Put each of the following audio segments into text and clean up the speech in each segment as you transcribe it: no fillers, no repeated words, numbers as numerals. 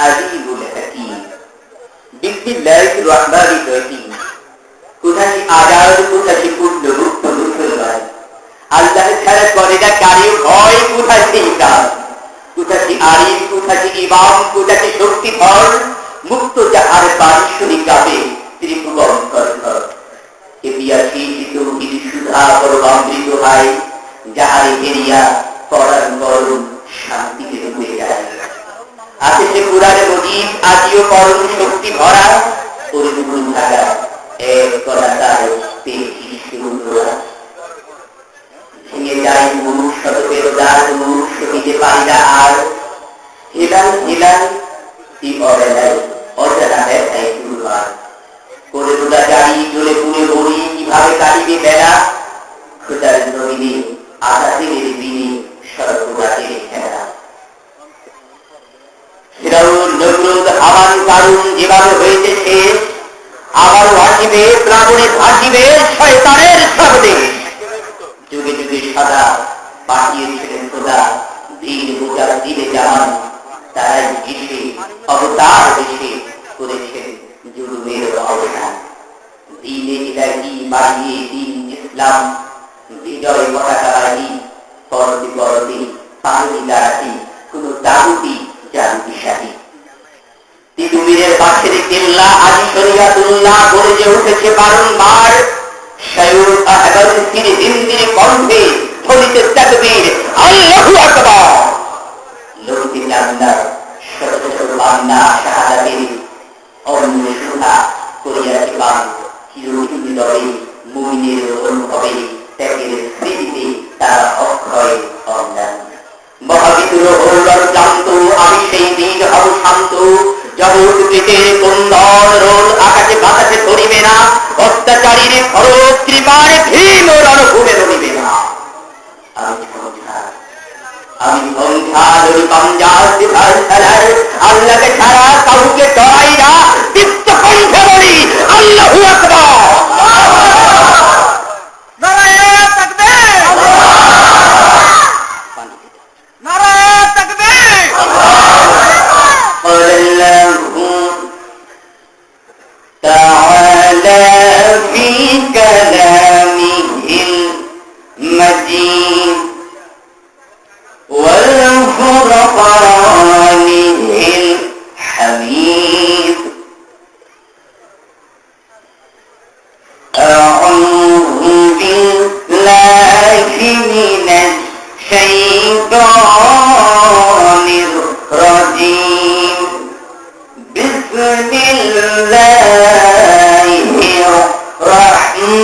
আজিবুল হাকিম। বিসমিল্লাহির রহমানির রহিম। কোথায় আজাদ, কোথায় পূর্ণ মুক্ত মুসলমান। আল্লাহ ছাড়া করে না কারি ভয়, কোথায় ইনকার, কোথায় আলিম, কোথায় ইমাম, কোথায় শক্তিধর, মুক্ত যাহার বাণীশ্বরী গাবে ত্রিভুবন কর। কে পিয়াসী তৌহিদ সুধা পরমামৃত হয়, যাহারে হেরিয়া পরার গরম শান্তিতে ডুবে যায়। আছে সে কুরআনে মজিদ আজিও পরম শক্তি ভরা, পরিপূর্ণ থাকা এক করা তার তেজি সুন্দরা। ভেঙে যায় মনুষ্য বেরোদার, মনুষ্য দিতে পারি না আর। হেলাল হেলাল এই অবেলায় অজানা ব্যথায় দুর্বার করে তোলা জারি জ্বলে পুড়ে মরি, কিভাবে কাটিবে বেলা। খোঁজার নবীনে আজাদের দিনে সর্বরাতের খেলা। ফিরাউন, নমরুদ, হামান, কারুন যেভাবে হয়েছে শেষ, আবারও আসিবে প্লাবনে ভাসিবে শয়তানের সর্বদেশ। যুগে যুগে সাদা পাঠিয়েছিলেন খোদা, দিন বোঝার দিলে জামান। তারাই এসে অবতার দেশে করেছেন জুলুমের অবসান। দিনে ইলাহি বাড়িয়ে দিন ইসলাম, বিজয় পতাকা বাড়ি পরদি পরদি পানি দাঁড়াতি কোন দাগুতি জানতি শাহী। তিতুমিরের পাশের কেল্লা আজি শরিয়াতুল্লাহ বলে যে উঠেছে বারংবার। শায়ুর আহমদ ফিরে হিন্দির কণ্ঠে ধ্বনিতে তাকবীর, আল্লাহু আকবার। লোকটি জান্নাত শত শত বান্না শাহাদাতের অন্য সুধা করিয়াছে বান। চিরদিন রবে মুমিনের অনুভবে, ত্যাগের স্মৃতিতে তারা অক্ষয় অজ্ঞান। মহাবিদ্রোহ ক্লান্ত, আমি সেই দিন হব শান্ত। জগৎ পেটের কুন্দর রোল আকাশে বাতাসে ধরিবে না, অত্যাচারীর খরচ কৃপার ভীম রণভূমে রহিবে না। আমি সন্ধ্যা ধরি পাঞ্জাব বিধার খেলার, আল্লাহকে ছাড়া কাউকে ডরাই না, দীপ্ত কণ্ঠে বলি আল্লাহু আকবার। নারায়ে তাকবীর, নারায়ে তাকবীর। আল্লাহু তাআলা ফি কালামিহিল মাজিদ والفرقان الحميد أعوذ بالله من الشيطان الرجيم بسم الله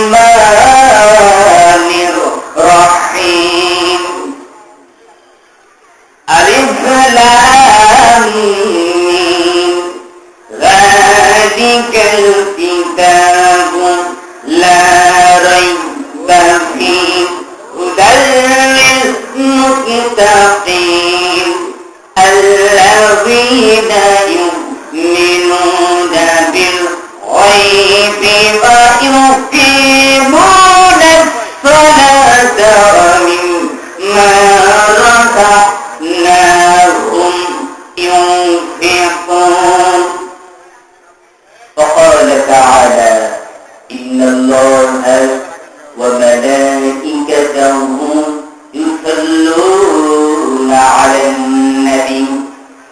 الرحمن الرحيم ألف لام ميم ذلك الكتاب لا ريب فيه هدى للمتقين الذين يؤمنون بالغيب ويقيمون الصلاة ومما رزقناهم ينفقون. وقال تعالى إن الله وملائكته يصلون على النبي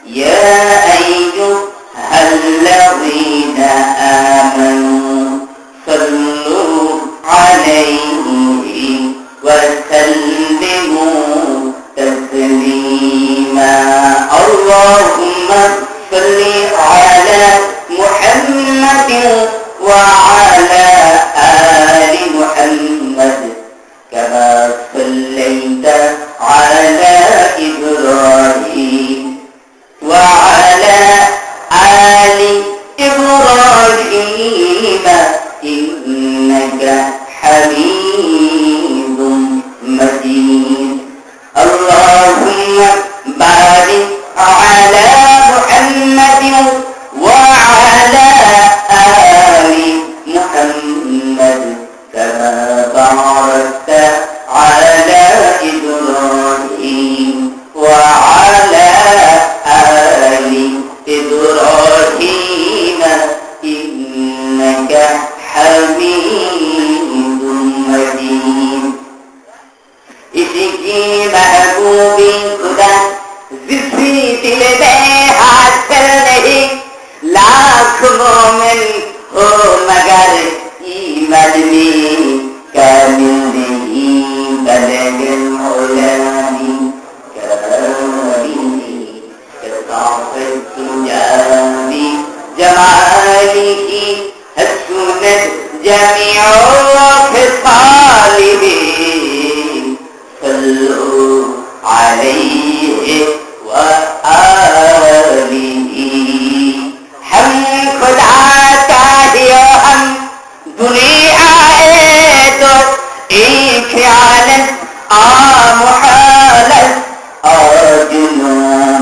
يا أيها الذين آمنوا صلوا عليه وسلموا تسليما. اللهم صل على محمد وعلى آل محمد كما صليت على إبراهيم وعلى آل إبراهيم إنك حميد مجيد. اللهم بارك على محمد وعلى آل दिल में हासिल नहीं लाख मोमिन हो मगर ईमान में कामिल नहीं बलगल मौलानी करामी कसाफत तुजाबी जमाली की हसनत जमीओ खसालिही सल्लु अलैहि व आलिही हम खुदा चाहिए हम दुनिया आए तो एक ख्यालत आमुहालत आजुना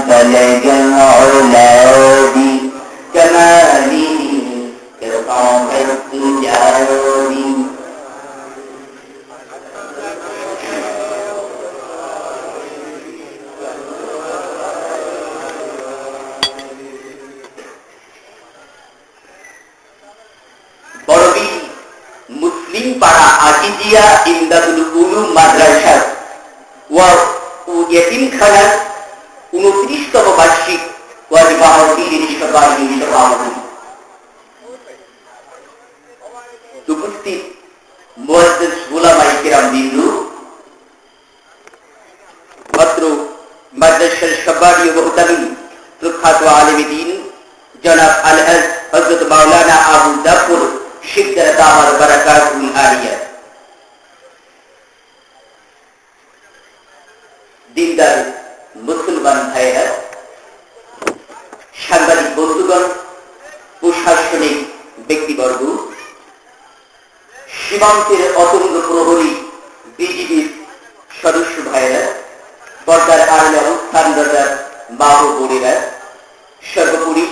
बलगल औलादी कमाली कसाफत तुजाबी मुस्लिम पाड़ा आकिजिया इमदादुल उलूम माद्रासा व यतीम खाना 29তম বার্ষিক ওয়াজি মাহফিলের সভাপতি উপস্থিত মুআজ্জিজ উলামায়ে কিরাম বিন্দু ভদ্র মাদ্রাসার সভাপতি ও মুহতামিম প্রখ্যাত আলেমে দ্বীন জনাব আল-হজ হযরত মাওলানা আবু জাফর শিকদার দামার বারাকাতুল আলিয়া দিনদার মুসলমান ভাইরা, সাংবাদিক বন্ধুগণ, প্রশাসনিক ব্যক্তিবর্গ, সীমান্তের অতঙ্গ প্রহরী বিজিবির সদস্য ভাইরা, পর্দার আড়ালে অবস্থানরত মা ও বোনেরা, সর্বোপরি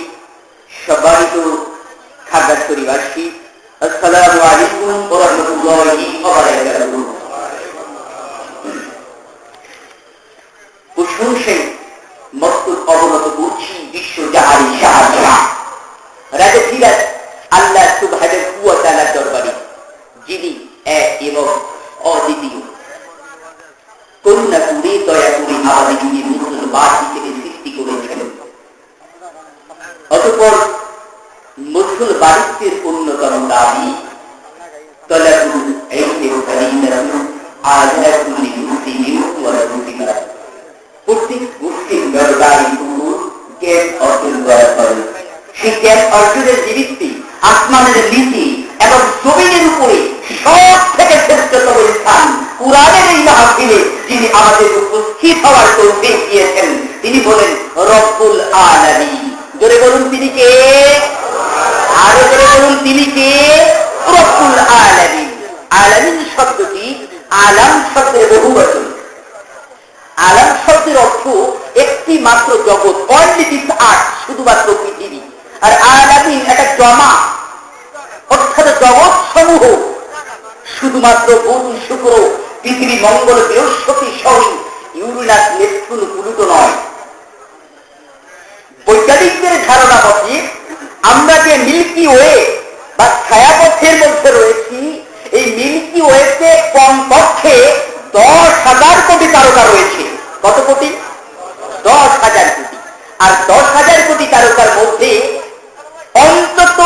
সম্মানিত খাগড়াছড়িবাসী, আসসালামু আলাইকুম ওয়া রাহমাতুল্লাহি ওয়া বারাকাতুহু। প্রশংসায় মস্তক অবনত করছি বিশ্ব জাহারি শাহজাহান রাজা ধীরাজ আল্লাহ সুবহানাহু ওয়া তাআলার দরবারে, যিনি এক এবং অদ্বিতীয়। করুণা করে দয়া করে আমাদেরকে মুসলমান হিসেবে সৃষ্টি করেছেন। অতঃপর মুসলমানদের অন্যতম দাবি তলাবুল ইলমি ফরিদাতুন আলা কুল্লি মুসলিমিন ওয়া মুসলিমাত। প্রত্যেক মুসলিম দরবারি জ্ঞান অর্জন করা ফরজ। সেই জ্ঞান অর্জনের নিমিত্তে আসমানের নিচে এবং জমিনের উপরে সব থেকে শ্রেষ্ঠতম স্থান কুরআনের এই মাহফিলে যিনি আমাদের উপস্থিত হওয়ার তৌফিক দিয়েছেন, তিনি বলেন রব্বুল আলামিন। জোরে বলুন তিনি কে? আরো জোরে বলুন তিনি কে? রব্বুল আলামিন। আলামিন শব্দটি আলাম শব্দের বহুবচন। আলাম শব্দের অর্থ একটি মাত্র জগৎ, অনলি দিস আর্থ, শুধুমাত্র পৃথিবী। আর আলামিন একটা জমা, অর্থাৎ জগৎ সমূহ, শুধুমাত্র বুধ শুক্র পৃথিবী মঙ্গল বৃহস্পতি শনি ইউরেনাস নেপচুন প্লুটো নয়। বৈজ্ঞানিকদের ধারণা মতে আমরা যে মিল্কি ওয়ে বা ছায়াপথের মধ্যে রয়েছি, এই মিল্কি ওয়েতে কমপক্ষে 10,000 কোটি তারকা রয়েছে। কত কোটি? 10,000 কোটি। আর 10,000 কোটি তারকার মধ্যে অন্তত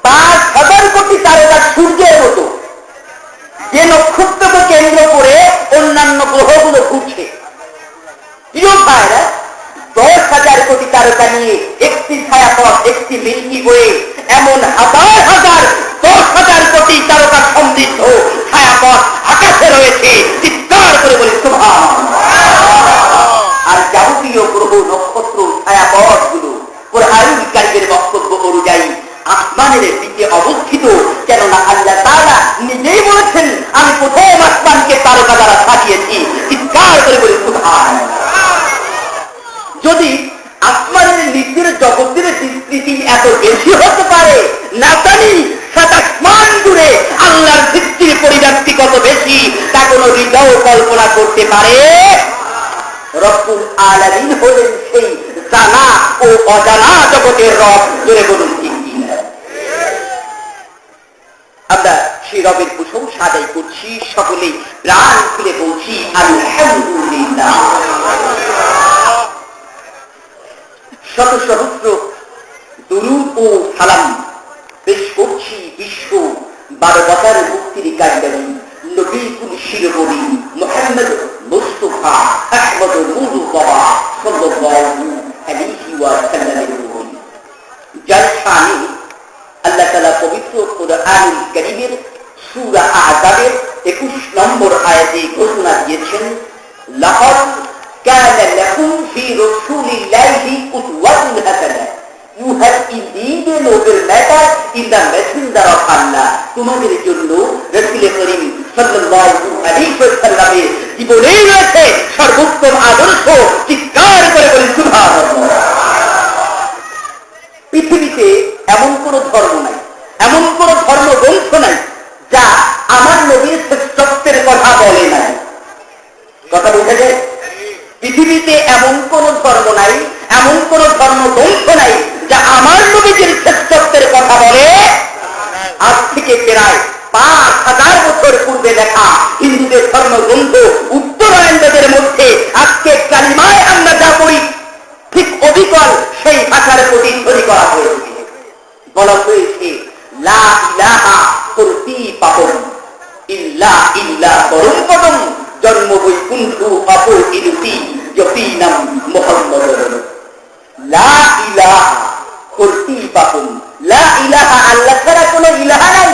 5,000 কোটি তারকা সূর্যের মতো, যে নক্ষত্রকে কেন্দ্র করে অন্যান্য গ্রহগুলো ঘুরছে। প্রিয় ভাইরা, 10,000 কোটি তারকা নিয়ে একটি ছায়াপথ, একটি মিল্কি ওয়ে, এমন হাজার হাজার 10,000 কোটি তারকা সমৃদ্ধ ছায়াপথ আকাশে রয়েছে। চিৎকার করে বলি সুবহানাল্লাহ। আর যাবতীয় গ্রহ নক্ষত্র ছায়াপথ গুলো কোরআনুল কারীমের বক্তব্য অনুযায়ী আসমানের দিকে অবস্থিত। কেননা আল্লাহ তাআলা নিজেই বলেছেন, আমি প্রথম আসমানকে তারকা দ্বারা সাজিয়েছি। চিৎকার করে বলি সুবহানাল্লাহ। যদি আসমানের নিচের জগতের বিস্তৃতি এত বেশি হতে পারে, না জানি সাত আসমান জুড়ে আল্লাহর সৃষ্টির পরিব্যাপ্তি কত বেশি, তা কোনো হৃদয় কল্পনা করতে পারে? রব্বুল আলামিন হলেন সেই জানা ও অজানা জগতের রব। জোরে বলুন ঠিক কিনা? আমরা সেই রবের প্রশংসা আদায় করছি, সকলেই প্রাণ খুলে বলছি আলহামদুলিল্লাহ। শত সহস্র দুরূদ ও সালাম পেশ করছি বিশ্ব বারবতার মুক্তির কারিগরি নবী কুল শিরোমণি মুহাম্মদ মুস্তাফা আহমদ মুস্তফা সাল্লাল্লাহু আলাইহি ওয়াসাল্লামের উপর যার শানে আল্লাহ তাআলা পবিত্র কোরআনুল কারীমের সূরা আহজাবের 21 নম্বর আয়াতে ঘোষণা দিয়েছেন লাকাদ কানা লাকুম ফি রাসূলিল্লাহি উসওয়াতুন হাসানাহ You have indeed a noble matter in the messenger of Allah. তোমাদের জন্য রাসূল করিম সাল্লাল্লাহু আলাইহি ওয়াসাল্লামের জীবনেই রয়েছে সর্বোত্তম আদর্শ। চিৎকার করে বলি সুবহানাল্লাহ। পৃথিবীতে এমন কোন ধর্ম নাই, এমন কোন ধর্মগ্রন্থ নাই যা আমার নবীর শ্রেষ্ঠত্বের কথা বলে নাই। কথা বুঝা যায়? পৃথিবীতে এমন কোন ধর্ম নাই, এমন কোন ধর্মগ্রন্থ নাই যা আমার নবীর শ্রেষ্ঠত্বের কথা বলে। আজ থেকে প্রায় 5000 বছর পূর্বে লেখা হিন্দুদের ধর্মগ্রন্থ উত্তরায়ণদের মধ্যে আজকে কালিমায় আমরা যা পড়ি ঠিক অবিকল সেই ভাষার প্রতিধ্বনি করা হয়েছে। বলা হয়েছে লা ইলাহা প্রতিপাদন ইল্লা ইল্লা পরম পদম জন্ম বৈকুণ্ঠ অপর ইরুতি জপিনাম মুহাম্মদুর। লা ইলাহা প্রতিপাদন, লা ইলাহা আল্লাহ ছাড়া কোনো ইলাহা নাই।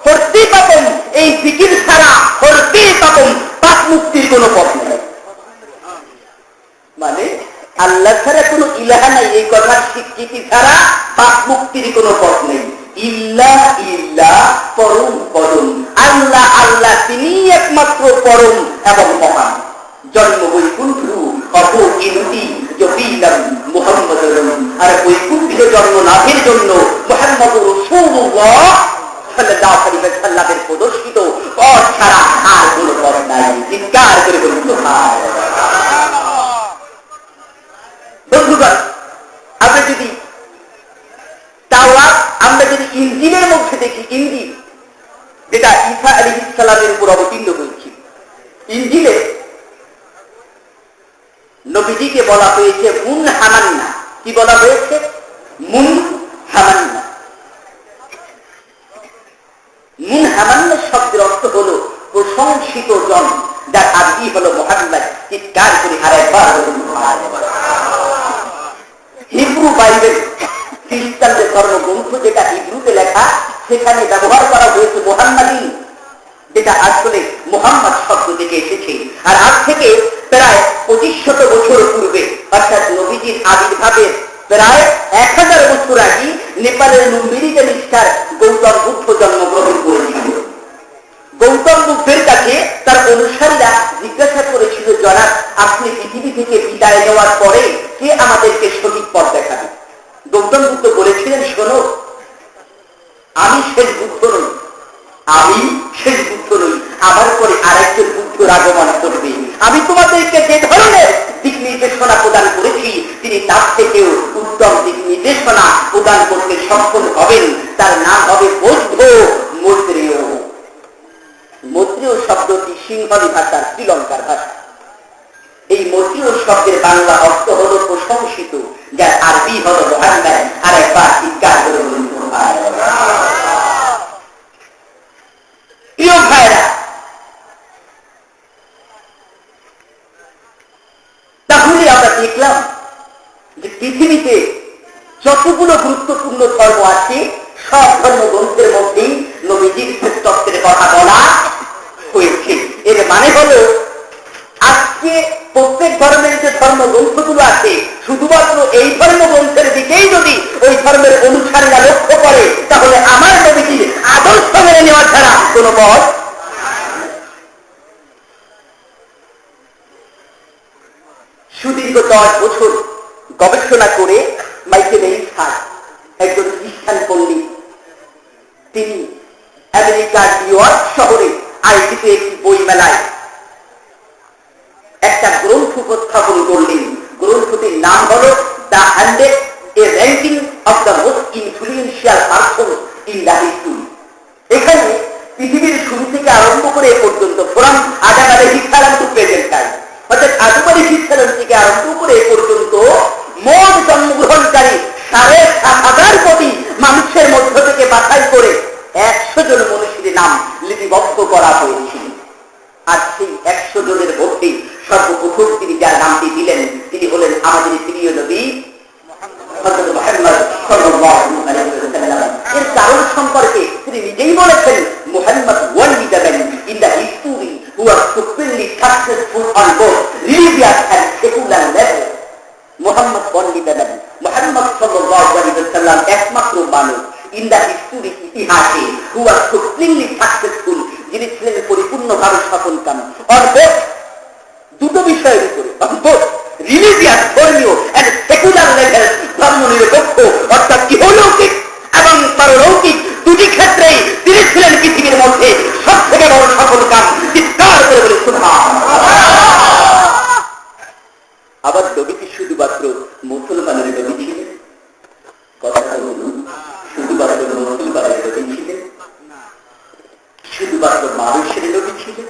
প্রতিপাদন এই জিকির ছাড়া প্রতিপাদন পাপ মুক্তির কোনো পথ নেই। মানে আল্লাহ ছাড়া কোনো ইলাহা নাই এই কথার স্বীকৃতি ছাড়া পাপ মুক্তির কোনো পথ নেই। ইল্লা ইল্লা পরম পদম, আল্লাহ আল্লাহ তিনি একমাত্র পরম এবং মহান। জন্ম বৈকুণ্ঠ অপর ইনুতি জপিনাম মুহাম্মদুর। আর বৈকুণ্ঠে জন্ম লাভের জন্য মুহাম্মদুর রাসূলুল্লাহ সাল্লাল্লাহু আলাইহি ওয়াসাল্লামের প্রদর্শিত পথ ছাড়া আর কোনো পথ নাই। চিৎকার করে বলুন সুবহানাল্লাহ। বন্ধুগণ, আমরা যদি তাওরাত, আমরা যদি ইনজিলের মধ্যে দেখি, ইনজিল যেটা ঈসা আলাইহিস সালামের উপর অবতীর্ণ হয়েছিল, ইনজিলে নবীজিকে বলা হয়েছে মুন হামান্না। কি বলা হয়েছে? মুন হামান্না। মুন হামান্না শব্দের অর্থ হলো প্রশংসিত জন, যার আরবি হলো মুহাম্মদ। চিৎকার করে আরেকবার বলুন সুবহানাল্লাহ। হিব্রু বাইবেল, খ্রিস্টানদের ধর্মগ্রন্থ যেটা হিব্রুতে লেখা, সেখানে ব্যবহার করা হয়েছে মুহাম্মাদিন, যেটা আসলে মুহাম্মদ শব্দ থেকে এসেছে। আর আজ থেকে প্রায় 2500 বছর পূর্বে, অর্থাৎ নবীজির আবির্ভাবের প্রায় 1000 বছর আগে নেপালের লুম্বিনীতে নিষ্ঠার গৌতম বুদ্ধ জন্মগ্রহণ করেছিল। গৌতম বুদ্ধের কাছে তার অনুসারীরা জিজ্ঞাসা করেছিল, জনাব আপনি পৃথিবী থেকে বিদায় নেওয়ার পরে কে আমাদেরকে সঠিক পথ দেখাবে? গৌতম বুদ্ধ বলেছিলেন, শোনো, আমি শেষ বুদ্ধ নই, আমি শেষ বুদ্ধ নই, আমার পরে আরেকজন বুদ্ধর আগমন করবে। আমি তোমাদেরকে যে ধরনের দিক নির্দেশনা প্রদান করেছি, তিনি তার থেকেও উত্তম দিক নির্দেশনা প্রদান করতে সক্ষম হবেন। তার নাম হবে বৌদ্ধ মৈত্রেয়। মৈত্রেয় শব্দটি সিংহলী ভাষার, শ্রীলঙ্কার ভাষা। এই মৈত্রেয় শব্দের বাংলা অর্থ হল প্রশংসিত, যার আরবি হল মুহাম্মদ। আর একবার চিৎকার করে বলুন সুবহানাল্লাহ। প্রিয় ভাইরা, তাহলে আমরা দেখলাম যে পৃথিবীতে যতগুলো গুরুত্বপূর্ণ ধর্ম আছে, সব ধর্মগ্রন্থের মধ্যেই নবীজির শ্রেষ্ঠত্বের কথা বলা হয়েছে। এর মানে হলো আজকে প্রত্যেক ধর্মের যে ধর্মগ্রন্থগুলো আছে, শুধুমাত্র এই ধর্মগ্রন্থের দিকেই যদি ওই ধর্মের অনুসারীরা লক্ষ্য করে, তাহলে আমার নবীজির আদর্শ মেনে নেওয়া ছাড়া কোনো পথ। সুদীর্ঘ 10 বছর গবেষণা করে মাইকেল এইসার, একজন খ্রিস্টান পণ্ডিত, তিনি আমেরিকার নিউ ইয়র্ক শহরে আয়োজিত একটি বই মেলায় একটা গ্রন্থ উপস্থাপন করলেন। গ্রন্থটির নাম হল the 100 A ranking of the most influential person in the history. এখানে পৃথিবীর শুরু থেকে আরম্ভ করে এ পর্যন্ত ফ্রম আদাম আলাইহিস সালাম টু প্রেজেন্ট টাইম, অর্থাৎ আদম আলাইহিস সালাম থেকে আরম্ভ করে এ পর্যন্ত মোট জন্মগ্রহণ মানুষ ইন দ্য হিস্টোরি, ইতিহাসে হু আর সুপ্রিমলি সাকসেসফুল, যিনি ছিলেন পরিপূর্ণভাবে সফলকাম অন বোথ, দুটো বিষয়ের উপরে, অন বোথ রিলিজিয়াস, ধর্মীয় এন্ড সেকুলার লেভেল, ধর্ম নিরপেক্ষ অর্থাৎ ইহলৌকিক এবং পারলৌকিক দুটি ক্ষেত্রেই তিনি ছিলেন পৃথিবীর মধ্যে সব থেকে বড় সফলকাম। চিৎকার করে বলে সুবহানাল্লাহ। আবার নবীটি শুধুমাত্র মুসলমানের নবী ছিলেন? কথা বলুন, শুধুমাত্র মুসলমানের নবী ছিলেন? শুধুমাত্র মানুষের নবী ছিলেন?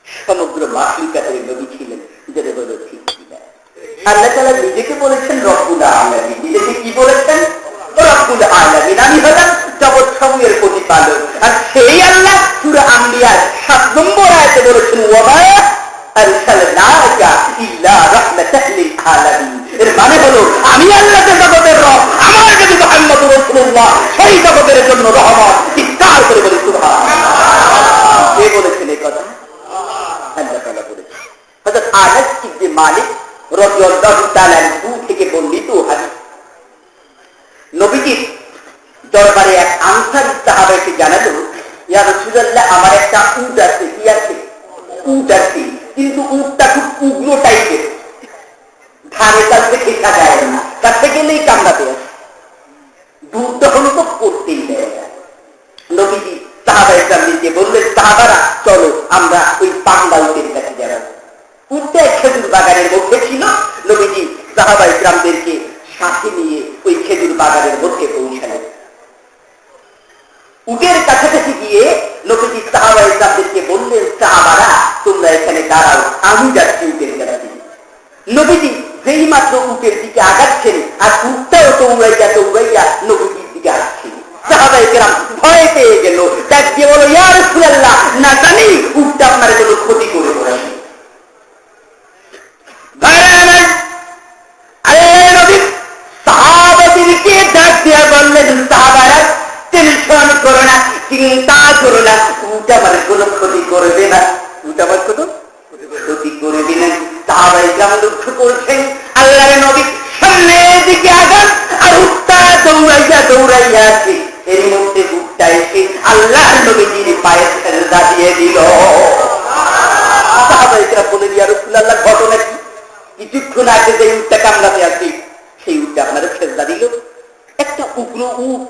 সমগ্র মাখলুকাতের নবী ছিলেন। যেটা বলো ঠিক কিনা? আল্লাহ তাআলা নিজেকে বলেছেন রব্বুল আলামিন। নিজেকে কি বলেছেন? রব্বুল আলামিন। আমি হলাম জগৎ সমূহের প্রতিপালক। আর সেই আল্লাহ সূরা আম্বিয়ার 7 নম্বর আয়াতে বলেছেন ওয়া আরসালনাকা ইল্লা রাহমাতাল লিল আলামিন। এর মানে হলো আমি আল্লাহ জগতের রব, আমার নবী মুহাম্মদুর রাসূলুল্লাহ সেই জগতের জন্য রহমত। চিৎকার করে বলি সুবহানাল্লাহ। কে বলেছেন এই কথা? আল্লাহ তাআলা বলেছেন। হযরত আনাস ইবনে মালিক রাদিয়াল্লাহু তাআলা আনহু থেকে বর্ণিত হাদিস, নবীজির দরবারে এক আনসারী সাহাবা এসে জানালো, ইয়া রাসূলুল্লাহ, আমার একটা উট আছে। কি আছে? উট আছে, কিন্তু উটটা খুব উগ্র টাইপের, ধারে কাছে খেসা যায় না, কাছে গেলেই কামড়াতে আসে, দুধ দহন তো করতেই দেয় না। নবীজি সাহাবা ইকরামকে বললেন, সাহাবারা চলো আমরা ওই পাগলা উটের কাছে যাব। উটটা খেজুর বাগানের মধ্যে ছিল। নবীজি সাহাবা ইকরামদেরকে সাথে নিয়ে ওই খেজুর বাগানের মধ্যে পৌঁছালেন। উটের কাছাকাছি গিয়ে নবীজি সাহাবা ইকরামদেরকে বললেন, সাহাবারা তোমরা এখানে দাঁড়াও, আমি যাচ্ছি উটের কাছে। নবীজি যেই মাত্র উটের দিকে আগাচ্ছেন আর উটটাও দৌড়াইয়া দৌড়াইয়া নবীজির দিকে আসছে। সাহাবায়ে কেরাম ভয় পেয়ে গেল, ডাক দিয়ে বলল, ইয়া রাসূলুল্লাহ, না জানি উটটা আপনার কোনো ক্ষতি করে বসে। সাহাবাদেরকে ডাক দিয়া বললেন, সাহাবারা টেনশন করো না, চিন্তা করো না, উট আমার কোনো ক্ষতি করবে না, উট আমার কোনো ক্ষতি করবে না। সাহাবায়ে কেরাম লক্ষ্য করছেন আল্লাহর নবী সামনের দিকে আগান আর উটটা দৌড়াইয়া দৌড়াইয়া আছে। এর মধ্যে উটটা এসে আল্লাহর নবীজির পায়ে সেজদা দিয়ে দিল। সাহাবায়ে কেরাম বলেন, ইয়া রাসূলুল্লাহ, ঘটনা কি? কিছুক্ষণ আগে যে উটটা কামড়াতে আসি সেই উটটা আপনারা সেজদা দিল। একটা উগ্র উট,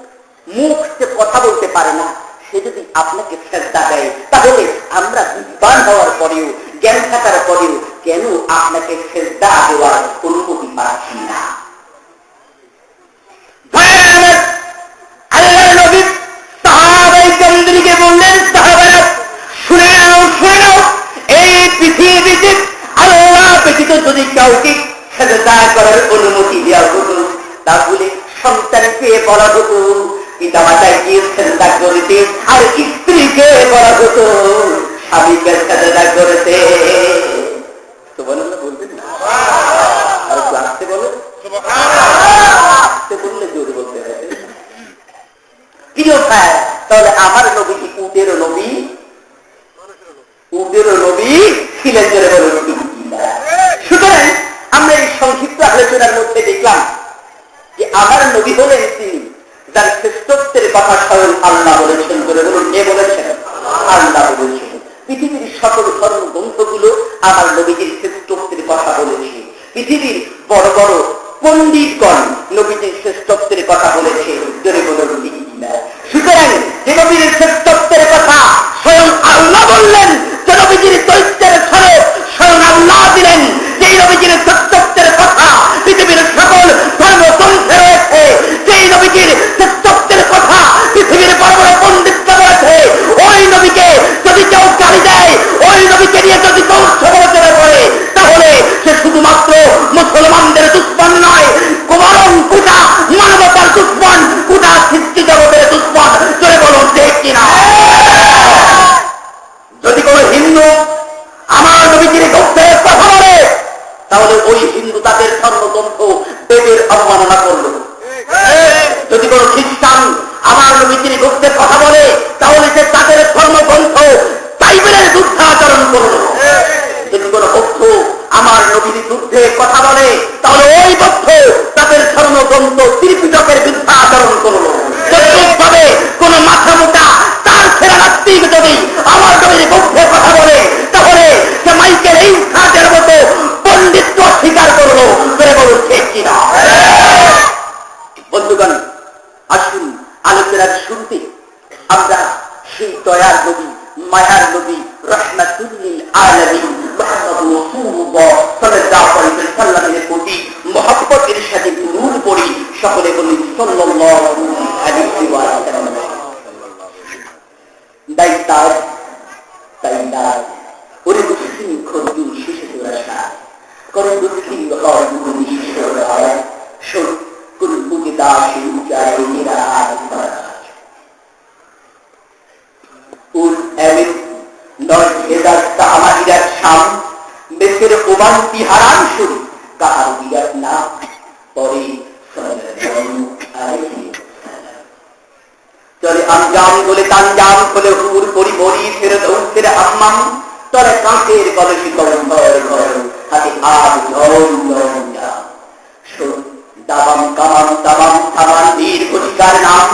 মুখ সে কথা বলতে পারে না, সে যদি আপনাকে সেজদা দেয় তাহলে আমরা বিদ্বান হওয়ার পরেও, জ্ঞান থাকার পরেও কেন আপনাকে সেজদা দেওয়ার অনুমতি পাচ্ছি না? আল্লাহ নবী সাহাবায়ে কেরামকে বললেন, সাহাবারা শুনে নাও, শুনে নাও, এই পৃথিবীতে আল্লাহ ব্যতীত যদি কাউকে সেজদা করার অনুমতি দেওয়া হতো তাহলে সন্তানকে বলা হতো পিতামাতাকে সেজদা করতে, আর স্ত্রীকে বলা হতো স্বামীকে সেজদা করতে। সুবহানাল্লাহ বলবেন না? আর একটু আসতে বলো, আসতে বললে জোরে বলতে হবে। প্রিয় ভাই, তাহলে আমার নবী কি উটেরও নবী? উটেরও নবী ছিলেন, জোরে বলুন ঠিক কিনা? সুতরাং আমরা এই সংক্ষিপ্ত আলোচনার মধ্যে দেখলাম যে আমার নবী হলেন তিনি যার শ্রেষ্ঠত্বের কথা স্বয়ং আল্লাহ বলেছেন। করে বলুন, কে বলেছেন? আল্লাহ বলেছেন। পৃথিবীর সকল ধর্মগ্রন্থগুলো আমার নবীজির শ্রেষ্ঠত্বের কথা বলেছে। পৃথিবীর বড় বড় পণ্ডিতগণ নবীজির শ্রেষ্ঠত্বের কথা বলেছে। জোরে বলুন ঠিক কিনা? সুতরাং যে নবীর শ্রেষ্ঠত্বের কথা স্বয়ং আল্লাহ বললেন, যে নবীজির দৈত্যের স্বরূপ স্বয়ং আল্লাহ দিলেন, যেই নবীজির শ্রেষ্ঠত্বের কথা পৃথিবীর সকল ধর্মগ্রন্থে রয়েছে, যেই নবীজির শ্রেষ্ঠত্বের কথা পৃথিবীর বড় বড় পণ্ডিতরা বলেছে, ওই নবীকে যদি কেউ গালি দেয়, ওই নবীকে নিয়ে যদি কেউ সমালোচনা করে, তাহলে সে শুধুমাত্র মুসলমানদের দুশ্মন নয়, বরং গোটা মানবতার দুশ্মন, গোটা সৃষ্টি জগতের দুশ্মন। চলে বলুন ঠিক কিনা? যদি কোন হিন্দু আমার নবীজির গ্রন্থের কথা বলে, তাহলে ওই হিন্দু তাদের ধর্মগ্রন্থ বেদের অবমাননা করল। যদি কোন খ্রিস্টান আমার নবীজির গ্রন্থের কথা বলে, তাহলে সে তাদের ধর্মগ্রন্থ বাইবেলের বিরুদ্ধে আচরণ করল। যদি কোন বৌদ্ধ আমার নবীর যুদ্ধে কথা বলে, তাহলে ওই তথ্য তাদের ধর্মগ্রন্থ ত্রিপিটকের বিরুদ্ধে আচরণ করল। তদ্রুপভাবে কোন মাথা মোটা তার ছেড়া নাস্তিক যদি আমার নবীর পক্ষে কথা বলে, তাহলে সে মাইকেল এই কাজের মতো পণ্ডিত্য স্বীকার করলো। করে বলছে কিনা? বন্ধুগণ, আসুন আলোচনার শুরুতে আমরা সেই দয়ার নবী, মায়ার নবী, রাহমাতুল লিল আলামিন মুহাম্মদুর রাসূলুল্লাহ সাল্লাল্লাহু আলাইহি ওয়াসাল্লামের প্রতি মহব্বতের সাথে দুরূদ পড়ি। সকলে বলি সাল্লাল্লাহু আলাইহি ওয়াসাল্লাম। দাইতার দাইতার ওরে দুঃখী খোঁজু শিশু রাশা করে দুঃখী হয় গুরু ঈশ্বর হয় সর কুল বুকে দাসী যায় নিরাজ উল এমিন নয় হেদার তাহামাহিরার শাম দেশের ওবান্তি হারান শুরু কাহার বিরাট না পরে চলে আঞ্জাম বলে তাঞ্জাম বলে হুর পরি মরি ফের দৌড়ের আম্মাম তলে কাঁচের কলসি কলম্বর ঘর হাতে আজ দাবাম কামাম দাবাম থামান বীর ঘটিকার নাম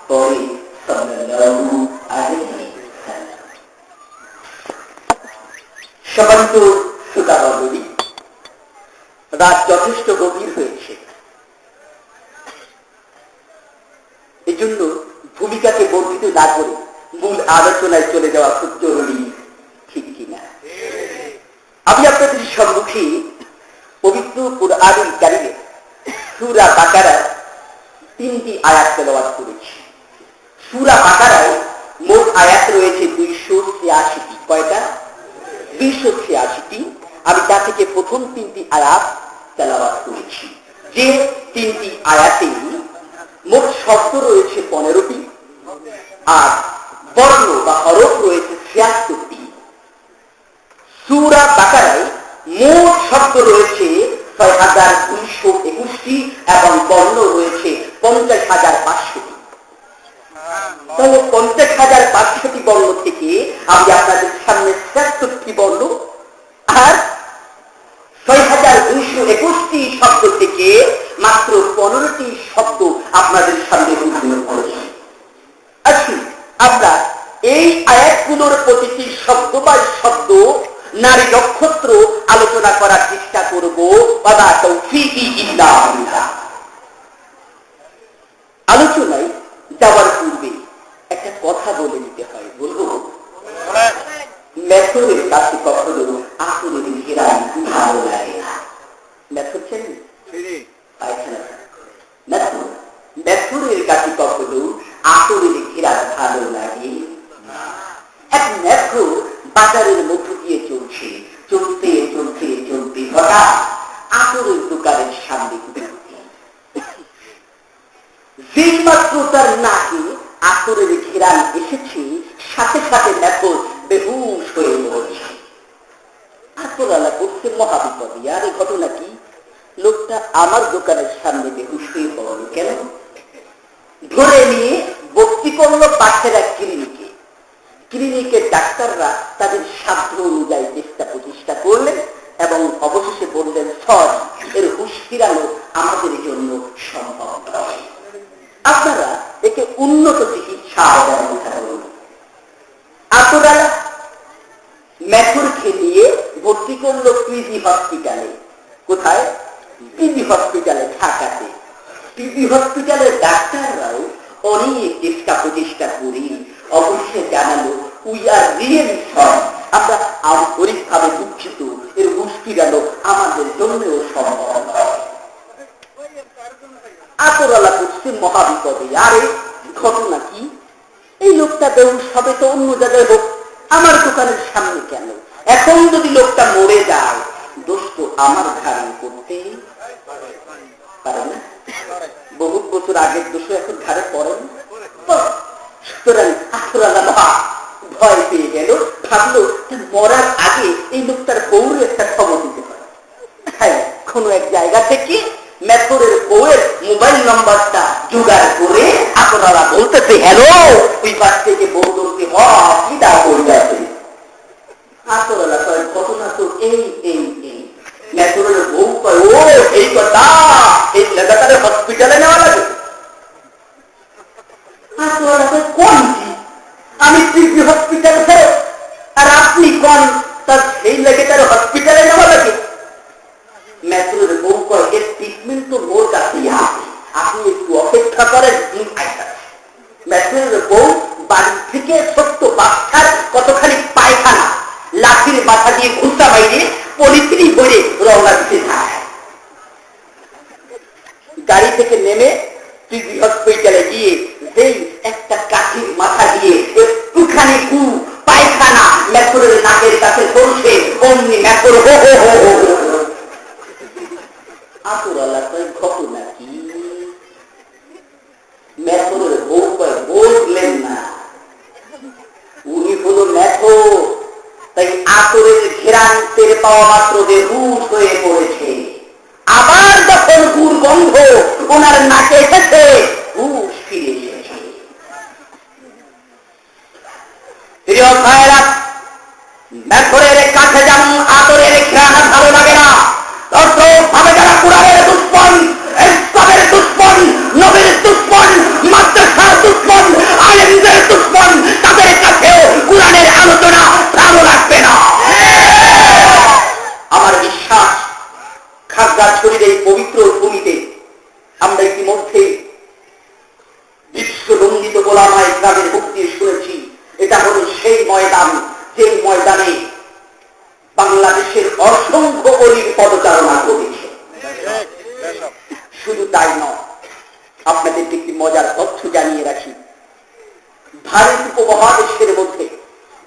পরে সবান্ত সুতাবলী রাত যথেষ্ট গভীর হয়েছে, এজন্য ভূমিকাকে বর্ধিত না করে মূল আলোচনায় চলে যাওয়া খুব জরুরি, ঠিক কিনা? আমি আপনাদের সম্মুখে পবিত্র কুরআনুল কারীমের সূরা বাকারার 3টি আয়াত তেলাওয়াত করেছি। সূরা বাকারায় মোট আয়াত রয়েছে 286টি। কয়টা? 286টি। আমি তা থেকে প্রথম 3টি আয়াত তেলাওয়াত করেছি। যে 3টি আয়াতে মোট শব্দ রয়েছে 15টি আর বর্ণ বা হরফ রয়েছে 76টি। সূরা বাকারায় মোট শব্দ রয়েছে 6221টি এবং বর্ণ রয়েছে 50,500টি। তাহলে 50,500টি বর্ণ থেকে আমি আপনাদের সামনে 76টি বর্ণ আর 6,221টি শব্দ থেকে মাত্র 15টি শব্দ আপনাদের সামনে উল্লেখ করেছি। আসুন আমরা এই আয়াতগুলোর প্রতিটি শব্দ বা শব্দ নারী নক্ষত্র আলোচনা করার চেষ্টা করব। ওয়া তাওফীকি ইল্লা বিল্লাহ। আলোচনায় যাওয়ার পূর্বে একটা কথা বলে নিতে হয়। বলবো, মেথরের কাছে কখনো আসলের ঘেরাই ভালো লাগে না। মেথর চেনেন? মেথরের কাছে কখনো আসলের ঘেরা ভালো লাগে না। এক মেথর বাজারের মধ্য দিয়ে চলছে, চলতে চলতে চলতে হঠাৎ আসরের দোকানের সামনে যেই মাত্র তার নাকে আসরের ঘেরান এসেছে, সাথে সাথে মেথর বেহুশ হয়ে পড়ছে। আসরালা করছে মহাবিপদে। আর এই ঘটনা কি? লোকটা আমার দোকানের সামনে বেহুশ হয়ে পড়ল কেন? ধরে নিয়ে ভর্তি করলো পাশের এক ক্লিনিকে। ক্লিনিকের ডাক্তাররা তাদের সাধ্য অনুযায়ী চেষ্টা প্রচেষ্টা করলেন এবং অবশেষে বললেন, সরি, এর হুঁশ ফিরানো আমাদের জন্য সম্ভব নয়, আপনারা একে উন্নত চিকিৎসা ব্যবস্থা করুন। আপনারা মেথরকে নিয়ে ভর্তি করলো পিজি হসপিটালে। কোথায়? পিজি হসপিটালে, ঢাকাতে। পিজি হসপিটালের ডাক্তাররাও অনেক চেষ্টা প্রচেষ্টা করি অবশ্যই জানালো, উই আর রিয়েলি সরি, আমরা আন্তরিকভাবে দুঃখিত, এর হুঁশ ফিরানো আমাদের জন্যও সম্ভব নয়। আতরালা করছে মহাবিপদে। আরে ঘটনা কি? এই লোকটা বেহুশ হবে তো অন্য জায়গায় হোক, আমার দোকানের সামনে কেন? এখন যদি লোকটা মরে যায়, দোষ তো আমার ঘাড়ে করতে পারে না? বহুত বছর আগের দোষ এখন ঘাড়ে পড়ে না। সুতরাং আতরালা ভয় পেয়ে গেল, ভাবলো মরার আগে এই লোকটার বউর একটা খবর দিতে পারে। হ্যাঁ, কোন এক জায়গা থেকে মেথরের বউয়ের মোবাইল নাম্বারটা জোগাড় করে আপনারা বলতেছে, হ্যালো, ওই পাশ থেকে বউ বলতে কি দা বলতে আছে। আপনারা ঘটনা তো এই এই এই মেথরের বউ কয়, ও এই কথা, এই লাগাতারে হসপিটালে নেওয়া লাগে। কোন আমি টিভি হসপিটাল ফেরত, আর আপনি কোন তার সেই লাগাতারে হসপিটালে নেওয়া লাগে? মেথরের বউ কয়, এর ট্রিটমেন্ট তো মোর কাছেই আছে, আপনি একটু অপেক্ষা করেন। মেথরের বউ বাড়ি থেকে ছোট্ট বাচ্চার কতখানি পায়খানা লাঠির মাথা দিয়ে ঘুষা বাইরে পলিথিনি ভরে রওনা দিতে যায়। গাড়ি থেকে নেমে টিভি হসপিটালে গিয়ে যেই একটা কাঠির মাথা দিয়ে একটুখানি গু পায়খানা মেথরের নাকের কাছে পৌঁছে অমনি মেথর হো হো হো হো। আসুরাল্লাহ ঘটনা কি? মেথরের বউ বললেন না, উনি হলো মেথর, তাই আতরের ঘেরান টের পাওয়া মাত্র যে হুশ হয়ে পড়েছে। আবার যখন গুড় গন্ধ ওনার নাকে এসেছে, হুশ ফিরে এসেছে। প্রিয় ভাইরা, মেথরের কাছে যেমন আতরের ঘেরান ভালো লাগে না, তদ্রূপভাবে যারা কুরআনের দুশমন, ইসলামের দুশমন, নবীর দুশমন, মাদ্রাসার দুশমন, আলেমদের দুশমন, তাদের কাছেও কুরআনের আলোচনা ভালো লাগবে না। আমার বিশ্বাস, খাগড়াছড়ির এই পবিত্র ভূমিতে আমরা ইতিমধ্যে বিশ্বনন্দিত ওলামায়ে কেরামের মুক্তি শুনেছি। এটা হলো সেই ময়দান, যে ময়দানে বাংলাদেশের অসংখ্য অলির পদচারণা করেছে। শুধু তাই নয়, আপনাদেরকে একটি মজার তথ্য জানিয়ে রাখি। ভারত উপমহাদেশের মধ্যে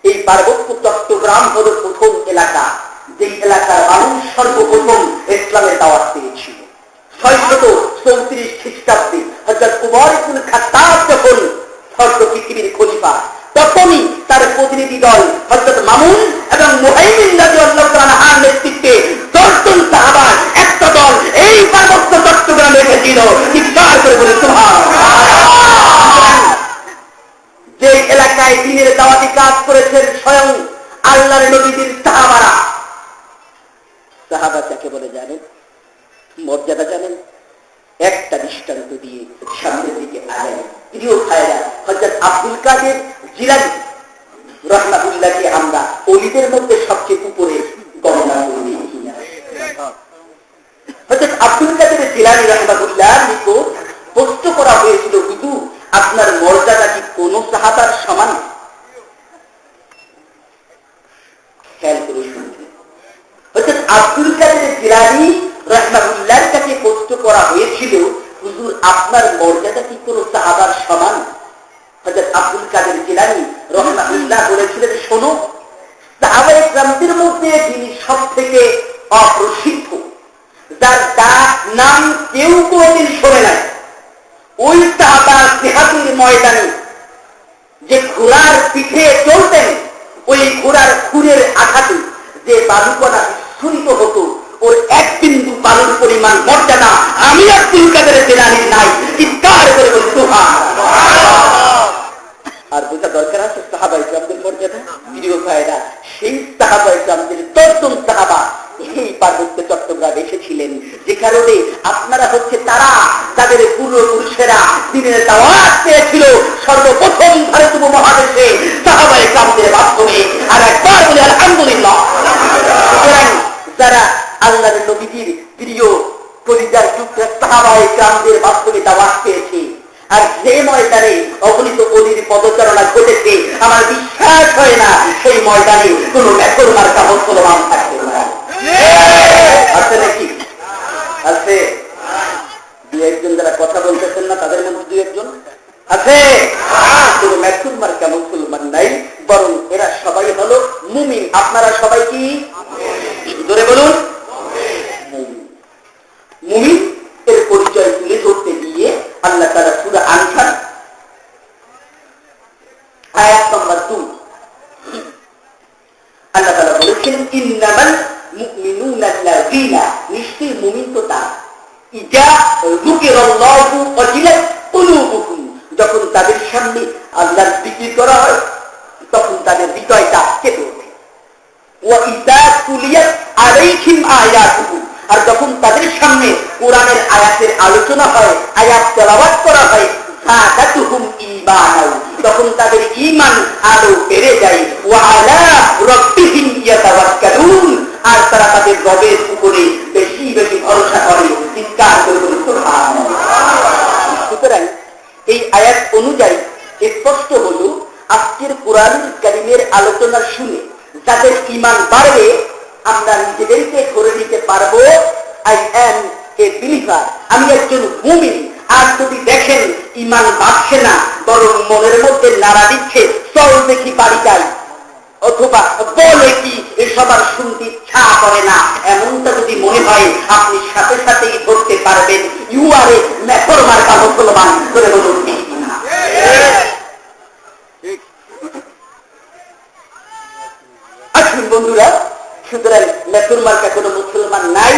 এই পার্বত্য চট্টগ্রাম হল প্রথম এলাকা, যে এলাকার মানুষ সর্বপ্রথম ইসলামের দাওয়াত পেয়েছিল। 634 খ্রিস্টাব্দে হযরত উমর ইবনে খাত্তাব যখন সর্ব পৃথিবীর খলিফা, তখনই তার প্রতিনিধি দল হযরত মামুন এবং মুহাইমিন রাদিয়াল্লাহু তাআলা আনহুর নেতৃত্বে 10 জন সাহাবার একটা দল এই পার্বত্য চট্টগ্রামে এসেছিল। চিৎকার করে বলে সুবহানাল্লাহ। যে এলাকায় দ্বীনের দাওয়াতি কাজ করেছেন স্বয়ং আল্লাহর নবীর সাহাবারা। সাহাবা কাকে বলে জানেন? মর্যাদা জানেন? একটা দৃষ্টান্ত দিয়ে সামনের দিকে আনেন। প্রিয় ভাইরা, হযরত আব্দুল কাদের জিলানী রাহমাতুল্লাহকে আমরা ওলিদের মধ্যে সবচেয়ে উপরে গণনা করি। হযরত আব্দুল কাদের জিলানী রাহমাতুল্লাহ নিকট প্রশ্ন করা হয়েছিল, হুজুর আপনার মর্যাদা কি কোন সাহাবার সমান? খেয়াল করে শুনবেন। হযরত আব্দুল কাদের জিলানী রাহমাতুল্লাহর কাছে প্রশ্ন করা হয়েছিল, হুজুর আপনার মর্যাদা কি কোন সাহাবার সমান? হযরত আব্দুল কাদের জিলানী রাহমাতুল্লাহ বলেছিলেন, শোনো, সাহাবায়ে কেরামদের মধ্যে যিনি সবথেকে অপ্রসিদ্ধ, যার নাম কেউ কোনদিন শোনে নাই, ওই সাহাবা জিহাদের ময়দানে যে ঘোড়ার পিঠে চলতেন, ওই ঘোড়ার খুরের আঘাতে যে বালুকণা বিস্ফোরিত হতো, ওর এক বিন্দু বালুর পরিমাণ মর্যাদা আমি আব্দুল কাদের জিলানীর নাই। চিৎকার করে বলি সুবহানাল্লাহ। আর বোঝা দরকার আছে সাহাবায়ে কেরামদের মর্যাদা। প্রিয় ভাইরা, সেই সাহাবায়ে কেরামদের 10 জন সাহাবা এই পার্বত্য চট্টগ্রামে এসেছিলেন, যে কারণে আপনারা হচ্ছে তারা যাদের পূর্বপুরুষেরা দ্বীনের দাওয়াত পেয়েছিল সর্বপ্রথম ভারত উপমহাদেশে সাহাবায়ে কেরামদের মাধ্যমে। আর একবার বলি আলহামদুলিল্লাহ। যারা আল্লাহর নবীর প্রিয় পরিবার যুক্ত সাহাবায়ে কেরামদের মাধ্যমে দাওয়াত পেয়েছে, আর যে ময়দানে অগণিত অলির পদচারণা ঘটেছে, আমার বিশ্বাস হয় না সেই ময়দানে কোন মেথর মার্কা মুসলমান থাকতে পারে। আছে নাকি? আছে? দু একজন যারা কথা বলতেছেন না, তাদের মধ্যে দু একজন আছে। কোন মেথর মার্কা মুসলমান নাই, বরং এরা সবাই হলো মুমিন। আপনারা সবাই কি ধরে বলুন? মুমিন এর পরিচয় তুলে ধরতে গিয়ে আল্লাহ তাআলা সূরা আনফাল আয়াত নম্বর 2 আল্লাহ তাআলা বলেছেন, ইন্নামাল মুমিনুনা আল্লাযীনা, নিশ্চয়ই মুমিন তো তারা, ইজা যুকিরাল্লাহু ওয়াজিলাত কুলুবুহুম, যখন তাদের সামনে আল্লাহর জিকির করা হয় তখন তাদের হৃদয়টা কেঁপে ওঠে। ওয়া ইযা তুলিয়াত আলাইহিম আয়াতুহু, কোরআনের আয়াতের আলোচনা হয়, আয়াত তেলাওয়াত করা হয়, যাদাতুহুম ঈমানাও, তখন তাদের ঈমান আরো বেড়ে যায়। ওয়া আলা রাব্বিহিম ইয়াতাওয়াক্কালুন, আর তারা তাদের রবের উপরে বেশি বেশি ভরসা করে। চিৎকার করে বলুন সুবহানাল্লাহ। সুতরাং এই আয়াত অনুযায়ী স্পষ্ট হলো, আজকের কোরআনুল কারীমের আলোচনা শুনে যাদের ঈমান বাড়বে, আমরা নিজেদেরকে ধরে নিতে পারবো আই অ্যাম এ বিলিভার, আমি একজন মুমিন। আর যদি দেখেন ঈমান বাড়ছে না, বরং মনের মধ্যে নাড়া দিচ্ছে, চল দেখি বাড়ি যাই, অথবা বলে কি এসব আর শুনতে ইচ্ছা করে না, এমনটা যদি মনে হয়, আপনি সাথে সাথেই ধরতে পারবেন ইউ আর এ মেথর মার্কা মুসলমান। করে বলুন ঠিক না? আসুন বন্ধুরা, সুতরাং মেথর মার্কা কোন মুসলমান নাই।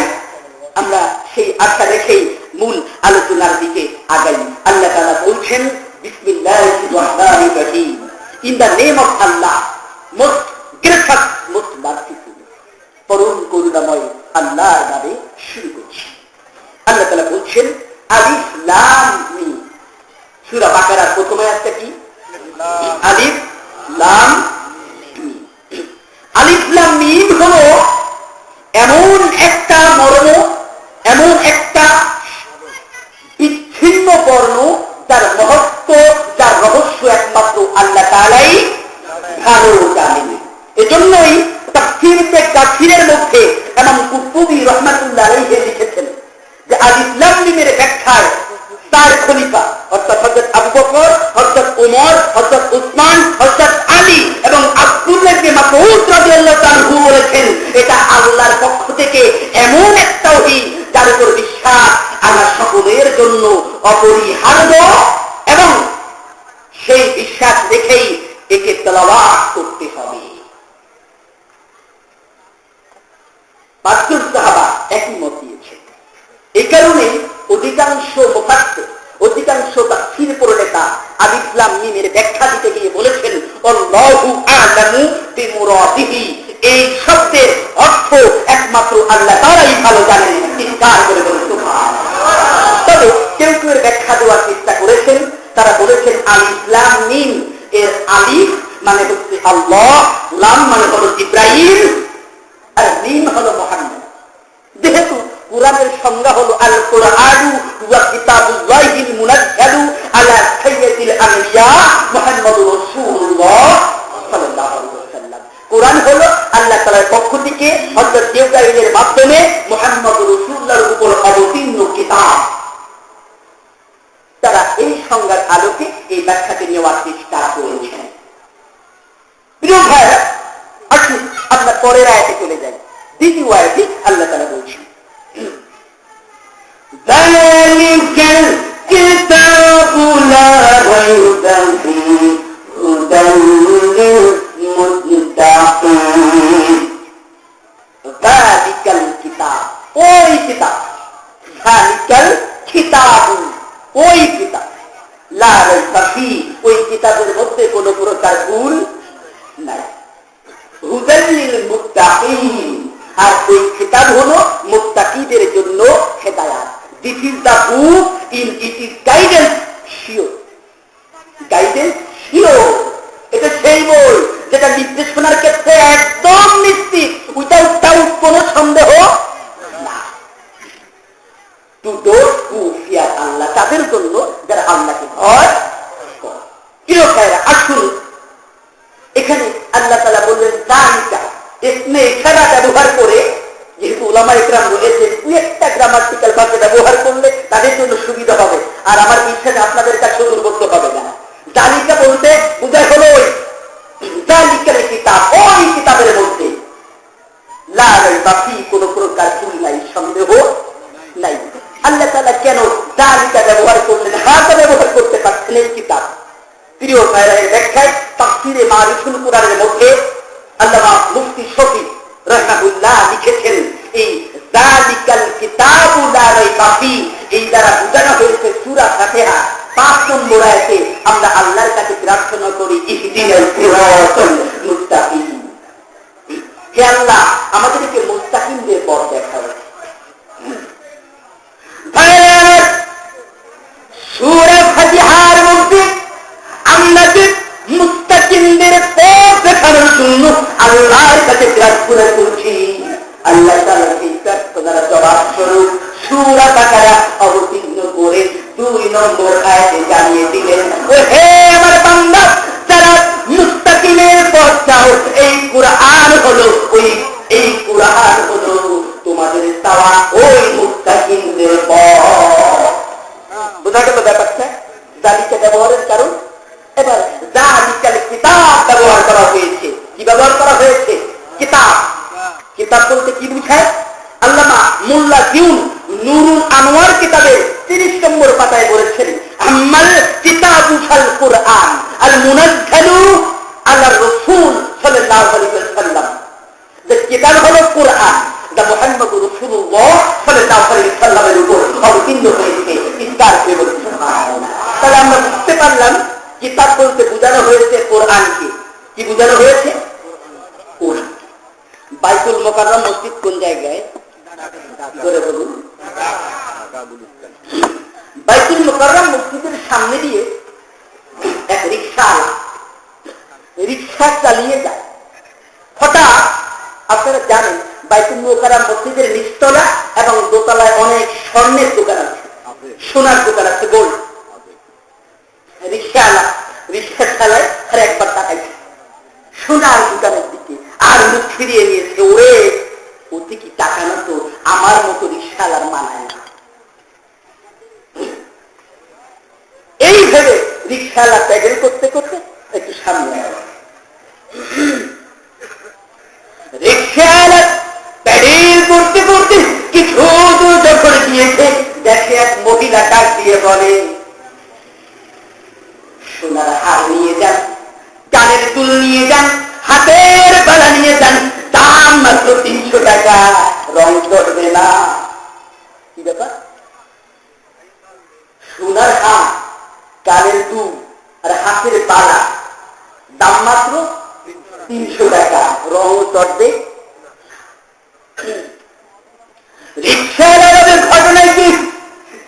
আমরা সেই আশা রেখেই মূল আলোচনার দিকে আগাই। আল্লাহ তাআলা বলছেন, বিসমিল্লাহির রহমানির রহিম, in the name of Allah, most gracious, most merciful, পরম করুণাময় আল্লাহর নামে শুরু করছি। আল্লাহ তাআলা বলছেন, আলিফ লাম মিম। সূরা বাকারার প্রথম আয়াতটা কি? আলিফ লাম মিম। আলিফ লাম মিম হলো এমন একটা মর্ম, এমন একটা বিচ্ছিন্ন বর্ণ, যার মহত্ব, যার রহস্য একমাত্র আল্লাহ তাআলাই ভালো জানেন। এজন্যই তাফসীর কাসিরের মধ্যে ইমাম কুরতুবী রাহমাতুল্লাহ আলাইহি লিখেছেন যে আলিফ লাম মিমের ব্যাখ্যায় চার খলিফা, অর্থাৎ হযরত আবু বকর, হযরত ওমর, হযরত উসমান, হযরত আলী এবং আব্দুল্লাহ ইবনে মাসউদ রাদিয়াল্লাহু তাআলা বলেছেন, এটা আল্লাহর পক্ষ থেকে এমন একটা ওহী যার উপর বিশ্বাস আনা সকলের জন্য অপরিহার্য, এবং সেই বিশ্বাস দেখেই একে তেলাওয়াত করতে হবে। পাঁচজন সাহাবা একই মত দিয়েছে। এই কারণে অধিকাংশ মুফাসসির, অধিকাংশ তাফসীর পণ্ডিত আলিফ লাম মিমের ব্যাখ্যা দিতে গিয়ে বলেছেন, আল্লাহু আ'লামু বিমুরাদিহি, এই শব্দের অর্থ একমাত্র আল্লাহ তাআলাই ভালো জানেন। চিৎকার করে বলুন সুবহানাল্লাহ। তবে কেউ কেউ এর ব্যাখ্যা দেওয়ার চেষ্টা করেছেন, তারা বলেছেন আলিফ লাম মিম এর আলিফ মানে হচ্ছে আল্লাহ, লাম মানে হলো ইব্রাহিম, আর মিম হলো মুহাম্মদ। যেহেতু কোরআনের সংজ্ঞা হলো আল কোরআনু ওয়া কিতাবুল্লাহিল মুনাজ্জালু আলা সাইয়্যিদিল আনবিয়া মুহাম্মদুর রাসূলুল্লাহ সাল্লাল্লাহু আলাইহি ওয়াসাল্লাম, কোরআন হলো আল্লাহ তাআলার পক্ষ থেকে হযরত জিবরাইলের মাধ্যমে মুহাম্মদুর রাসূলুল্লাহর উপর অবতীর্ণ কিতাব। তারা এই সংজ্ঞার আলোকে এই ব্যাখ্যাকে নেওয়ার চেষ্টা করেছেন। প্রিয় ভাইরা, আসুন আমরা পরের আয়াতে চলে যাই। দ্বিতীয় আয়াতে আল্লাহ তাআলা বলছেন, যালিকাল কিতাবু লা রাইবা ফীহি হুদাল লিল মুত্তাকিন। যালিকাল কিতাব, ওই কিতাব, যালিকাল কিতাবু, ওই কিতাব, লা রাইবা ফীহি, ওই কিতাবের মধ্যে কোনো প্রকার ভুল নাই। হুদাল লিল মুত্তাকিন, আর ওই কিতাব হলো মুত্তাকিদের জন্য হেদায়াত। This is the book in it is guidance sure. Guidance sure. এটা সেই বই যেটা নির্দেশনার ক্ষেত্রে একদম নিশ্চিত, উইদাউট ডাউট, কোনো সন্দেহ না। টু দোজ হু ফিয়ার আল্লাহ, তাদের জন্য যারা আল্লাহকে ভয় করে। প্রিয় ভাইরা, আসুন এখানে আল্লাহ তাআলা বললেন যালিকা, ইসমে ইশারা ব্যবহার করে, যেহেতু উলামা ইকরাম বলেছেন দুই একটা গ্রামাটিক্যাল ভাষা ব্যবহার করলে তাদের জন্য সুবিধা হবে, আর আমার বিশ্বাস আপনাদের কাছে দুর্বোধ্য হবে না। যালিকা বলতে বোঝায় হলো ওই যালিকাল কিতাব, ওই কিতাবের মধ্যে লা রাইবা ফীহি, কোনো প্রকার ভুল নাই, সন্দেহ নাই। আল্লাহ তাআলা কেন যালিকা ব্যবহার করলেন, হাজা ব্যবহার করতে পারছেন এই কিতাব? প্রিয় ভাইরা, এর ব্যাখ্যায় তাফসীরে মারিফুল কোরআনের মধ্যে আল্লামা মুফতি শফি রাহমাতুল্লাহ লিখেছেন, এই যালিকাল কিতাবু লা রাইবা ফীহি, এই দ্বারা বোঝানো হয়েছে সূরা ফাতিহা 5 নম্বর আয়াতে আমরা আল্লাহর কাছে প্রার্থনা করি, ইহদিনাস সিরাতাল মুস্তাকিম, হে আল্লাহ আমাদেরকে মুস্তাকিমদের পথ দেখাও। করে তুলছি। আল্লাহ তাআলা এই প্রার্থনার জবাব স্বরূপ সূরা বাকারা অবতীর্ণ করে 2 নম্বর আয়াতে জানিয়ে দিলেন, ও হে আমার বান্দা, যারা মুত্তাকিনের পথ চাও, এই কুরআন হলো এই কুরআন হলো তোমাদের চাওয়া ওই মুত্তাকিনদের পথ। বোঝা গেল ব্যাপারটা? জালিকা ব্যবহারের কারণ। এবার জালিকাল কিতাব ব্যবহার করা হয়েছে। কি ব্যবহার করা হয়েছে? কিতাব। কিতাব বলতে কি বুঝায়? আল্লামা মোল্লা জিউন নুরুল আনোয়ার কিতাবে 30 নম্বর পাতায় বলেছেন, আম্মাল কিতাবুল কুরআন আল মুনাজ্জালু আলা রাসূল সাল্লাল্লাহু আলাইহি ওয়াসাল্লাম। যে কিতাব হলো কুরআন, যা মুহাম্মদুর রাসূলুল্লাহ সাল্লাল্লাহু আলাইহি ওয়াসাল্লামের উপর অবতীর্ণ হয়েছে। ইসলাম কেবল সুবহানাল্লাহ। তাহলে আমরা বুঝতে পারলাম কিতাব বলতে বোঝানো হয়েছে কোরআনকে। কি বোঝানো হয়েছে? কোরআন। বাইতুল মুকাররম মসজিদ কোন জায়গায়? করে বলুন। বাইতুল মুকাররম মসজিদের সামনে দিয়ে এক রিক্সা চালিয়ে যায়। হঠাৎ আপনারা জানেন বাইতুল মুকাররম মসজিদের নিচতলা এবং দোতলায় অনেক স্বর্ণের দোকান আছে, সোনার দোকান আছে, গোল্ড। রিক্সা চালায় আর একবার তাকাইছে সোনার দোকানের দিকে, আর মুখ ফিরিয়ে নিয়েছে। ওরে ওতে কি তাকানো তো আমার মতো রিক্সাওয়ালার মানায় না। এই ভেবে রিক্সাওয়ালা প্যাডেল করতে করতে একটু সামনে রিক্সাওয়ালা প্যাডেল করতে করতে কিছু দূর যখন গিয়েছে, দেখে এক মহিলা ডাক দিয়ে বলে, সোনার হার নিয়ে যান, কানের দুল নিয়ে যান, হাতের বালা নিয়ে যান, দাম মাত্র 300 টাকা, রং চড়বে না। কি ব্যাপার? সোনার হার, কানের দুল আর হাতের বালা, দাম মাত্র 300 টাকা, রং চড়বে। রিক্সাওয়ালাদের ঘটনায় কি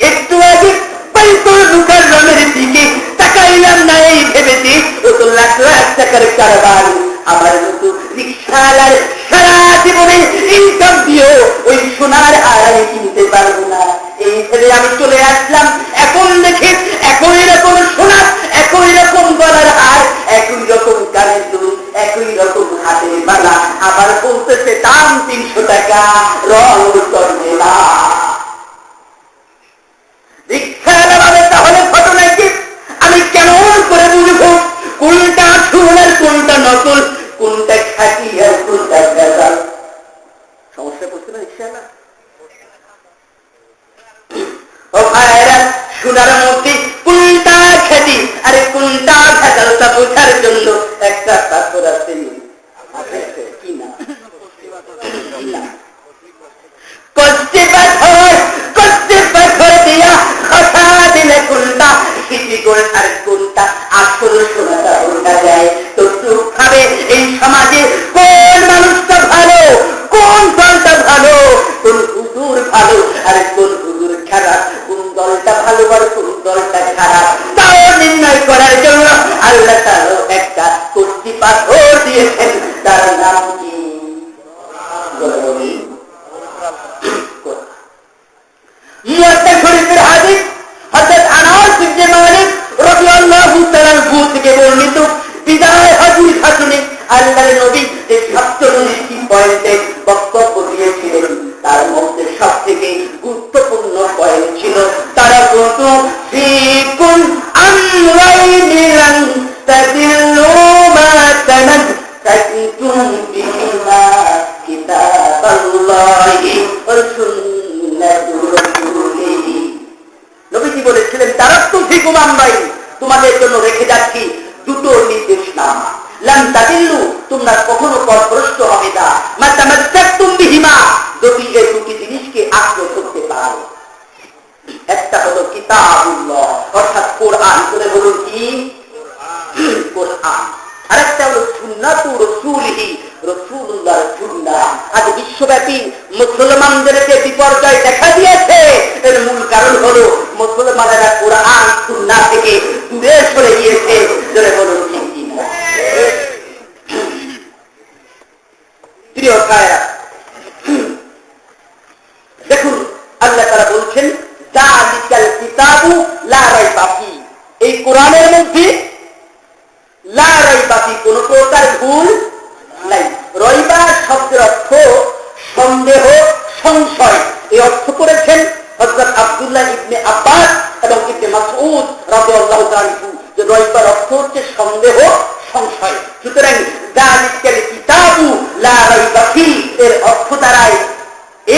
একটু আগে বাইতুল মুকাররমের দিকে তাকাইলাম না এই ভেবেছি ও তো লাখ লাখ টাকার কারবার। আমার মতো রিক্সাওয়ালার সারা জীবনে ইনকাম দিয়েও ওই সোনার হার আমি কিনতে পারবো না। এই ভেবে আমি চলে আসলাম। এখন দেখে একই রকম সোনা, একই রকম গলার হার, একই রকম কানের দুল, একই রকম হাতের বালা, আবার বলতেছে দাম 300 টাকা, রং করবে না। তাহলে ঘটনা কি? আমি কেমন করে বুঝবো কোনটা আসল আর কোনটা নকল, কোনটা খাঁটি আর কোনটা ভেজাল? সমস্যা করছে না রিক্সাওয়ালা? ও ভাইরা, সোনার মধ্যে কোনটা খাঁটি আর কোনটা ভেজাল তা বোঝার জন্য একটা পাথর আছে। কি না? কষ্টে পাথর দিয়া কথা দিলে কোনটা সিটি গোল্ড আর কোনটা আসল সোনাটা বোঝা যায়। তো চুপ খাবে এই সমাজে কোন মানুষটা ভালো, কোন দলটা ভালো, কোন হুজুর ভালো আর কোন হুজুর খারাপ, কোন দলটা ভালো আর কোন দলটা খারাপ, তাও নির্ণয় করার জন্য আল্লাহ তাআলা একটা কষ্টি পাথর দিয়েছেন। তার নাম কি? মুয়াত্তা শরীফের হাদিস হযরত আনাস ইবনে মালিক রাদিয়াল্লাহু তাআলা থেকে বর্ণিত, বিদায় হাজির ভাষণে আল্লাহর নবী যে 47টি পয়েন্টে বক্তব্য দিয়েছিলেন, তার মধ্যে সবথেকে গুরুত্বপূর্ণ পয়েন্ট ছিল তারা কত ফিকুন আমরাইনি লান তাদিল্লু মা তানাক্কাতুম বিহিমা কিতাবাল্লাহি ওয়া সুন্নাতুর রাসূলিহি। নবীজি বলেছিলেন, তারাক্তু ফিকুম আমরাইনি, তোমাদের জন্য রেখে যাচ্ছি দুটো নির্দেশনামা। লান তাদিল্লু, তোমরা কখনো পথভ্রষ্ট হবে না। মা তামাসসাকতুম বিহিমা, যদি এই দুটি জিনিসকে আঁকড়ে ধরতে পারো। একটা হলো কিতাবুল্লাহ, অর্থাৎ কোরআন। করে বলুন কি? কোরআন। আরেকটা হলো সুন্নাতু রাসূলিহি, রাসূলুল্লাহর সুন্নাহ। আজ বিশ্বব্যাপী মুসলমানদেরকে বিপর্যয় দেখা দিয়েছে, এর মূল কারণ হলো মুসলমানেরা কোরআন সুন্নাহ থেকে দূরে সরে গিয়েছে। জোরে বলুন ঠিক কিনা? প্রিয় ভাই, এবং ইবনে মাসউদ রাদিয়াল্লাহু তাআলা যে রয়বার অর্থ হচ্ছে সন্দেহ সংশয়। সুতরাং যালিকাল কিতাবু লা রাইবা ফি এর অর্থ দাঁড়ায়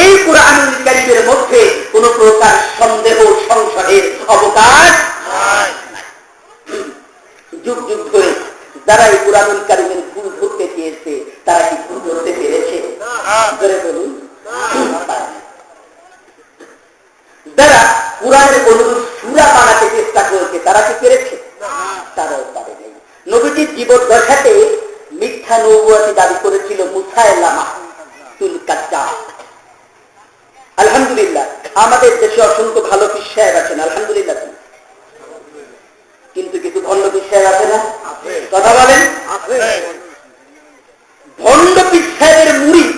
এই কুরআনুল কারীমের মধ্যে কোন প্রকার সন্দেহ সংশয়ের অবকাশ নাই। যুগ যুগ ধরে যারা এই কুরআনুল কারীমের ভুল ধরতে চেয়েছে তারা কি ভুল ধরতে পেরেছে? ধরে বলুন, যারা কুরআনের অনুরূপ সূরা বানাতে চেষ্টা করেছে তারা কি পেরেছে? তারাও পারে নাই। নবীজির জীবদ্দশাতে মিথ্যা নবুয়তি দাবি করেছিল মুসাইলামা তুল কাজ্জাব। আলহামদুলিল্লাহ আমাদের দেশে অসংখ্য ভালো পীর সাহেব আছেন, আলহামদুলিল্লাহ, কিন্তু কিছু ভণ্ড পীর সাহেব আছে না? কথা বলেন। ভণ্ড পীর সাহেবের মুরিদ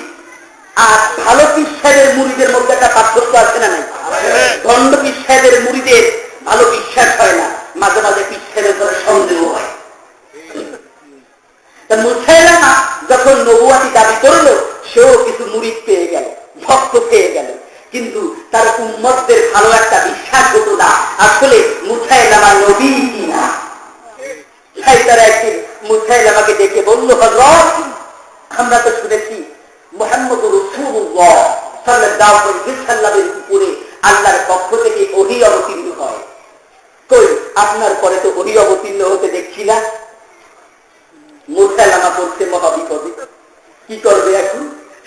আর ভালো পীর সাহেবের মুরিদের মধ্যে একটা পার্থক্য আছে না নাই? ভণ্ড পীর সাহেবের মুরিদের ভালো বিশ্বাস হয় না, মাঝে মাঝে পীর সাহেবের উপরে সন্দেহ হয়। মুসাইলামা যখন নবুয়াতি দাবি করলো সেও কিছু মুরিদ পেয়ে গেল, ভক্ত পেয়ে গেল, কিন্তু তার উম্মতদের ভালো একটা বিশ্বাস হতো না আসলে মুসাইলামা নবী কিনা। তাই তারা একদিন মুসাইলামাকে ডেকে বলল, হযরত আমরা তো শুনেছি মুহাম্মদ রাসূলুল্লাহ সাল্লাল্লাহু আলাইহি ওয়াসাল্লামের উপরে আল্লাহর পক্ষ থেকে ওহী অবতীর্ণ হয়, কই আপনার পরে তো ওহী অবতীর্ণ হতে দেখছি না। মুসাইলামা পড়তে মহাবিপদে, কি করবে এখন?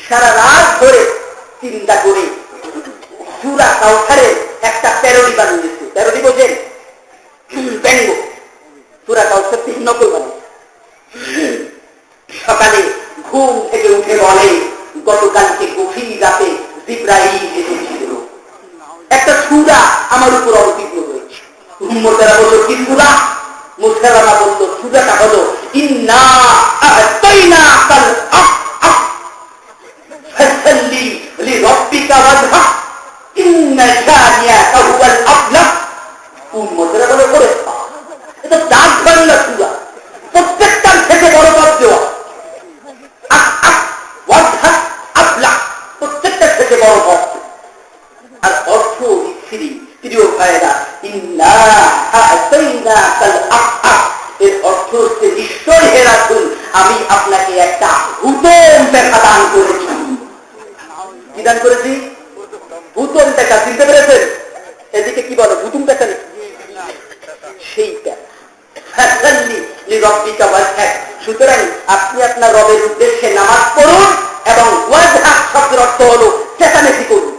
সারা রাত ধরে চিন্তা করে সূরা কাউসারের একটা প্যারোডি বানিয়েছে। প্যারোডি বোঝেন? ব্যঙ্গ। সূরা কাউসার থেকে নকল বানিয়েছে। সকালে ঘুম থেকে উঠে বলে, গতকালকে গভীর রাতে জিবরাইল এসেছিল, একটা সূরা আমার উপর অবতীর্ণ হয়েছে। উম্মতেরা বলল, কি সূরা? মুসাইলামা বলল, সূরাটা হলো ইন্না আ'তাইনাকাল ফাসাল্লি লিরাব্বিকা ওয়াজহা ইন্না শানিয়াকা হুয়াল আবলাহ। উম্মতেরা বলে, ওরে এটা দাগ ধরলা সূরা, প্রত্যেকটার থেকে বড় পদ দেওয়া, ওয়াজহা আবলাহ, প্রত্যেকটার থেকে বড় পদ। আর অর্থ বিচ্ছিরি, প্রিয় ভাইরা, ইন্না আ'তাইনাকাল আফআ এর অর্থ হচ্ছে, নিশ্চয় হে রাসূল আমি আপনাকে একটা উত্তম দেখা দান করেছি। কি দান করেছি? উত্তম দেখা। চিনতে পেরেছেন? এদিকে কি বলে, ভুতুম দেখা নেই, সেইটা। সুতরাং আপনি আপনার রবের উদ্দেশ্যে নামাজ পড়ুন এবং ওয়াজহা শব্দের অর্থ হলো চেঁচামেচি করুন।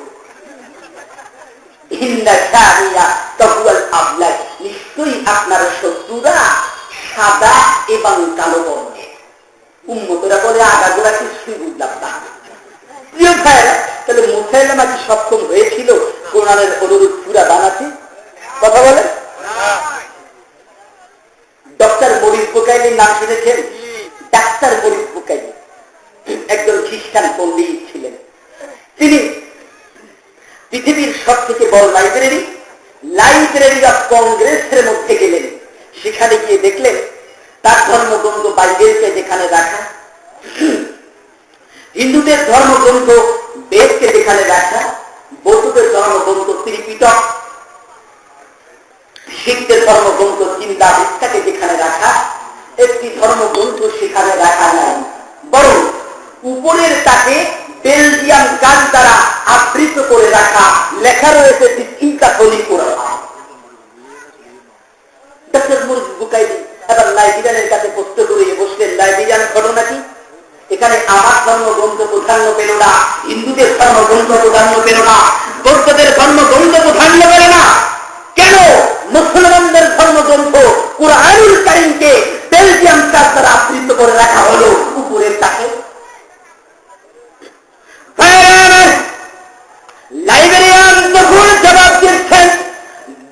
নিশ্চয়ই আপনার শত্রুরা সাদা এবং কালো বর্ণের। উম্মতেরা বলে, আগাগোড়া কিছুই বুঝলাম না। প্রিয় ভাইরা, তাহলে মুসাইলামা কি সক্ষম হয়েছিল কোরআনের অনুরূপ সূরা বানাতে? কথা বলেন। ডক্টর মরিস বুকাইলির নাম শুনেছেন? ডাক্তার মরিস বুকাইলি একজন খ্রিস্টান পণ্ডিত ছিলেন। তিনি পৃথিবীর সব থেকে বড় লাইব্রেরি অফ কংগ্রেসের মধ্যে গেলেন। সেখানে গিয়ে দেখলেন তার ধর্মগ্রন্থ বাইবেলকে যেখানে রাখা, হিন্দুদের ধর্মগ্রন্থ বেদকে যেখানে রাখা, বৌদ্ধদের ধর্মগ্রন্থ ত্রিপিটক, শিখদের ধর্মগ্রন্থ চিন্তা ভিক্ষাকে যেখানে রাখা, একটি ধর্মগ্রন্থ সেখানে রাখা নাই, বরং উপরের তাকে বেলজিয়াম কাজ দ্বারা আবৃত করে রাখা, লেখা রয়েছে ক্যাথলিক কোরআন। ডক্টর মরিস বুকাইলি এবার লাইব্রেরিয়ানের কাছে প্রশ্ন করে বসলেন, লাইব্রেরিয়ান ঘটনা কি? এখানে আমার ধর্মগ্রন্থ প্রাধান্য পেল না, হিন্দুদের ধর্মগ্রন্থ প্রাধান্য পেল না, বৌদ্ধদের ধর্মগ্রন্থ প্রাধান্য পেল না, কেন মুসলমানদের ধর্মগ্রন্থ কুরআনুল কারীমকে বেলজিয়াম কাজ দ্বারা আবৃত করে রাখা হলো উপরের তাকে? লাইব্রেরিয়ান তখন জবাব দিচ্ছেন,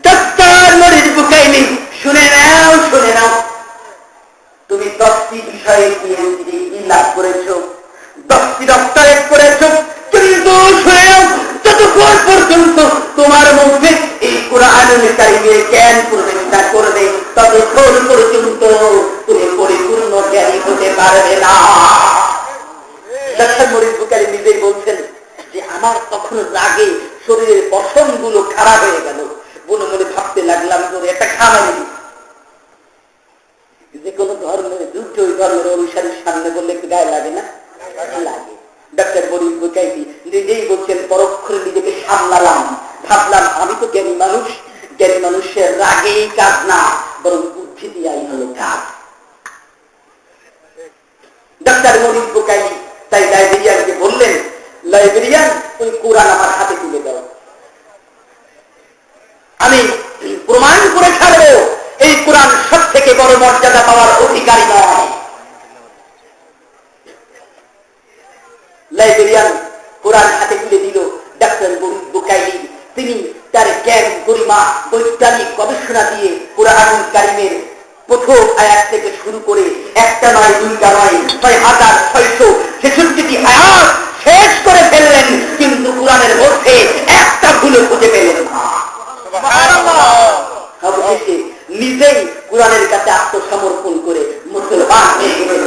ডক্টর মরিস বুকাইলি, শুনে নাও, তুমি 10টি বিষয়ে পিএইচডি লাভ করেছো, 10টি ডক্টরেট করেছো, কিন্তু শুনে নাও, যতক্ষণ পর্যন্ত তোমার মধ্যে এই কুরআনুল কারীমের জ্ঞান প্রতিষ্ঠা করবে ততক্ষণ পর্যন্ত তুমি পরিপূর্ণ জ্ঞানী হতে পারবে না। ডক্টর মরিস বুকাইলি নিজেই বলছেন যে আমার তখন রাগে শরীরের পশমগুলো খারাপ হয়ে গেল। মনে মনে ভাবতে লাগলাম করে একটা খামারি যে কোনো ধর্মের দুটো ওই ধর্মের অনুসারীর সামনে বললে একটু গায়ে লাগে না? লাগে। ডক্টর বরিস বুকাইতি নিজেই বলছেন পরোক্ষরে নিজেকে সামলালাম, ভাবলাম আমি তো জ্ঞানী মানুষ, জ্ঞানী মানুষের রাগেই কাজ না বরং বুদ্ধি দিয়াই হলো কাজ। ডক্টর বরিস বুকাইতি তাই লাইব্রেরিয়ানকে বললেন, লাইব্রেরিয়ান ওই কোরআন আমার হাতে তুলে দাও, আমি প্রমাণ করে ছাড়বো এই কোরআন সব থেকে বড় মর্যাদা পাওয়ার অধিকারী নয়। লাইব্রেরিয়ান কোরআন হাতে তুলে দিল। ডক্টর বুকাইলি তিনি তার জ্ঞান গরিমা বৈজ্ঞানিক গবেষণা দিয়ে কোরআনুল কারীমের প্রথম আয়াত থেকে শুরু করে একটা নয়, দুইটা নয়, 6666টি আয়াত শেষ করে ফেললেন, কিন্তু কোরআনের মধ্যে একটা ভুল খুঁজে পেলেন না। অবশেষে নিজেই কোরআনের কাছে আত্মসমর্পণ করে মুসলমান হয়ে গেলেন।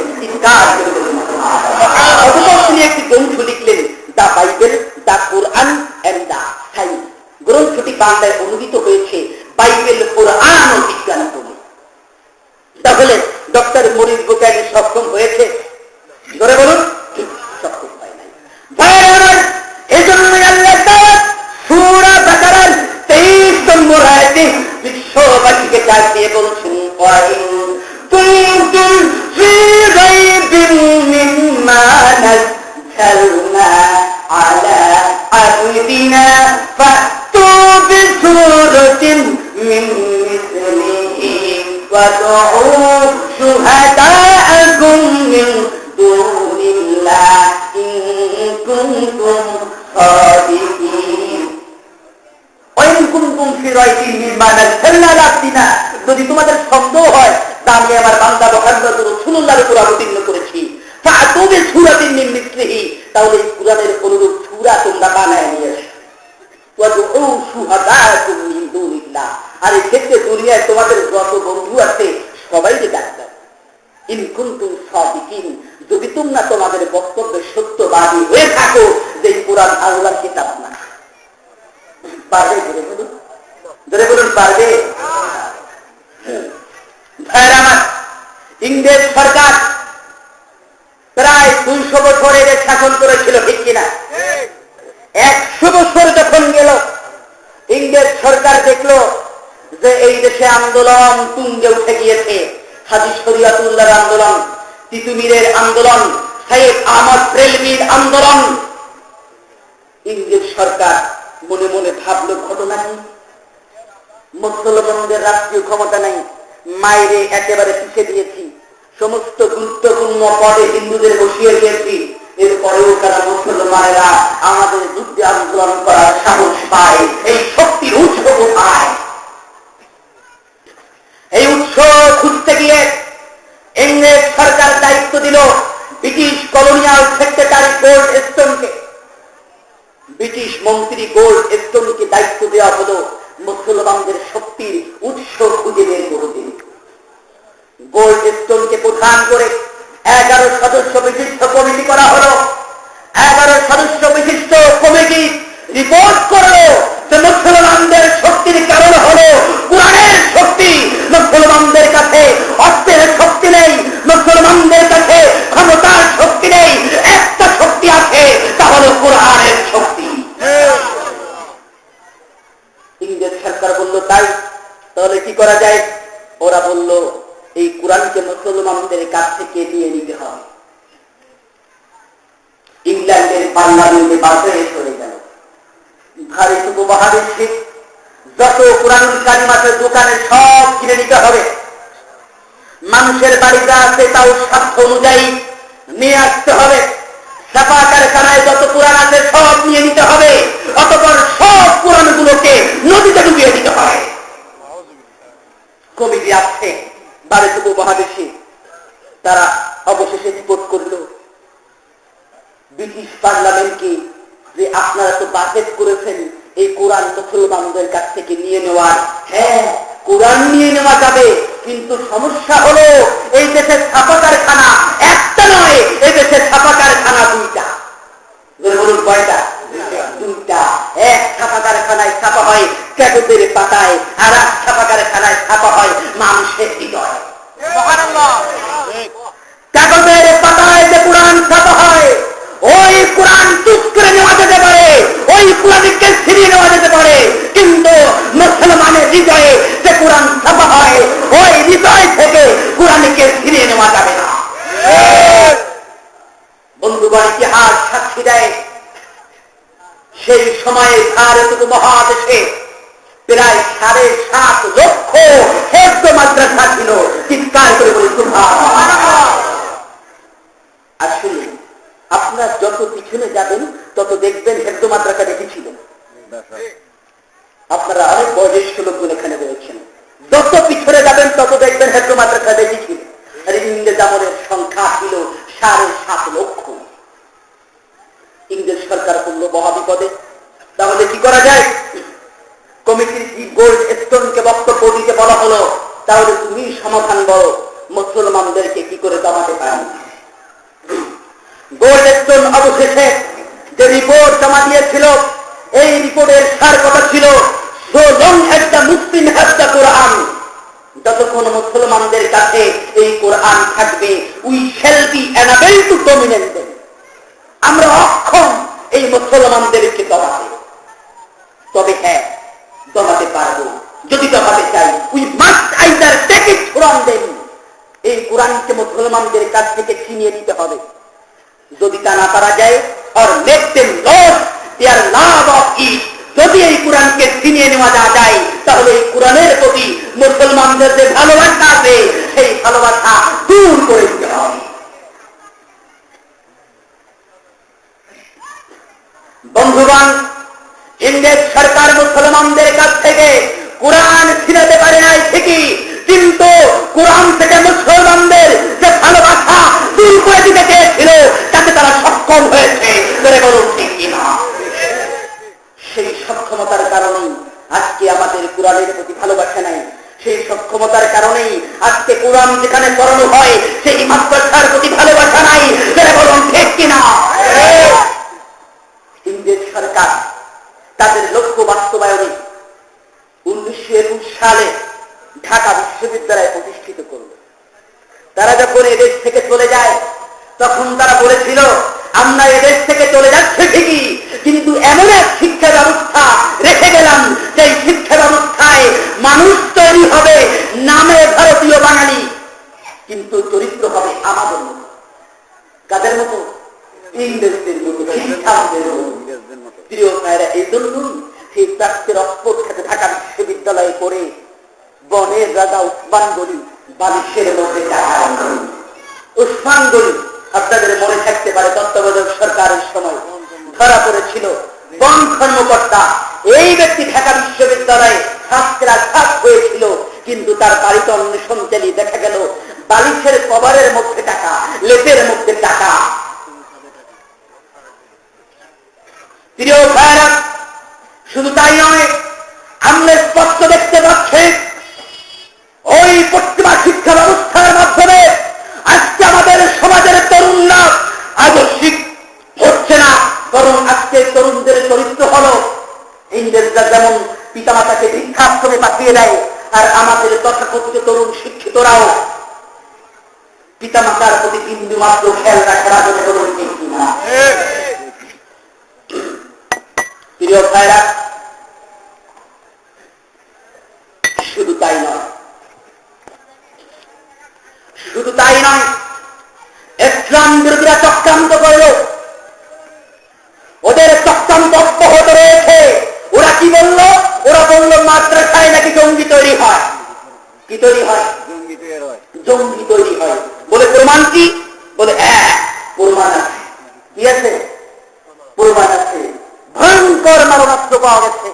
তিনি একটি গ্রন্থ লিখলেন, the Bible, the Quran and the science. গ্রন্থটি বাংলায় অনুদিত হয়েছে বাইবেল, কোরআন ও বিজ্ঞান বলে। তাহলে ডক্টর মরিস বুকাইলি সক্ষম হয়েছে? ধরে বলুন, সক্ষম হয় নাই। এজন্যই আল্লাহ সূরা বাকারার 23 নম্বর আয়াতে বিশ্ববাসীকে ডাক দিয়ে বলছেন, কুনতুম ফি রাইবিন মিম্মা নাযালনা আলা আবদিনা ফাতু বিসূরাতিন মিন মিসলিহি ওয়াদউ শুহাদাআকুম মিন দুনিল্লাহি ইন কুনতুম সাদিকিন। যদি তোমাদের সন্দেহ হয় তা আমি আমার বান্দা মুহাম্মদ রাসূলুল্লাহর উপর অবতীর্ণ করেছি, তাহলে এই কোরআনের অনুরূপ সূরা তোমরা বানায় নিয়ে এসো। আর এই ক্ষেত্রে দুনিয়ায় তোমাদের যত বন্ধু আছে সবাইকে ডাকবে। ইন কুনতুম সাদিকিন, যদি তোমরা তোমাদের বক্তব্যে সত্যবাদী হয়ে থাকো যে কোরআন আল্লাহর কিতাব না। পারবে? ধরে বলুন, পারবে? ভাইরা আমার, ইংরেজ সরকার প্রায় 200 বছর এদের শাসন করেছিল, ঠিক কিনা? 100 বছর যখন গেল, ইংরেজ সরকার দেখলো যে এই দেশে আন্দোলন তুঙ্গে উঠে গিয়েছে। হাজী শরীয়তুল্লাহর আন্দোলন, তিতুমীরের আন্দোলন, সাইয়েদ আহমদ ব্রেলভির আন্দোলন। ইংরেজ সরকার মনে মনে ভাবলো, ঘটনা নেই, মুসলমানদের রাষ্ট্রীয় ক্ষমতা নেই, মাইরে একেবারে পিছিয়ে দিয়েছি, সমস্ত গুরুত্বপূর্ণ পদে হিন্দুদের বসিয়ে দিয়েছি, এরপরেও তারা মুসলমানেরা আমাদের যুদ্ধে আন্দোলন করার সাহস পায়। এই শক্তির উৎস কোথায়? এই উৎস খুঁজতে গিয়ে ইংরেজ সরকার দায়িত্ব দিল ব্রিটিশ কলোনিয়াল সেক্রেটারি গোল্ড স্টোনকে। ব্রিটিশ মন্ত্রী গোল্ড স্টোনকে দায়িত্ব দেওয়া হলো মুসলমানদের শক্তির উৎস খুঁজে বের করতে। গোল্ড স্টোনকে প্রধান করে 11 সদস্য বিশিষ্ট কমিটি করা হলো। 11 সদস্য বিশিষ্ট কমিটি রিপোর্ট করলো যে মুসলমানদের শক্তির কারণ হলো কোরআনের শক্তি। মুসলমানদের কাছে অর্থের শক্তি নেই, মুসলমানদের কাছে ক্ষমতার শক্তি নেই, একটা শক্তি আছে, তা হলো কোরআনের শক্তি। ইংরেজ সরকার বলল, তাই তাহলে কি করা যায়? ওরা বলল, এই কোরআনকে মুসলমানদের কাছ থেকে নিয়ে নিতে হবে। ইংল্যান্ডের পার্লামেন্টে বাসে চলে গেল, ভারত উপমহাদেশে যত কোরআনুল কারীম আছে দোকানে সব কিনে নিতে হবে। মানুষের বাড়িতে আছে তাও স্বার্থ অনুযায়ী নিয়ে আসতে হবে। ছাপা কারখানায় যত কোরআন আছে সব নিয়ে নিতে হবে, অতঃপর সব কোরআনগুলোকে নদীতে ডুবিয়ে দিতে হয়। কমিটি আসছে ভারত উপমহাদেশে, তারা অবশেষে রিপোর্ট করলো ব্রিটিশ পার্লামেন্টকে যে আপনারা তো বাজেট করেছেন এই কোরআন মুসলমানদের কাছ থেকে নিয়ে নেওয়ার। হ্যাঁ, কোরআন নিয়ে নেওয়া যাবে, কিন্তু সমস্যা হলো এই দেশের ছাপা কারখানা একটা নয়, এই দেশের ছাপা কারখানা দুইটা। বলুন কয়টা? দুইটা। এক ছাপা কারখানায় ছাপা হয় হয় কাগজের পাতায়, আর ছাপাকার খানায় ছাপা হয় মানুষের হৃদয়। কাগজের পাতায় যে কোরআন ছাপা হয়, ওই কোরআন চুপ করে নেওয়া যেতে পারে, ওই কোরআনকে ছিনিয়ে নেওয়া যেতে পারে, কিন্তু মুসলমানের হৃদয়ে যে কোরআন ছাপা হয়, ওই হৃদয় থেকে কোরআনকে ছিনিয়ে নেওয়া যাবে না। বন্ধুগণ, ইতিহাস সাক্ষী দেয়, সেই সময়ে ভারত মহাদেশে প্রায় 7.5 লক্ষ হেফজ মাদ্রাসা ছিল। চিৎকার করে বলি সুবহানাল্লাহ। আসলে আপনার যত পিছনে যাবেন তত দেখবেন হেফজ মাদ্রাসা বেশি ছিল। আপনারা অনেক বয়োজ্যেষ্ঠ লোকগুলো এখানে রয়েছেন, যত পিছনে যাবেন তত দেখবেন হেফজ মাদ্রাসা বেশি ছিল। আর ইংরেজ আমলের সংখ্যা ছিল 7.5 লক্ষ। ইংরেজ সরকার করলো মহাবিপদে। তাহলে কি করা যায়? কমিটির গোল্ড স্টোনকে বক্তব্য দিতে বলা হলো, তাহলে তুমি সমাধান বলো, মুসলমানদেরকে কি করে দমাতে পারি। গোল্ড স্টোন অবশেষে যে রিপোর্ট জমা দিয়েছিল, এই রিপোর্টের সার কথা ছিল, so long as the Muslim has the Quran, যতক্ষণ মুসলমানদের কাছে এই কোরআন থাকবে, we shall be unable to dominate them, আমরা অক্ষম এই মুসলমানদেরকে দমাতে। তবে হ্যাঁ, দমাতে পারবো যদি দমাতে চাই, we must either take it from them, এই কোরআনকে মুসলমানদের কাছ থেকে ছিনিয়ে নিতে হবে। যদি তা না পারা যায়, or make them lose their love of it, যদি এই কোরআনকে ছিনিয়ে নেওয়া না যায়, তাহলে এই কোরআনের প্রতি মুসলমানদের যে ভালোবাসা আছে, সেই ভালোবাসা দূর করে দিতে হবে। বন্ধুগণ, ইংরেজ সরকার মুসলমানদের কাছ থেকে কোরআন ছিনাতে পারে নাই ঠিকই, কিন্তু কোরআন থেকে মুসলমানদের যে ভালোবাসা দূর করে দিতে চেয়েছিল, তাতে তারা সক্ষম হয়েছে। বলুন ঠিক কিনা? সেই সক্ষমতার কারণেই আজকে আমাদের কোরআনের প্রতি ভালোবাসা নাই। সেই সক্ষমতার কারণেই আজকে কোরআন যেখানে পড়ানো হয়, সেই মাদ্রাসার প্রতি ভালোবাসা নাই। বলুন ঠিক কিনা? ইংরেজ সরকার তাদের লক্ষ্য বাস্তবায়নে 1921 সালে ঢাকা বিশ্ববিদ্যালয় প্রতিষ্ঠিত করল। তারা যখন এদেশ থেকে চলে যায়, তখন তারা বলেছিল, আমরা এদেশ থেকে চলে যাচ্ছি ঠিকই, কিন্তু এমন এক শিক্ষা ব্যবস্থা রেখে গেলাম, যে শিক্ষা ব্যবস্থায় মানুষ তৈরি হবে নামে ভারতীয় বাঙালি, কিন্তু চরিত্র হবে আমাদের মতো। কাদের মতো? ইংরেজদের মতো, খ্রিস্টানদের মতো। প্রিয় ভাইরা, এই জন্যই সেই প্রাচ্যের অক্সফোর্ড খাতে ঢাকা বিশ্ববিদ্যালয়ে পড়ে বনের রাজা উসমান গনি বালিশের মধ্যে উসমান গনি, আপনাদের মনে থাকতে পারে, তত্ত্বাবধায়ক সরকারের সময় ধরা পড়েছিল বন কর্মকর্তা। এই ব্যক্তি ঢাকা বিশ্ববিদ্যালয়ে ছাত্রাঘাত হয়েছিল, কিন্তু তার বাড়িতে অন্বেষণ চালিয়ে দেখা গেল বালিশের কভারের মধ্যে টাকা, লেপের মধ্যে টাকা। প্রিয় ভাইরা, শুধু তাই নয়, আমরা স্পষ্ট দেখতে পাচ্ছি ওই পশ্চিমা শিক্ষা ব্যবস্থার মাধ্যমে আজকে আমাদের সমাজের তরুণরা আদর্শিক হচ্ছে না, বরং আজকে তরুণদের চরিত্র হলো ইংরেজরা যেমন পিতামাতাকে বৃদ্ধাশ্রমে পাঠিয়ে দেয়, আর আমাদের তথাকথিত তরুণ শিক্ষিতরাও পিতামাতার প্রতি বিন্দু মাত্র খেয়াল রাখার জন্য তরুণ শিক্ষিত না। প্রিয় ভাইরা, শুধু তাই নয়, ইসলাম বিরোধীরা চক্রান্ত করল, ওদের চক্রান্ত অব্যাহত রয়েছে। ওরা কি বলল? ওরা বলল মাদ্রাসায় নাকি জঙ্গি তৈরি হয়। কি তৈরি হয়? জঙ্গি তৈরি হয়। বলে প্রমাণ কি? বলে হ্যাঁ, প্রমাণ আছে। কি আছে? প্রমাণ আছে। ভয়ঙ্কর মারণাস্ত্র পাওয়া গেছে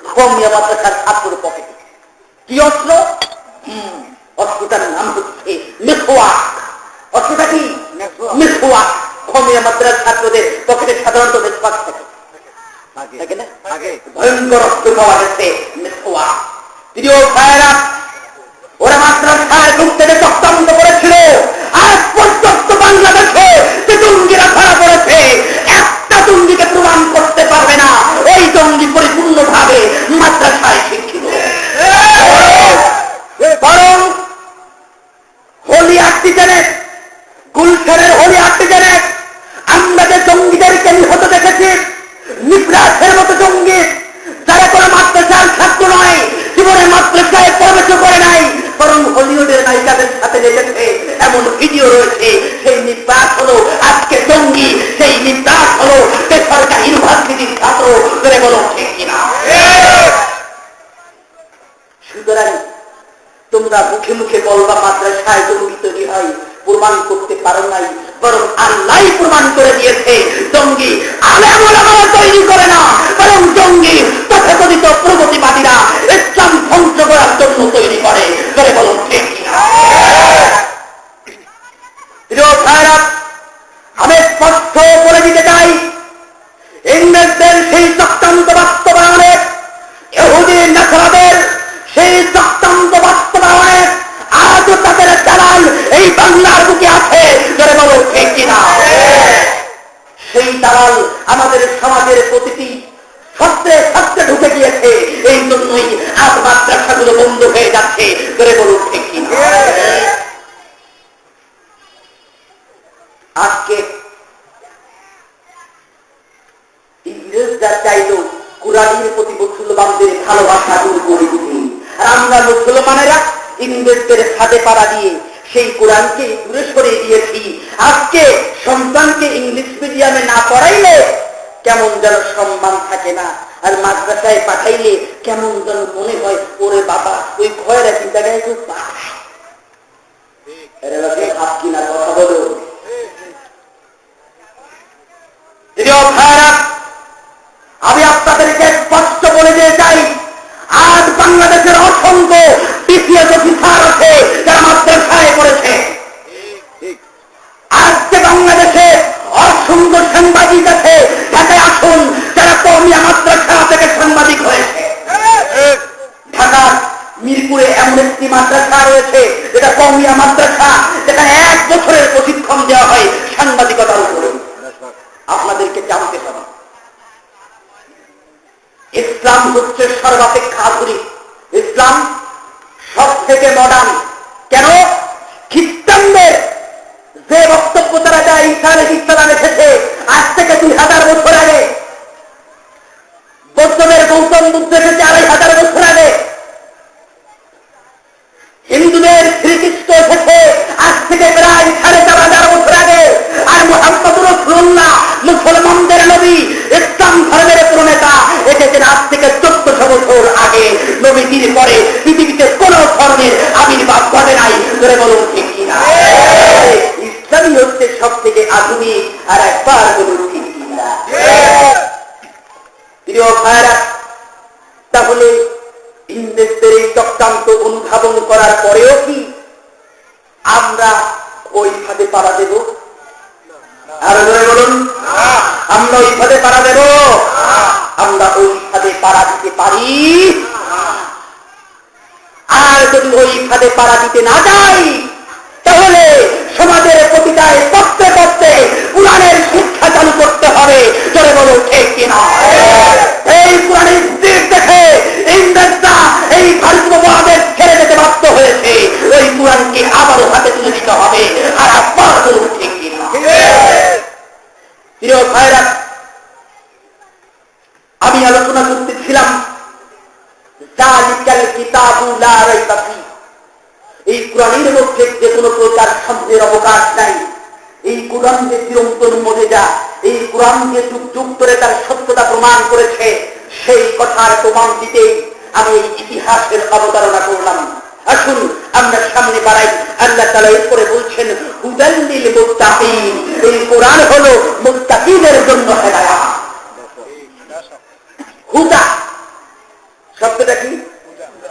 কওমিয়া মাদ্রাসার ছাত্রের পকেটে। কি অস্ত্র? অস্ত্রটার নাম হচ্ছে মিসওয়াক। অস্ত্রটা কি? মিসওয়াক। কওমিয়া মাদ্রাসার ছাত্রদের পকেটে সাধারণত মিসওয়াক থাকে, ভয়ঙ্কর অস্ত্র পাওয়া গেছে মিসওয়াক। প্রিয় ভাইয়েরা, ওরা মাদ্রাসায় ঢুকতে চক্রান্ত করেছিল। আজ পর্যন্ত বাংলাদেশে যে জঙ্গিরা ধরা পড়েছে, একটা জঙ্গিকে প্রমাণ করতে পারবে না ওই জঙ্গি পরিপূর্ণভাবে বলিউডের নায়িকাদের সাথে নেচেছে এমন ভিডিও রয়েছে। সেই নির্বাস হলো আজকে জঙ্গি, সেই নির্বাস হলো বেসরকারি ইউনিভার্সিটির ছাত্র। করে বলো ঠিক কিনা? সুতরাং তোমরা মুখে মুখে বলবা মাদ্রাসায় জঙ্গি তৈরি হয়, প্রমাণ করতে পারো নাই, বরং আল্লাহ প্রমাণ করে দিয়েছে জঙ্গি আলেম ওলামারা তৈরি করে না, বরং জঙ্গি তথাকথিত প্রগতিবাদীরা ইসলাম ধ্বংস করার জন্য তৈরি করে। করে বলুন ঠিক কিনা? আমি স্পষ্ট বলে দিতে চাই, ইংরেজদের সেই চক্রান্ত বাস্তবায়নে, ইহুদি নাসারাদের সেই চক্রান্ত বাস্তবায়নে আজও তাদের দালাল এই বাংলার বুকে আছে। ধরে বলো ঠিক কিনা? সেই দালাল আমাদের সমাজের প্রতিটি সত্যে সত্যে ঢুকে গিয়েছে। এই জন্যই আজ মাদ্রাসাগুলো বন্ধ হয়ে যাচ্ছে। ধরে বলুন ঠিক কিনা? আজকে ইংরেজরা চাইল কুরআনের প্রতি মুসলমানদের ভালোবাসা দূর করে দিতে, আর আমরা মুসলমানেরা ইংরেজদের ফাঁদে পাড়া দিয়ে সেই কোরআনকে দূরে সরিয়ে দিয়েছি। আজকে সন্তানকে ইংলিশ মিডিয়ামে না পড়াইলে কেমন যেন সম্মান থাকে না, আর মাদ্রাসায় পাঠাইলে কেমন যেন মনে হয় ওরে বাবা ওই ভয়ের চিন্তাটাই খুব পাঠায়। ভাব কিনা কথা বলো। আমি আপনাদেরকে স্পষ্ট বলে দিয়ে চাই, আজ বাংলাদেশের অসংখ্য বিসিএস অফিসার আছে যারা মাদ্রাসায় পড়েছে। আজকে বাংলাদেশে অসংখ্য সাংবাদিক আছে, ঢাকায় আসুন, যারা কওমিয়া মাদ্রাসা থেকে সাংবাদিক হয়েছে। ঢাকার মিরপুরে এমন একটি মাদ্রাসা রয়েছে যেটা কওমিয়া মাদ্রাসা, যেখানে 1 বছরের প্রশিক্ষণ দেওয়া হয় সাংবাদিকতার উপরে। আপনাদেরকে জানতে হবে, ইসলাম হচ্ছে সর্বাপেক্ষা আধুনিক, ইসলাম সব থেকে মডার্ন। কেন? খ্রিস্টানদের যে বক্তব্য তারা যায় ঈসা আলাইহিস সালাম এসেছে আজ থেকে 2000 বছর আগে, বৌদ্ধদের গৌতম বুদ্ধ এসেছে 2500 বছর আগে, হিন্দুদের শ্রীকৃষ্ণ এসেছে আজ থেকে প্রায় 4500 বছর আগে, আর মুহাম্মদুর রাসূলুল্লাহ মুসলমানদের নবী ইসলাম ধর্মের প্রণেতা এসেছেন আজ থেকে 1400 বছর আগে। নবীজির পরে পৃথিবীতে কোন ধর্মের আবির্ভাব ঘটে নাই। ধরে বলুন ঠিক কিনা? ইসলামই হচ্ছে সব থেকে আধুনিক। আর একবার বলুন ঠিক কিনা? প্রিয় ভাইরা, তাহলে ইংরেজদের এই চক্রান্ত অনুধাবন করার পরেও কি আমরা ওই ফাঁদে পাড়া দেব? আর ধরে বলুন, আমরা ওই ফাঁদে পাড়া দেব? আমরা ওই ফাঁদে পাড়া দিতে পারি? আর যদি ওই ফাঁদে পাড়া দিতে না যাই, তাহলে সমাজের প্রতিটায় পড়তে পড়তে কোরআনের শিক্ষা চালু করতে হবে। জোরে বলো ঠিক কিনা? এই কোরআনের দিক দেখে ইংরেজরা এই ভারতবাদের ছেড়ে যেতে বাধ্য হয়েছে। ওই কোরআনকে আবারও হাতে তুলে দিতে হবে। আর আবার বলুন ঠিক কিনা? প্রিয় ভাইরা, আমি আলোচনা করতেছিলাম যালিকাল কিতাবু লা রাইবা ফীহ, এই কোরআনের মধ্যে যে কোনো প্রকার সন্দেহের অবকাশ নাই। এই কোরআন যে চিরন্তন মুজিজা, এই কোরআন যে যুগ যুগ ধরে তার সত্যতা প্রমাণ করেছে, সেই কথার প্রমাণ দিতেই আমি এই ইতিহাসের অবতারণা করলাম। আসুন আমরা সামনে বাড়াই। আল্লাহ তাআলা এরপরে বলছেন হুদাল লিল মুত্তাকিন, এই কোরআন হলো মুত্তাকিদের জন্য হেদায়েত। হুদা শব্দটা কি?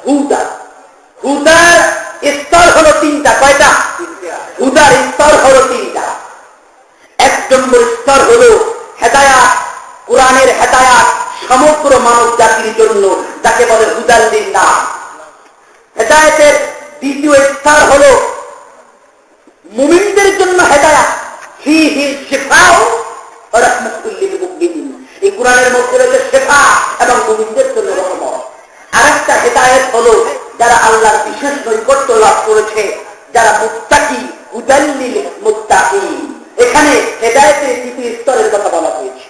হুদা। হুদার স্তর হলো 3টা। কয়টা? হুদার স্তর হলো 3টা। 1 নম্বর স্তর হলো হেদায়াত, কোরআনের হেদায়াত সমগ্র মানব জাতির জন্য, যাকে বলে হুদাল লিন্নাস। হেদায়েতের 2য় স্তর হলো মুমিনদের জন্য হেদায়াত, ফীহি শিফাউ ওয়া রাহমাতুল লিল মুমিনিন। এই কোরআনের মধ্যে রয়েছে শিফা এবং মুমিনদের জন্য রহমত। আরেকটা হেদায়েত হলো যারা আল্লাহর বিশেষ নৈকট্য লাভ করেছে, যারা মুত্তাকি, হুদাল লিল মুত্তাকিন। এখানে হেদায়েতের 2য় স্তরের কথা বলা হয়েছে।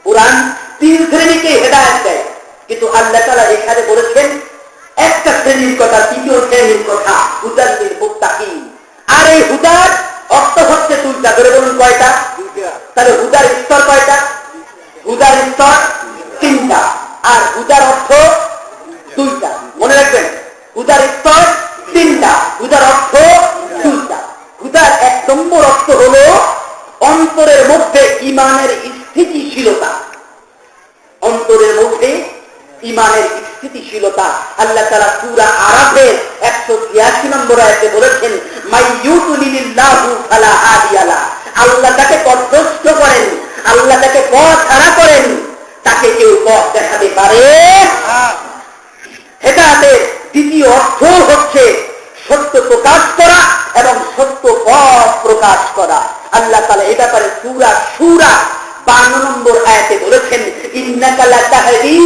কোরআন 3 শ্রেণীকে হেদায়েত দেয়, কিন্তু আল্লাহ তাআলা এখানে বলেছেন একটা শ্রেণীর কথা, তৃতীয় শ্রেণীর কথা, হুদাল্লিল মুত্তাকিন। আর এই হুদার অর্থ হচ্ছে দুইটা, ধরে বলুন কয়টা? তাহলে হুদার স্তর কয়টা? হুদার স্তর তিনটা, আর হুদার অর্থ দুইটা। মনে রাখবেন, হুদার স্তর তিনটা, হুদার অর্থ দুইটা। হুদার এক নম্বর অর্থ হলো অন্তরের মধ্যে ঈমানের স্থিতিশীলতা। অন্তরের মধ্যে ঈমানের স্থিতিশীলতা। আল্লাহ তাআলা সূরা আরাফের 186 নম্বর আয়াতে বলেছেন, মাইয়ুদলিলিল্লাহু ফালা হাদিয়া লাহু। আল্লাহ তাকে পথভ্রষ্ট করেন, আল্লাহ তাকে পথ হারা করেন, তাকে কেউ পথ দেখাতে পারে? হেদায়েতের দ্বিতীয় অর্থ হচ্ছে সত্য প্রকাশ করা এবং সত্য পথ প্রকাশ করা। আল্লাহ তাআলা এই ব্যাপারে সূরা সূরা 52 নম্বর আয়াতে বলেছেন, ইন্নাকা লাতাহদি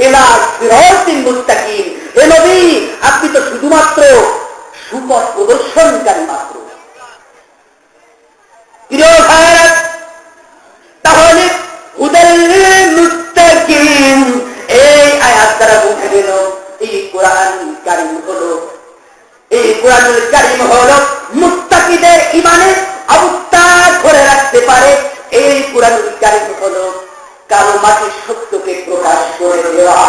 ইলা সিরাতিল মুস্তাকিম। হে নবী, আপনি তো শুধুমাত্র সুপথ প্রদর্শনকারী মাত্র। প্রিয় ভাইরা, তাহলে হুদাল মুত্তাকিন এই আয়াত দ্বারা বুঝে গেল এই কোরআনুল কারীম হলো, এই কোরআনুল কারীম হলো মুত্তাকিদের ঈমানের অবস্থা ধরে রাখতে পারে। এই কোরআনুল কারীম হলো কালো মাটির সত্যকে প্রকাশ করে দেওয়া।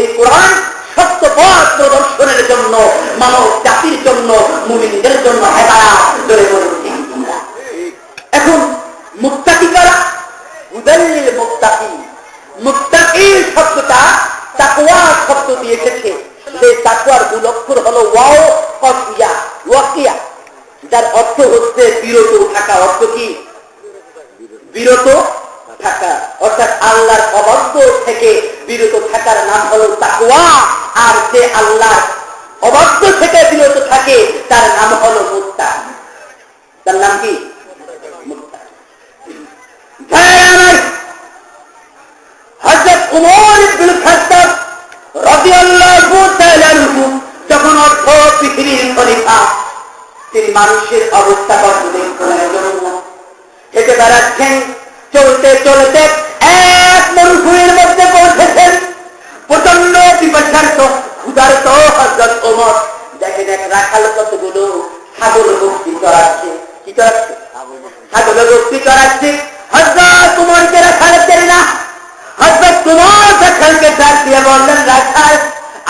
এই কোরআন সত্য পথ প্রদর্শনের জন্য, মানব জাতির জন্য, মুমিনদের জন্য হেদায়েত ধরে বলছি। এখন মুত্তাকি কারা? হুদাল্লিল মুত্তাকিন। মুত্তাকিন শব্দটা তাকওয়া শব্দ দিয়ে এসেছে। যে তাকওয়ার মূল অক্ষর হলো ওয়াও কফিয়া ওয়াকিয়া, যার অর্থ হচ্ছে বিরত থাকা। অর্থ কি? বিরত থাকা, অর্থাৎ আল্লাহর অবাধ্য থেকে বিরত থাকার নাম হলো তাকওয়া। আর যে আল্লাহর অবাধ্য থেকে বিরত থাকে তার নাম হলো মুত্তাকি। তার নাম কি? মুত্তাকি। হযরত ওমর ইবনে খাত্তাব রাদিয়াল্লাহু তাআলা আনহু যখন অর্থ পৃথিবীর খলিফা, তিনি মানুষের অবস্থা পর্যবেক্ষণ করার জন্য হেঁটে বেড়াচ্ছেন। চলতে চলতে এক মরুভূমির মধ্যে পৌঁছেছেন। প্রচন্ড পিপাসার্ত ক্ষুধার্ত হযরত ওমর দেখেন এক রাখাল কতগুলো ছাগল বকরি চড়াচ্ছে। কি চড়াচ্ছে? ছাগল বকরি চড়াচ্ছে। হযরত ওমরকে রাখাল দেন না। হযরত ওমর রাখালকে ডাক দিয়ে বললেন, রাখাল,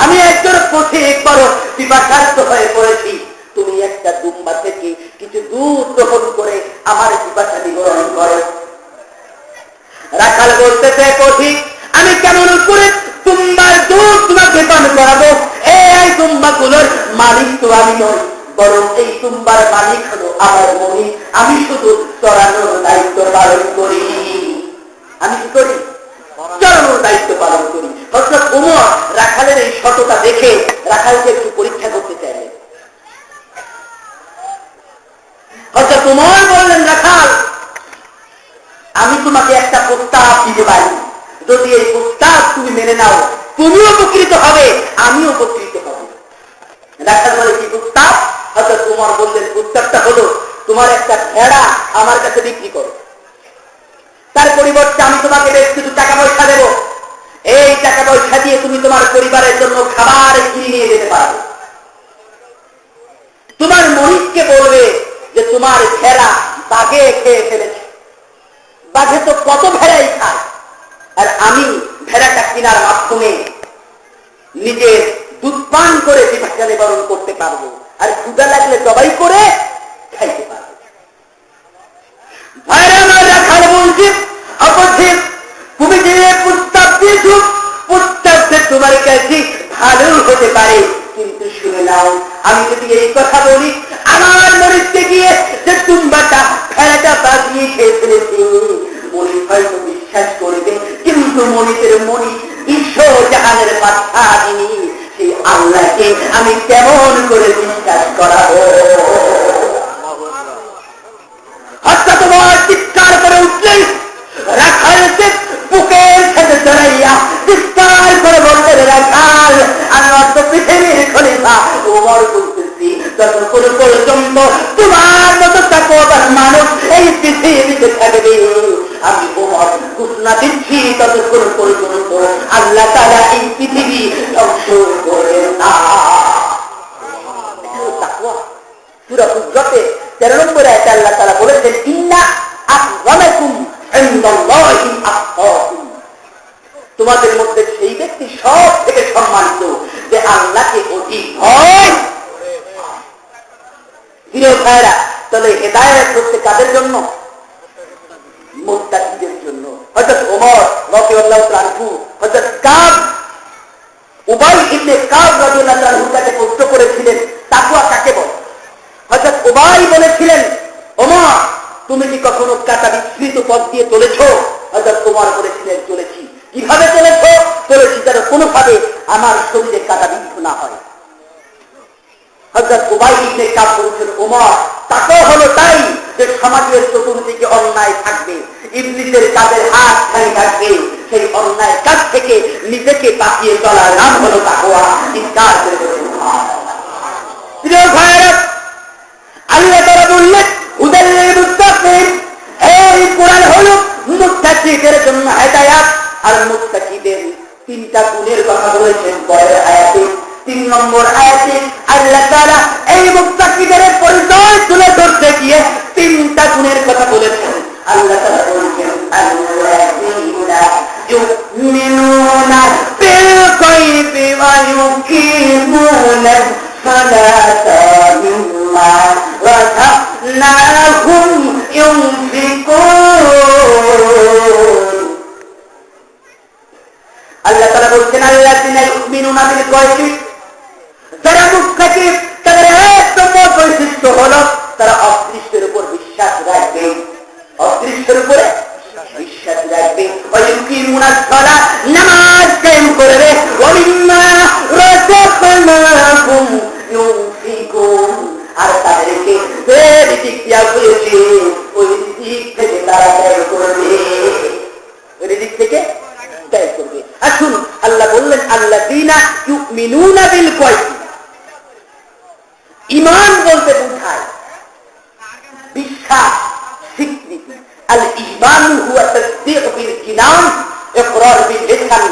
আমি একজন পথিক বড় পিপাসার্ত হয়ে পড়েছি, তুমি একটা দুম্বা থেকে কিছু দুধ গ্রহণ করে আমার পিপাসা নিবারণ করো। রাখাল বলতেছে, পথিক, আমি কেমন করে দুম্বার দুধ তোমাকে পান করাবো? এই দুম্বাগুলোর মালিক তো আমি নই, বরং এই দুম্বার মালিক হলো আমার মনি। আমি শুধু চড়ানোর দায়িত্ব পালন করি। আমি কি করি? চড়ানোর দায়িত্ব পালন করি। হযরত ওমর রাখালের এই সততা দেখে রাখালকে একটু পরীক্ষা করতে চাইলেন। হযরত ওমর বললেন, রাখাল, আমি তোমাকে একটা প্রস্তাব দিতে পারি। যদি এই প্রস্তাব তুমি মেনে নাও, তুমিও উপকৃত হবে, আমিও উপকৃত হব। রাখাল বলে, কি প্রস্তাব? হযরত ওমর বললেন, প্রস্তাবটা হলো তোমার একটা ভেড়া আমার কাছে বিক্রি করো, তার পরিবর্তে আমি তোমাকে বেশ কিছু টাকা পয়সা দেব। এই টাকা পয়সা দিয়ে তুমি তোমার পরিবারের জন্য খাবার কিনে নিয়ে যেতে পারবে। তোমার মনিককে বলবে যে তোমার ভেড়া বাঘে খেয়ে ফেলেছে। বাঘে তো কত ভেড়াই খায়, আর আমি ভেড়াটা কেনার মাধ্যমে নিজের দুধ পান করে জীবিকা নিবারণ করতে পারবো, আর ক্ষুধা লাগলে জবাই করে খাইতে পারবো। ভাইরা আমার, রাখাল বলছে, অবশ্যই তুমি যে প্রস্তাব দিয়েছ, প্রস্তাবটা তোমার কাছে ভালো হতে পারে, কিন্তু শুনে নাও, আমি যদি এই কথা বলি আমার মরিতে গিয়ে যে তুম্বাটা ভেড়াটা বাগিয়ে খেয়ে ফেলেছে, মনি হয়তো বিশ্বাস করবে, কিন্তু মনিতের মনি বিশ্ব জাহানের মাথা যিনি, সেই আল্লাহকে আমি কেমন করে বিশ্বাস করাবো? হঠাৎ তোমার চিৎকার করে উঠলেন। রাখালকে বুকের সাথে জড়াইয়া চিৎকার করে বললেন, রাখাল, আমি অর্থ পৃথিবীর খলিফা ওমর বলতেছি, যতক্ষণ পর্যন্ত তোমার মতো তাকওয়াবান মানুষ এই পৃথিবীতে থাকবে, আমি ওমর ঘোষণা দিচ্ছি, ততক্ষণ পর্যন্ত আল্লাহ তাআলা এই পৃথিবী ধ্বংস করে তোমাদের মধ্যে সেই ব্যক্তি সব থেকে সম্মানিত যে আল্লাহকে অধিক ভয়। প্রিয় ভাইরা, তাহলে হেদায়েত হচ্ছে কাদের জন্য? মুত্তাকিদের জন্য। হযরত ওমর রাদিয়াল্লাহু তাআলা আনহু, হযরত কাব, উবাই ইবনে কাব রাদিয়াল্লাহু তাআলা আনহু তাকে প্রশ্ন করেছিলেন তাকওয়া কাকে বলে? হযরত উবাই বলেছিলেন, ওমর তুমি কি কখনো কাটা বিস্তৃত পথ দিয়ে চলেছো? হযরত ওমর বলেছিলেন, চলেছি। কিভাবে চলেছো? চলেছি যেন কোনোভাবে আমার শরীরে কাটা বিদ্ধ না হয়। হযরত উবাই ইবনে কাব বলেছেন, ওমর তাকওয়া হলো তাই যে সমাজের চতুর্দিকে অন্যায় থাকবে, ইবলিসের কাজের হাত খালি থাকবে, সেই অন্যায় কাজ থেকে নিজেকে বাঁচিয়ে চলার নাম হলো তাকওয়া। ইনকার করে বলুন প্রিয় ভাইরা, আল্লাহ তাআলা বললেন হুদাল লিল মুত্তাকিন, এই কোরআন হলো মুত্তাকিদের জন্য হেদায়েত। আর মুত্তাকিদের তিনটা গুণের কথা বলেছেন পরের আয়াতে। 3 নম্বর আয়াতে আল্লাহ তাআলা এই মুত্তাকিদের পরিচয় তুলে ধরতে গিয়ে 3টা গুণের কথা বলেছেন। আল্লাহ তাআলা বলেছেন আল্লাযীনা ইউমিনুনা বিল গায়বি ওয়া ইউকিমুনা সালাতা মিম্মা রাযাকনাহুম ইউনফিকুন। আল্লাহ তাআলা বলছেন আল্লাযীনা ইউমিনুনা বিল গায়বি, যারা মুত্তাকি তাদের এক নম্বর বৈশিষ্ট্য হলো তারা অদৃশ্যের উপর বিশ্বাস রাখবে। অদৃশ্যের উপরে বিশ্বাস রাখবে। ওয়া ইউকিমুনা সালাত, নামাজ কায়েম করবে। ওয়া মিম্মা রাযাকনাহুম ইউনফিকুন, আর তাদেরকে যে রিজিক দেওয়া হয়েছে ওই রিজিক থেকে তারা ব্যয় করবে। ওই রিজিক থেকে ব্যয় করবে। আসুন, আল্লাহ বললেন আল্লাযীনা ইউমিনুনা বিল গায়বি। ঈমান বলতে বোঝায় বিশ্বাস, স্বীকৃতি। আল ঈমান হুয়া তাসদীক বিল জিনান, ইকরার বিল লিসান,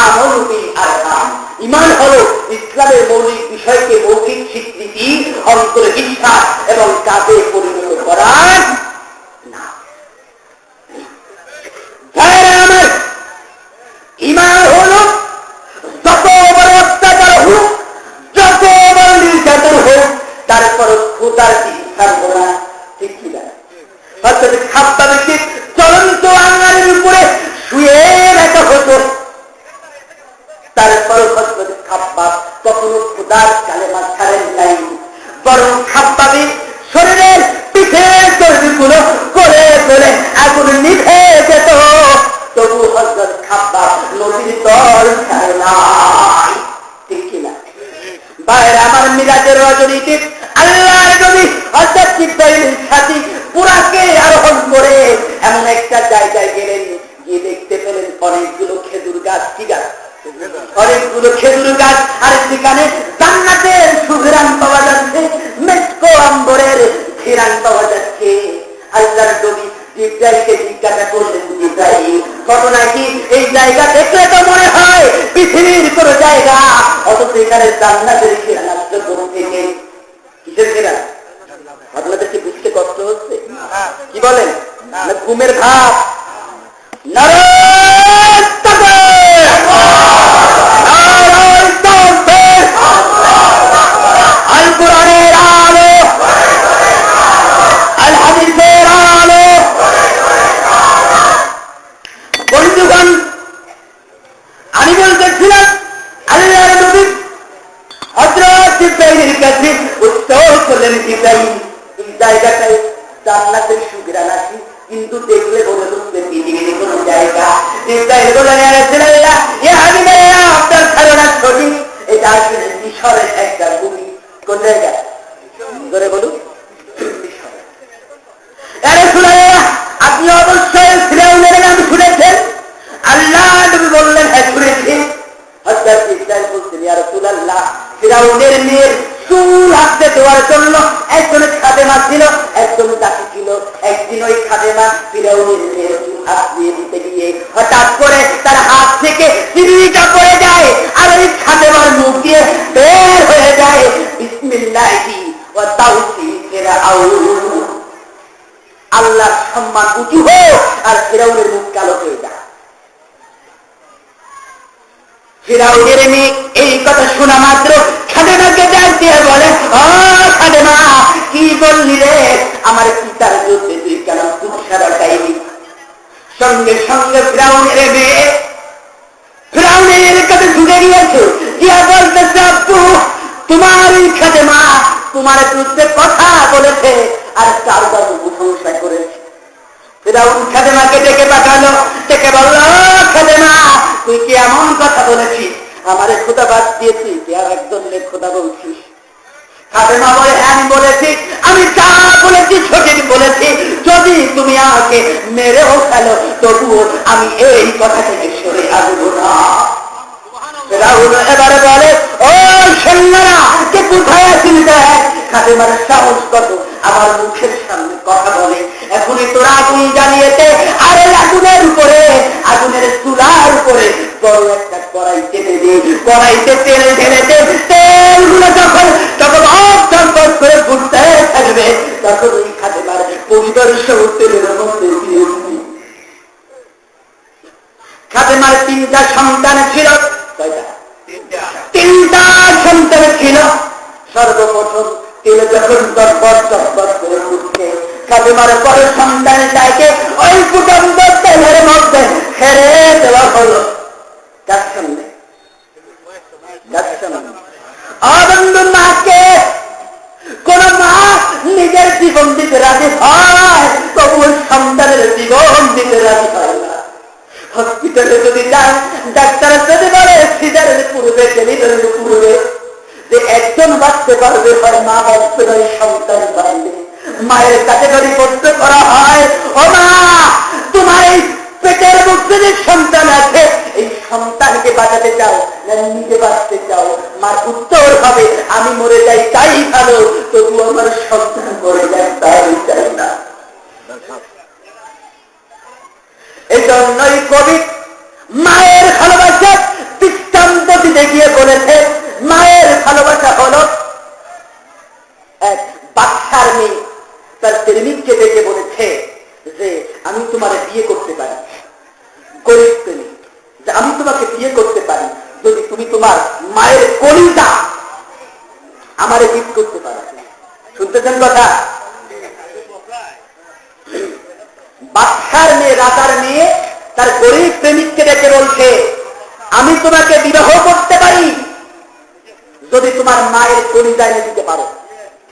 আমাল বিল আরকান। ঈমান হলো ইসলামের মৌলিক বিষয়কে মৌখিক স্বীকৃতি, অন্তরে বিশ্বাস এবং কাজে পরিণত করার না। আমার ঈমান হলো যত বড় অত্যাচার হোক, যত বড় নির্যাতন হোক, তারপর খোদার চিকিৎসা করা। ঠিক কিনা? অর্থাৎ খাদ্যাবিকে চলন্ত আঙ্গারের উপরে শুয়ে রাখা হতো, তারপর খাব্বাব কখনো খোদার কালেমা ছাড়েন নাই, বরং খাব্বাবে শরীরের পিঠের চর্বিগুলো করে তোলে আগুন নিভে যেত, তবু হযরত খাব্বাব নদীর তল ছাড়ে নাই। ঠিক কিনা? বাইরে আমার মিরাজের রজনীতে আল্লাহর নবী হযরত জিবরাইলের সাথে বুরাকে আরোহণ করে এমন একটা জায়গায় গেলেন, গিয়ে দেখতে পেলেন অনেকগুলো খেজুর গাছ। কি গাছ? অনেকগুলো খেজুর গাছ। আর সেখানে জান্নাতের সুঘ্রাণ পাওয়া যাচ্ছে, মেসকো আম্বরের ঘ্রাণ পাওয়া যাচ্ছে। আল্লাহর নবী জিবরাইলকে জিজ্ঞাসা করলেন, জিবরাইল ঘটনা কি? এই জায়গা দেখলে তো মনে হয় পৃথিবীর কোন জায়গা, অথচ এখানে জান্নাতের ঘ্রাণ আসছে কোন থেকে? কিসের ঘ্রাণ? আপনাদের কি বুঝতে কষ্ট হচ্ছে? কি বলেন? ঘুমের ভাব। নারায়ণ তাকবীর, নারায়ণ তাকবীর। আল কোরআনের আলো, আল হাদিসের আলো। বন্ধুগণ, আমি বলতেছিলাম আল্লাহর নবী হযরত জিবরাইলের কাছে উত্তর করলেন, জিবরাইল এই জায়গাটায় জান্নাতের সুঘ্রাণ আছে, কিন্তু দেখলে মনে হচ্ছে পৃথিবীর কোন জায়গা। জিবরাইল বললেন, ইয়া রাসূলুল্লাহ, ইয়া হাবিবাল্লাহ, আপনার ধারণা সঠিক, এটা আসলে মিশরের একটা ভূমি। কোন জায়গা? ধরে বলুন। ইয়া রাসূলুল্লাহ, আপনি অবশ্যই ফিরাউনের নাম শুনেছেন? আল্লাহ নবী বললেন, হ্যাঁ শুনেছি। হযরত জিবরাইল বললেন, ইয়া রাসূলুল্লাহ, ফিরাউনের মেয়ের চুল হাতে দেওয়ার জন্য একজন খাদেমা ছিল, একজন দাসী ছিল। একদিন ওই খাদেমা ফিরাউনের মেয়ের চুল হাত দিয়ে দিতে গিয়ে হঠাৎ করে তার হাত থেকে চিড়িটা পড়ে যায়, আর ওই খাদেমার মুখ দিয়ে বের হয়ে যায় বিসমিল্লাহি ওয়া তাওফিকের আউল। আল্লাহর সম্মান উঁচু হোক, আর ফিরাউনের মুখ কালো হয়ে যায়। ফিরাউনের মেয়ে এই কথা শোনা মাত্র খাদেমাকে ডাক দিয়ে বলে, ও খাদেমা, কি বললি রে? আমার পিতার যুদ্ধে তুই কেন তুষারা চাইনি? সঙ্গে সঙ্গে ফিরাউনের মেয়ে ফিরাউনের কাছে ঢুকে গিয়েছে, গিয়া বলতেছে, আব্বু, তোমার এই খাদেমা তোমার বিরুদ্ধে কথা বলেছে আর তার বাবু প্রশংসা করেছে। ফিরাউন খাদেমাকে ডেকে পাঠালো, ডেকে বলল, খাদেমা, তুই কি এমন কথা বলেছিস? আমারে খোদা বাদ দিয়েছিস, আর একজনের খোদা বলছিস? খাদেমা বলে, হ্যাঁ আমি বলেছি, আমি যা বলেছি সঠিক বলেছি। যদি তুমি আমাকে মেরেও ফেলো তবুও আমি এই কথা থেকে সরে আসবো না। ফিরাউন এবারে বলে, ও সৈন্যরা, কে কোথায় আছিস? দেখ খাদেমার সাহস কত, আমার মুখের সামনে কথা বলে। এখনই তোরা আগুন জ্বালিয়েছে, আর এই আগুনের উপরে, আগুনের চুলার উপরে বড় একটা কড়াই চেপে দিয়ে কড়াইতে তেল ঢেলেছে। তেলগুলো যখন যখন অপচম্পট করে ঘুরতে থাকবে, তখন ওই খাদেমার পরিবার সহ তেলের মধ্যে দিয়ে খাদেমার 3টা সন্তান ছিল। তিনটা সন্তান ছিল। সর্বপ্রথম তেল যখন দরবর দরবর করে উঠছে, খাদেমার বড় সন্তানটাকে ওই ফুটন্ত তেলের মধ্যে ছেড়ে দেওয়া হলো। যার সামনে অবন্ধু মাকে কোন মা নিজের জীবন দিতে রাজি হয়, তবু ওই সন্তানের জীবন দিতে রাজি হয় না। হসপিটালে যদি যান, ডাক্তার যদি বলে সিজারের পূর্বে, ডেলিভারির পূর্বে যে একজন বাঁচতে পারবে, হয় মা বাঁচতে পারে, সন্তান বাঁচবে। মায়ের ক্যাটাগরি করতে করা হয়, ও মা, তোমার এই পেটের মধ্যে যে সন্তান আছে, এই সন্তানকে বাঁচাতে চাও না নিজে বাঁচতে চাও? মার উত্তর হবে, আমি মরে যাই তাই ভালো, তবু আমার সন্তান মরে যায় তাই চাই না। এই জন্যই কবি মায়ের ভালোবাসা দৃষ্টান্ত দিতে গিয়ে বলেছে, মায়ের ভালোবাসা হল এক বাচ্চার মেয়ে তার প্রেমিককে দেখে বলেছে যে আমি তোমার বিয়ে করতে পারি, গরিব প্রেমিক, যে আমি তোমাকে বিয়ে করতে পারি যদি তুমি তোমার মায়ের কলিজা আমারে গিফট করতে পারো। শুনতেছেন কথা? বাচ্চার মেয়ে, রাজার মেয়ে তার গরিব প্রেমিককে দেখে বলছে, আমি তোমাকে বিবাহ করতে পারি যদি তোমার মায়ের কলিজা এনে দিতে পারো।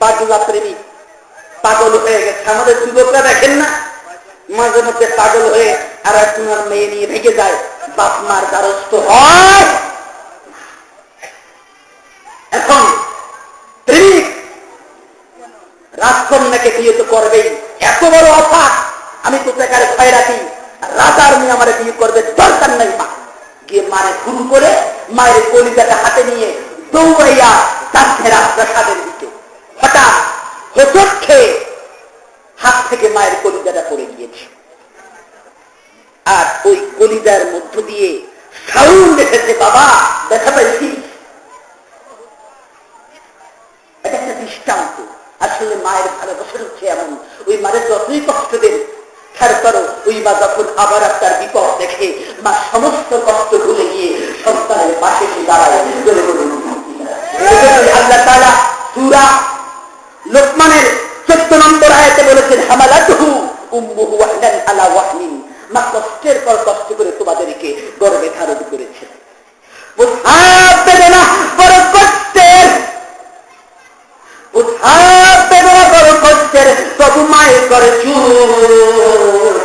পাগলা প্রেমিক, পাগল হয়ে গেছে। আমাদের যুবকরা দেখেন না, মাঝে মধ্যে পাগল হয়ে আর একজনের মেয়ে নিয়ে ভেঙে যায়, বাপ মার দ্বারস্থ হয়। এখন প্রেমিক রাজকন্যাকে বিয়ে তো করবেই, এত বড় অফার, আমি তো টাকার ভয় রাখি, রাজার মেয়ে আমার বিয়ে করবে, দরকার নাই। মা গিয়ে মারে খুন করে মায়ের কলিজাটা হাতে নিয়ে দৌড়াইয়া যাচ্ছে রাজপ্রাসাদের দিকে। হঠাৎ হোঁচট খেয়ে হাত থেকে মায়ের কলিজাটা পড়ে গিয়েছে, আর ওই কলিজার মধ্য দিয়ে সাউন্ড এসেছে, বাবা দেখা পাইছি। এটা একটা দৃষ্টান্ত। আসলে মায়ের ভালোবাসা হচ্ছে এমন, ওই মায়ের যতই কষ্ট দেন, তারপরও ওই মা যখন আবার আপনার বিপদ দেখে, মা সমস্ত কষ্ট ভুলে গিয়ে সন্তানের পাশে এসে দাঁড়ায়। আল্লাহ তাআলা সূরা লোকমানের 14 নম্বর আয়াতে বলেছেন, হামালাতুহু উম্মুহু ওয়াহনান আলা ওয়াহনিন, মা কষ্টের পর কষ্ট করে তোমাদেরকে গর্ভে ধারণ করেছে। বেদনা বড় কষ্টের, বেদনা বড় কষ্টের, তবু মায়ের করে চুর।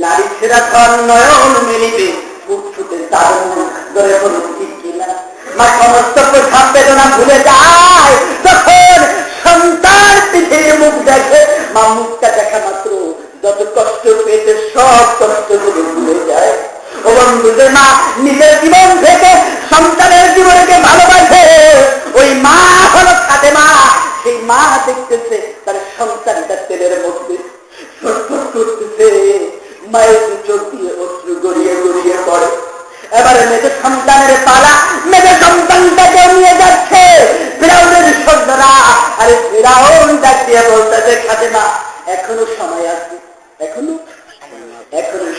নারী ছেড়া ধর নয়ন মেলিবে, বুক ফুটে দারুণ ধরে বলুন ঠিক কিনা? মা সমস্ত প্রভাব বেদনা ভুলে যায় তখন সন্তান পিঠের মুখ দেখে। মা মুখটা দেখা মাত্র যত কষ্ট পেয়েছে সব কষ্টগুলো ভুলে যায়। ও বন্ধুদের, মা নিজের জীবন থেকে সন্তানের জীবনকে ভালোবাসে। ওই মা হলো খাদেমা। সেই মা দেখতেছে তার সন্তানটা তেলের মধ্যে করতেছে, মায়ের চোখ দিয়ে অশ্রু গড়িয়ে গড়িয়ে পড়ে। এবারে মেয়েদের সন্তানের পালা, মেয়েদের সন্তানটাকে নিয়ে যাচ্ছে ফিরাউনের সৈন্যরা। আরে ফিরাউন ডাক দিয়ে বলতেছে, খাদেমা এখনো সময় আছে, এখনো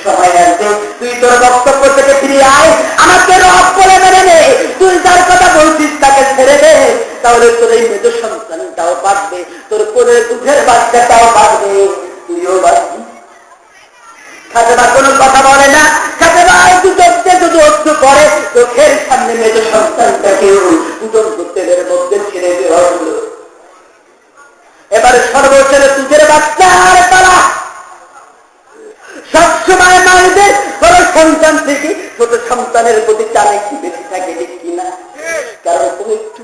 সময় আছে, তুই তোর বক্তব্য থেকে ফিরে আয়, আমাকে রব বলে মেনে নে। তুই যার কথা বলছিস তাকে ছেড়ে দে, তাহলে তোর এই মেজ সন্তানটাও বাঁচবে, তোর কোলের দুধের বাচ্চাটাও বাঁচবে, তুইও বাঁচবি। খাদেমা কোনো কথা বলে না, খাদেমা শুধু অস্ত্র করে, চোখের সামনে মেজ সন্তানটাকেও উদন্ত তেলের মধ্যে ছেড়ে দেওয়া হলো। এবারে সর্বশেষে দুধের বাচ্চার পালা। সবসময় মায়েদের বড় সন্তান থেকে ছোট সন্তানের প্রতি টান একটু বেশি থাকে, ঠিক কিনা? কারণ তুমি একটু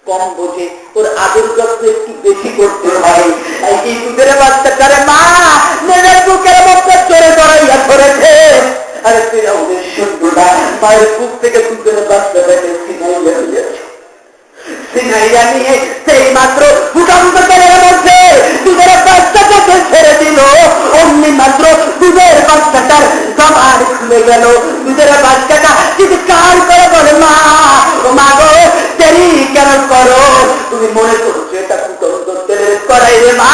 কম বোঝে, ওর আদর যত্ন একটু বেশি করতে হয়। তাই এই দুধের বাচ্চাটারে মা নিজের বুকের মধ্যে চড়ে চড়াইয়া ধরেছে। আরে তুই আমাদের সুন্দরা মায়ের বুক থেকে দুধের বাচ্চাটাকে সিনাইয়া হইয়াছে। সিনাইয়া নিয়ে সেই মাত্র ফুটান্ত তেলের মধ্যে দুধের বাচ্চাটাকে ছেড়ে দিল। অমনি মাত্র দুধের বাচ্চাটার জবান খুলে গেল। দুধের বাচ্চাটা চিৎকার করে বলে, মা ও মা গো, দেরি কেন করো? তুমি মনে করছো এটা ফুটন্ত তেলের কড়াই রে মা,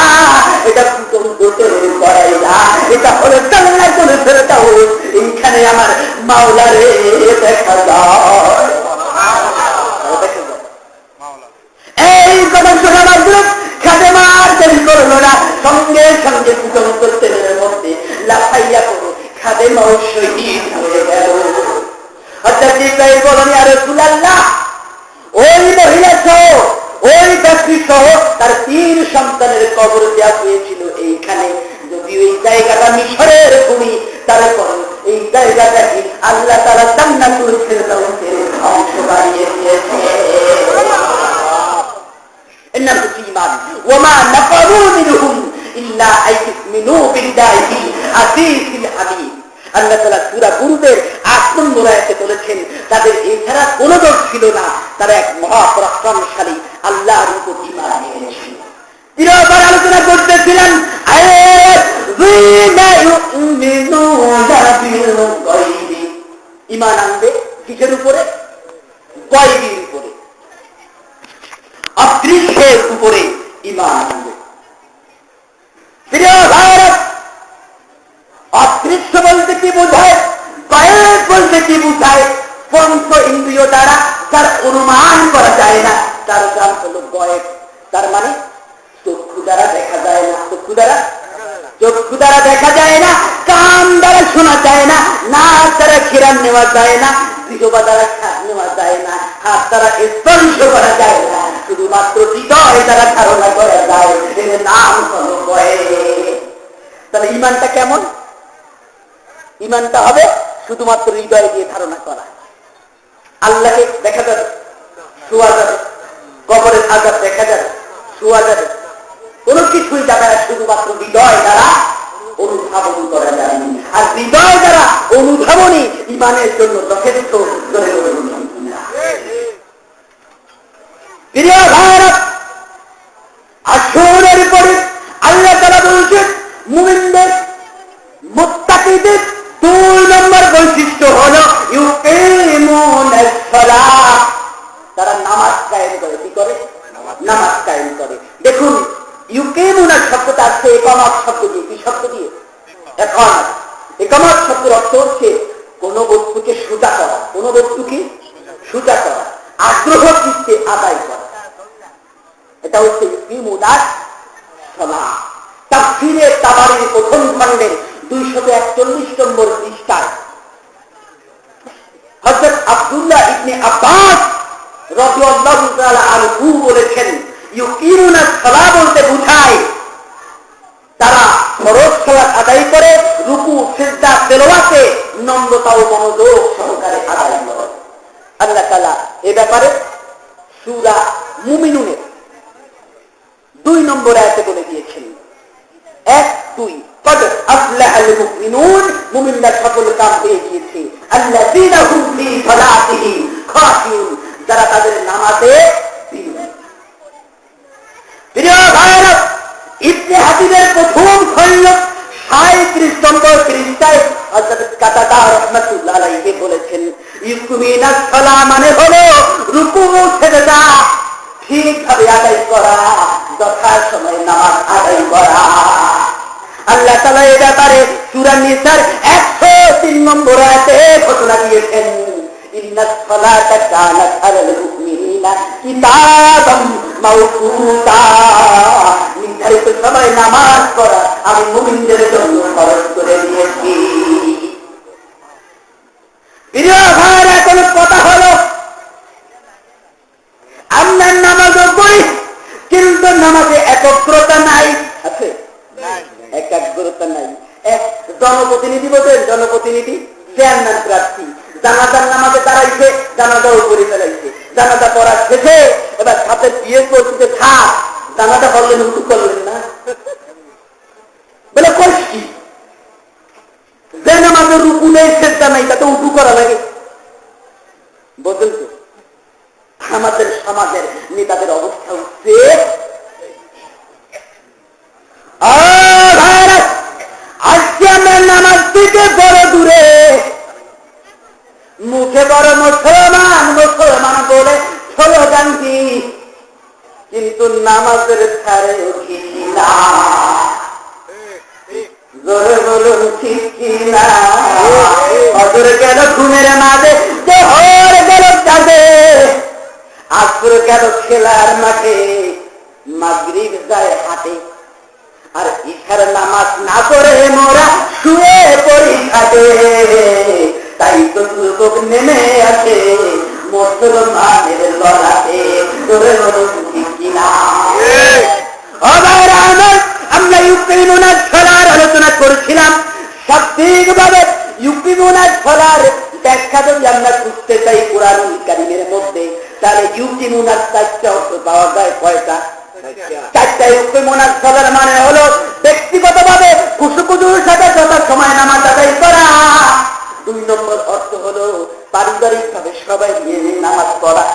এটা ফুটন্ত তেলের কড়াই না, এটা হলে চাল্লা করে ফেলে দাও। এইখানে আমার মাওলারে দেখা যায়। এই কথা শোনা মাত্র খাদেমার দেরি করলো না, সঙ্গে সঙ্গে ফুটন্ত তেলের মধ্যে লাফাইয়া পড়ে খাদেমাও শহীদ হয়ে গেল। অর্থাৎ ইব্রাহিম বলেন, ইয়া রাসূলুল্লাহ, ওই মহিলা সহ ওই ব্যক্তি সহ তার 3 সন্তানের কবর দেওয়া হয়েছিল এইখানে। যদিও এই জায়গাটা মিশরের ভূমি, তারপর এই জায়গাটাকে আল্লাহ তাআলা জান্নাতুল ফিরদাউসের অংশ বানিয়ে দিয়েছে। এর নাম হচ্ছে ঈমান। ওয়ামা নাফারু মিনহুম ইল্লা আইয়ুমিনু বিল্লাহি আজিজিল হামিদ। আল্লাহ তাআলা সূরা বুরুদের 8 নম্বর আয়াতে বলেছেন, তাদের এছাড়া কোনো দোষ ছিল না, তারা এক মহাপরাক্রমশালী আল্লাহর উপর ঈমান এনেছিল। তিনবার আলোচনা করতেছিলেন ঈমান আনবে কিসের উপরে? গায়বের উপরে, অদৃশ্যের উপরে ঈমান আনবে। প্রিয় ভাইরা, অদৃশ্য বলতে কি বোঝায়, গায়েব বলতে কি বোঝায়? পঞ্চ ইন্দ্রিয় দ্বারা তার অনুমান করা যায় না, তার নাম হলো গায়েব। তার মানে চক্ষু দ্বারা দেখা যায় না, চক্ষু দ্বারা দেখা যায় না, কান দ্বারা শোনা যায় না, নাক দ্বারা ঘ্রাণ নেওয়া যায় না, জিহ্বা দ্বারা স্বাদ নেওয়া যায় না, হাত দ্বারা স্পর্শ করা যায় না, শুধুমাত্র হৃদয় দ্বারা ধারণা করা যায়। এর নাম হলো গায়েব। তাহলে ঈমানটা কেমন? ঈমানটা হবে শুধুমাত্র হৃদয় দিয়ে ধারণা করা। আল্লাহকে দেখা যাবে, শোয়া যাবে, কবরের আযাব দেখা যাবে, শোয়া যাবে, কোন কিছুই দেখা যায় শুধুমাত্র হৃদয় দ্বারা অনুধাবন করা যায়। আর হৃদয় দ্বারা অনুধাবনই ঈমানের জন্য যথেষ্ট। প্রিয় ভাইরা, আসরের পরে আল্লাহ তাআলা বলছেন, মুমিনদের মুত্তাকিদের 2 নম্বর বৈশিষ্ট্য হলো ইউকিমুনাস সালাত। তারা নামাজ কায়েম করে। কি করে? নামাজ কায়েম করে। দেখুন, ইউকিমুনা শব্দটা আসছে ইকামত শব্দ দিয়ে। কি শব্দ দিয়ে? ইকামত। ইকামত শব্দের অর্থ হচ্ছে কোন বস্তুকে সোজা করা, কোন বস্তুকে সোজা করা, আগ্রহ চিত্তে আদায় করা। এটা হচ্ছে ইউকিমুনাস সালাত। তাফসীরে তাবারীর প্রথম খণ্ডের 241 নম্বর পৃষ্ঠায় হযরত আব্দুল্লাহ ইবনে আব্বাস রাদিয়াল্লাহু তাআলা আনহু বলেছেন, ইউকিমুনাস সালাত বলতে বোঝায় তারা ফরজ সালাত আদায় করে, রুকু, সিজদা, তেলাওয়াতে নম্রতা ও মনোযোগ সহকারে আদায় করে। আল্লাহ তাআলা এই ব্যাপারে সূরা মুমিনুনের 2 নম্বর আয়াতে বলে দিয়েছেন, 1-2 قد أفلح المؤمنون, মুমিনরা সফল কাম পেয়ে গিয়েছে। আল্লাযীনা হুম ফী সালাতিহিম খাশিউন, যারা তাদের নামাজে বিনয়ী। প্রিয় ভাইরা, ইবনে হাজিরের প্রথম খণ্ড 37 নম্বর পৃষ্ঠায় হযরত কাতাদা রাহমাতুল্লাহ আলাইহি বলেছেন, ইউকিমুনাস সালাত মানে হলো রুকু সিজদা ঠিকভাবে আদায় করা, যথাসময়ে নামাজ আদায় করা। আল্লাহ তাআলা এই ব্যাপারে সূরা নিসার 3 নম্বর আয়াতে ঘোষণা দিয়েছেন ইন্নাস সালাতা কানাত আলাল মুমিনিনা কিতাবাম মাওকুতা, নির্ধারিত সময় নামাজ পড়া আমি মুমিনদের জন্য ফরজ করে দিয়েছি। প্রিয় ভাইরা, এখন কথা হলো আমরা নামাজও পড়ি কিন্তু নামাজে একগ্রতা নাই, আছে একাগ্রতা নাই। জনপ্রতিনিধি বলতেন, জনপ্রতিনিধি চেয়ারম্যান প্রার্থী জানাজার নামাজে দাঁড়াইছে, জানাজাও করে ফেলাইছে, জানাজা পড়া শেষে এবার হাতের বিয়ে করতে থাক, জানাজা করলেন উঠু করলেন না বলে কষ্ট কি, যে নামাজের রুকু নেই সেটা নাই তাতে উঠু করা লাগে। বলতেন তো আমাদের সমাজের নেতাদের অবস্থা হচ্ছে আজকে আমরা নামাজ থেকে বড় দূরে, মুখে বড় মুসলমান মুসলমান বলে স্লোগান দিই কিন্তু নামাজের ছাড়ে উঠি না। জোরে বলুন ঠিক কিনা? হজর গেল ঘুমের মাঝে, জোহর গেল কাজে, আসর গেল খেলার মাঠে, মাগরিব যায় হাটে, আর ইশার নামাজ না করে মোরা শুয়ে পড়ি খাটে। তাই তো যুবক নেমে আসে মুসলমানের লড়াতে, জোরে বলুন ঠিক কিনা? আমরা ইউকিনুনাস সালার আলোচনা করেছিলাম। শাব্দিকভাবে ইউকিনুনাস সালার ব্যাখ্যা যদি আমরা খুঁজতে চাই কুরআনুল কারীমের মধ্যে, তাহলে ইউকিনুনাস 4টা অর্থ পাওয়া যায়। কয়টা? 4টা। ইউকিনুনাস সালার মানে হলো ব্যক্তিগতভাবে খুশুখুজুর সাথে যথা সময় নামাজ আদায় করা। 2 নম্বর অর্থ হলো পারিবারিকভাবে সবাই মিলে নামাজ পড়া।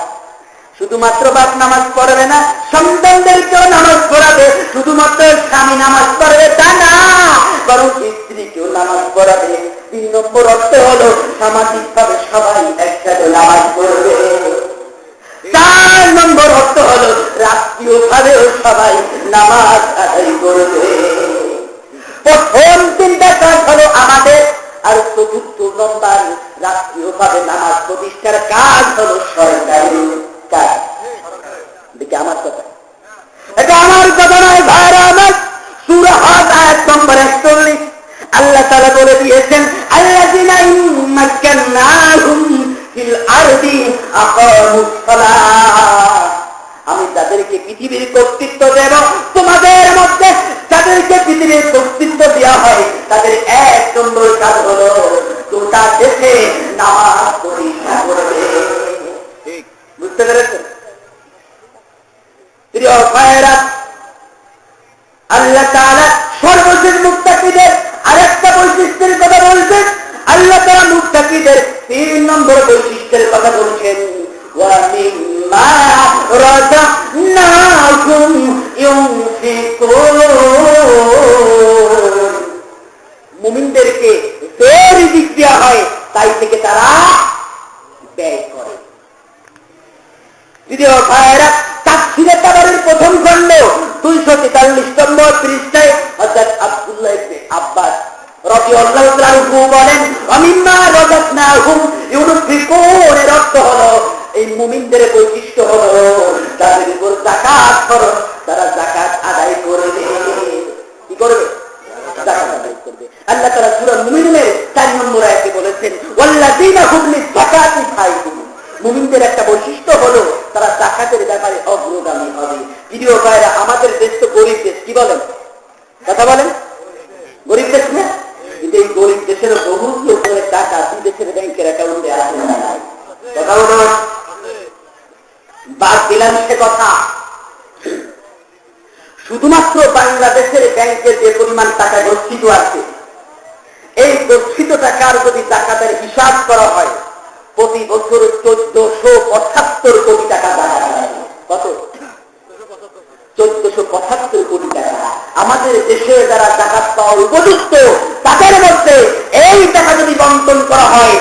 শুধুমাত্র বাপ নামাজ পড়বে না, সন্তানদেরকেও নামাজ পড়াবে। শুধুমাত্র স্বামী নামাজ পড়বে তা না, বরং স্ত্রীকেও নামাজ পড়াবে। 3 নম্বর অর্থ হলো সামাজিকভাবে সবাই একসাথে নামাজ পড়বে। 4 নম্বর অর্থ হলো রাষ্ট্রীয়ভাবেও সবাই নামাজ আদায় করবে। প্রথম 3টা কাজ হলো আমাদের, আর 4র্থ নম্বর রাষ্ট্রীয়ভাবে নামাজ প্রতিষ্ঠার কাজ হলো সরকারি কাজ। দেখি আমার কথা, এটা আমার কথা নয় ভাইরা আমার। সূরা হজ আয়াত নম্বর 41 আল্লাহ তাআলা বলে দিয়েছেন আল্লাযিনা মাক্কান্নাহুম ফিল আরদি আকামুস সালাহ, আমি তাদেরকে পৃথিবীর কর্তৃত্ব দেব। তোমাদের মধ্যে যাদেরকে পৃথিবীর কর্তৃত্ব দেওয়া হয় তাদের 1 নম্বর কাজ হলো গোটা দেশে নামাজ প্রতিষ্ঠা করবে। বুঝতে পেরেছেন? প্রিয় ভাইরা, আল্লাহ তাআলা সর্বশেষ মুত্তাকিদের আরেকটা বৈশিষ্ট্যের কথা বলছেন। আল্লাহ তাআলা মুত্তাকিদের 3 নম্বর বৈশিষ্ট্যের কথা বলছেন, ওয়া মিম্মা রাযাকনাহুম ইউনফিকুন। মুমিনদেরকে যে রিজিক দেওয়া হয় তাই থেকে তারা ব্যয় করে। প্রিয় ভাইরা, তাফসীরে তাবারীর প্রথম খণ্ড 243 নম্বর পৃষ্ঠায় হযরত আব্দুল্লাহ ইবনে আব্বাস রাদিয়াল্লাহু তাআলা আনহু বলেন, আমিম্মা রাযাকনাহুম ইউনফিকুন, এর অর্থ হলো এই মুমিনদের বৈশিষ্ট্য হলো তাদের উপর যাকাত খরচ, তারা যাকাত আদায় করবে। কি করবে? যাকাত আদায় করবে। আল্লাহ তাআলা সূরা মুমিনের 4 নম্বর আয়াতে বলেছেন, ওয়াল্লাযীনা হুম লিযাকাতি ফাইলুন, মুমিনদের একটা বৈশিষ্ট্য হলো তারা যাকাতের ব্যাপারে অগ্রগামী হবে। প্রিয় ভাইরা, আমাদের দেশ তো গরিব দেশ, কি বলেন? কথা বলেন, গরিব দেশ না? কিন্তু এই গরিব দেশের বহু লোকের টাকা বিদেশের ব্যাংকের অ্যাকাউন্টে আছে না নাই? কথা বলুন, বাদ দিলাম সে কথা। শুধুমাত্র বাংলাদেশের ব্যাংকের যে পরিমাণ টাকা গচ্ছিত আছে, এই গচ্ছিত টাকার যদি যাকাতের হিসাব করা হয় প্রতি বছর 1475 কোটি টাকা জাকাত হয়। কত? 1475 কোটি টাকা। আমাদের দেশে যারা জাকাত পাওয়ার উপযুক্ত তাদের মধ্যে এই টাকা যদি বন্টন করা হয়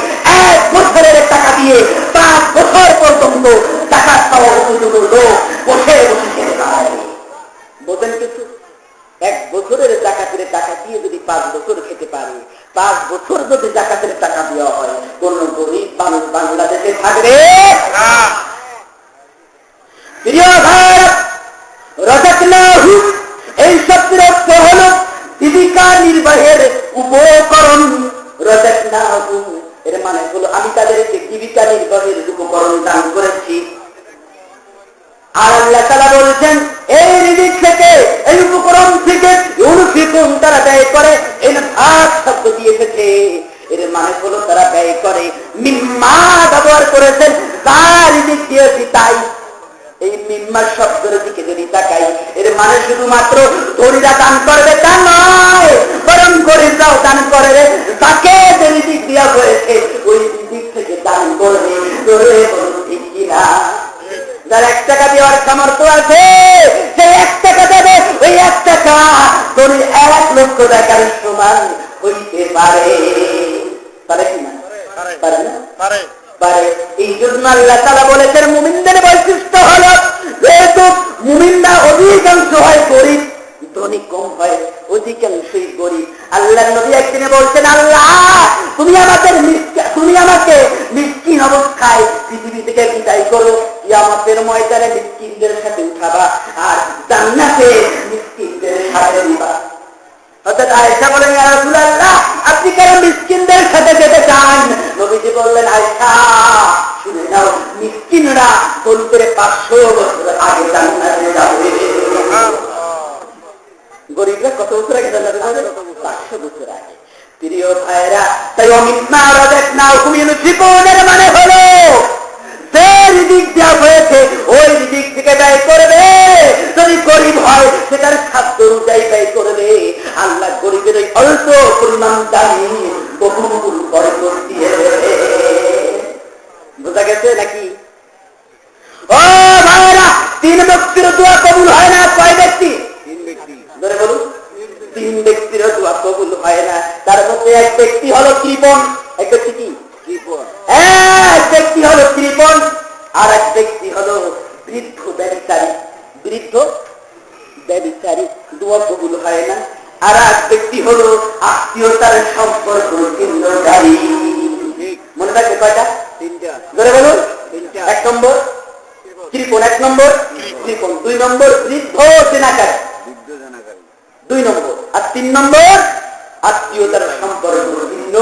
1 বছরের টাকা দিয়ে 5 বছর পর্যন্ত জাকাত পাওয়ার উপযুক্ত লোক বসে বসে খেতে পারে। বোঝেন কিছু? 1 বছরের জাকাতের টাকা দিয়ে যদি 5 বছর খেতে পারে, 5 বছর যদি জাকাতের টাকা দেওয়া হয়, কোন গরিব মানুষ বাংলাদেশে থাকবে? প্রিয় ভাই, রাজাকনাহু এই শব্দের অর্থ হল জীবিকা নির্বাহের উপকরণ। রাজাকনাহু এর মানে হলো আমি তাদেরকে জীবিকা নির্বাহের উপকরণ দান করেছি। আর আল্লাহ তাআলা বলেছেন এই রিজিক থেকে, এই উপকরণ থেকে ইউনফিকুন তারা ব্যয় করে। এই ভাগ শব্দ দিয়ে এসেছে, এর মানে হলো তারা ব্যয় করে। মিম্মা ব্যবহার করেছেন, তার রিজিক দিয়েছি তাই। এই মিম্মা শব্দের দিকে যদি তাকাই, এর মানে শুধুমাত্র ধনীরা দান করবে তা নয়, বরং গরিবরাও দান করবে। তাকে যে রিজিক দেওয়া হয়েছে ওই রিজিক থেকে দান করবে। ধরে বলুন ঠিক কিনা? যার 1 টাকা দেওয়ার সামর্থ্য আছে সে 1 টাকা দেবে। ওই 1 টাকা ধনী 1 লক্ষ টাকার সমান হইতে পারে। পারে কিনা? পারে না? পারে। এই জন্য আল্লাহ তাআলা বলেছেন মুমিনদের বৈশিষ্ট্য হলো, যেহেতু মুমিনরা অধিকাংশ হয় গরিব, ধনী কম হয়, অধিকাংশই গরিব। আল্লাহর নবী একদিনে বলছেন, আল্লাহ তুমি আমাকে মিসকিন অবস্থায় পৃথিবী থেকে বিদায় করো, কিয়ামতের ময়দানে মিসকিনদের সাথে উঠাবা আর জান্নাতে মিসকিনদের সাথে দিবা। অর্থাৎ আয়েশা বলেন, ইয়া রাসূলুল্লাহ আপনি কেন মিসকিনদের সাথে যেতে চান? নবীজি বললেন, আয়েশা শুনে নাও, মিসকিনরা বলতে 500 বছর আগে জান্নাতে যাবে। গরিবরা কত বছর আগে জান্নাতে যাবে? 500 বছর আগে। প্রিয় ভাইরা, তাই অমিম্মা রাযাকনাহুম ইউনফিকুনের মানে হলো যে রিজিক দেওয়া হয়েছে ওই রিজিক থেকে ব্যয় করবে। যদি গরিব হয় সেটার খাদ্য অনুযায়ী ব্যয় করবে। আল্লাহ গরিবের ওই অল্প পরিমাণ দামি বহুগুণ বরকত দিয়ে দেবে। বোঝা গেছে নাকি? ও ভাইরা, 3 ব্যক্তির দোয়া কবুল হয় না। কয় ব্যক্তি? 3 ব্যক্তি। ধরে বলুন, 3 ব্যক্তির দোয়া কবুল হয় না। তার মধ্যে 1 ব্যক্তি হলো কৃপণ। 1 ব্যক্তি কি? কৃপণ। 1 ব্যক্তি হলো কৃপণ, আর 1 ব্যক্তি হলো বৃদ্ধ ব্যভিচারী। বৃদ্ধ ব্যভিচারী, দোয়া কবুল হয় না। আর 1 ব্যক্তি হলো আত্মীয়তার সম্পর্ক ছিন্নকারী। মনে রাখবে কয়টা? 3টা। ধরে বলুন, 1 নম্বর কৃপণ, 1 নম্বর কৃপণ, 2 নম্বর বৃদ্ধ জেনাকারী, 2 নম্বর, আর 3 নম্বর আত্মীয়তার সম্পর্ক ছিন্ন।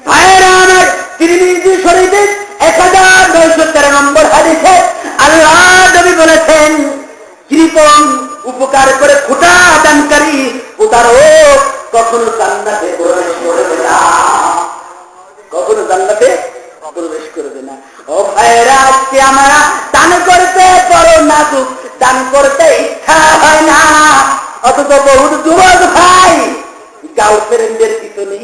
ভাইরা আমার, তিরমিজি শরীফে 1913 নম্বর হাদিসে আল্লাহ নবী বলেছেন, কৃপণ উপকার করে খোটা দানকারী প্রতারক কখনো জান্নাতে প্রবেশ করবে না। কখনো জান্নাতে প্রবেশ করবে না। ও ভাইরা, আজকে আমরা দান করতে পারো না, দান করতে ইচ্ছা হয় না, অথচ বহুত যুবক ভাই গার্লফ্রেন্ডের পিছনে,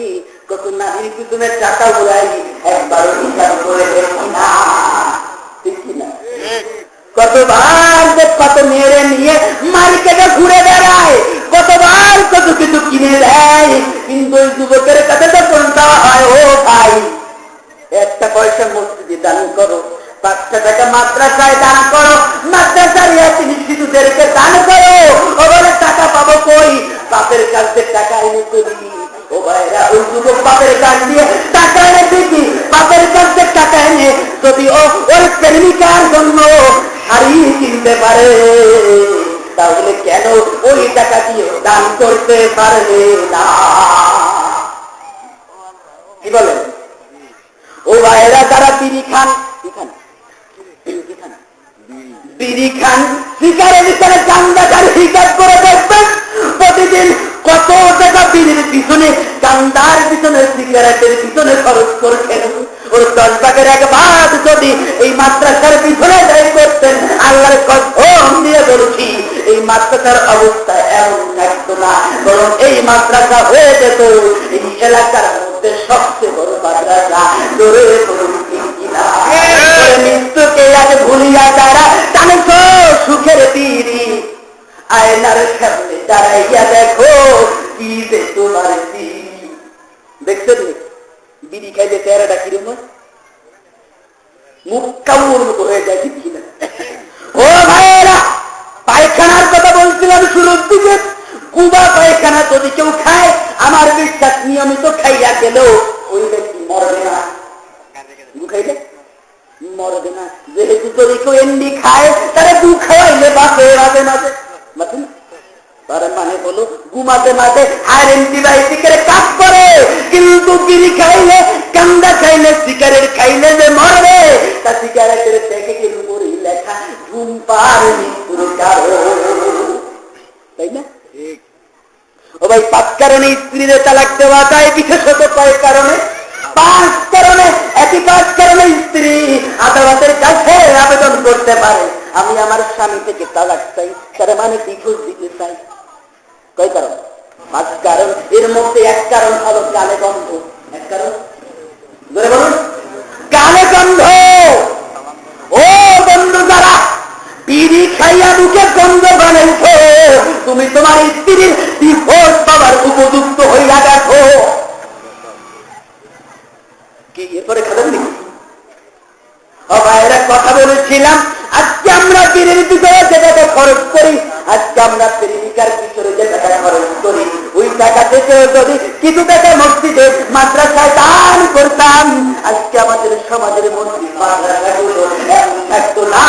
কত নারীর পিছনে টাকা উড়াই, একবারও হিসাব করে দেখি না। ঠিক কিনা? কতবার কত মেয়েরে নিয়ে মার্কেটে ঘুরে বেড়ায়, কতবার কত কিছু কিনে দেয়, কিন্তু ওই যুবকের কাছে যখন দেওয়া হয়, ও ভাই 1 পয়সা মসজিদে দান করো, 5 টাকা মাদ্রাসায় দান করো, মাদ্রাসার শিশুদেরকে দান করো, ওখানে টাকা পাবো কই? বাপের কাছে টাকা এনে করি। ও ভাইরা, ওই যুবক বাপের কাছ দিয়ে টাকা এনে দিবি, বাপের কাছে টাকা এনে যদি ওর প্রেমিকার জন্য শাড়ি কিনতে পারে, তাহলে কেন ওই টাকা দিয়ে দান করতে পারবে না? কি বলেন? ও ভাইরা, যারা বিড়ি খান, বিড়ি খান, শিকারের ভিতরে চান্দাটার হিসাব করে দেখবেন প্রতিদিন কত টাকা বিড়ির পিছনে, চান্দার পিছনে, সিগারেটের পিছনে খরচ করছেন। ওর 10 ভাগের 1 ভাগ যদি এই মাদ্রাসার পিছনে ব্যয় করতেন, আল্লাহর কসম দিয়ে বলছি এই মাদ্রাসার অবস্থা এমন থাকতো না, বরং এই মাদ্রাসা হয়ে যেত এই এলাকার মধ্যে সবচেয়ে বড় মাদ্রাসা। জোরে বলুন ঠিক কিনা? মৃত্যুকে আজ ভুলিয়া তারা টানছ সুখের তীরি, আয়নার সামনে দাঁড়াইয়া দেখো কি যে তোমার তীরি। দেখছেন বিড়ি খাইলে চেহারাটা কিরকম? মুখ কামড় মতো হয়ে যায়, ঠিক কিনা? ও ভাইয়েরা, পায়খানার কথা বলছিলাম শুরুর দিকে। কুবা পায়খানা যদি কেউ খায় আমার বিশ্বাস নিয়মিত খাইয়া গেল ওই ব্যক্তি মরবে না। খাইলে মরবে না, যেহেতু যদি কেউ এমনি খায় তারা দু খাওয়াইলে বাঁচে মাঝে মাঝে বাঁচে না। তার মানে হলো ঘুমাতে মাঝে আর অ্যান্টিবায়োটিকের কাজ করে, কিন্তু বিড়ি খাইলে কান্দা খাইলে সিগারেট খাইলে যে মরবে তা সিগারেটের প্যাকেটের উপরেই লেখা ধূমপান মৃত্যুর কারণ, তাই না? ও ভাই, 5 কারণে স্ত্রীদের তালাক দেওয়া যায়, বিশেষত কয় কারণে? 5 কারণে। একই 5 কারণে স্ত্রী আদালতের কাছে আবেদন করতে পারে, আমি আমার স্বামী থেকে তালাক চাই, তার মানে ডিভোর্স দিতে চাই। কয় কারণ? 5 কারণ। এর মধ্যে এক কারণ হলো গালে গন্ধ। এক কারণ ধরে বলুন, গালে গন্ধ। ও বন্ধু, যারা বিড়ি খাইয়া মুখে গন্ধ বানাইছো, তুমি তোমার স্ত্রীর ডিভোর্স পাওয়ার উপযুক্ত হইয়া গেছো। কি এরপরে খাবেন নাকি? ভাইয়েরা, কথা বলেছিলাম আজকে আমরা বিড়ির ভিতরে যে টাকা খরচ করি, আজকে আমরা প্রেমিকার ভিতরে যে টাকা খরচ করি, ওই টাকা থেকে যদি কিছু টাকা মসজিদে মাদ্রাসায় দান করতাম, আজকে আমাদের সমাজের মন্দির মাদ্রাসাগুলো এমন থাকতো না,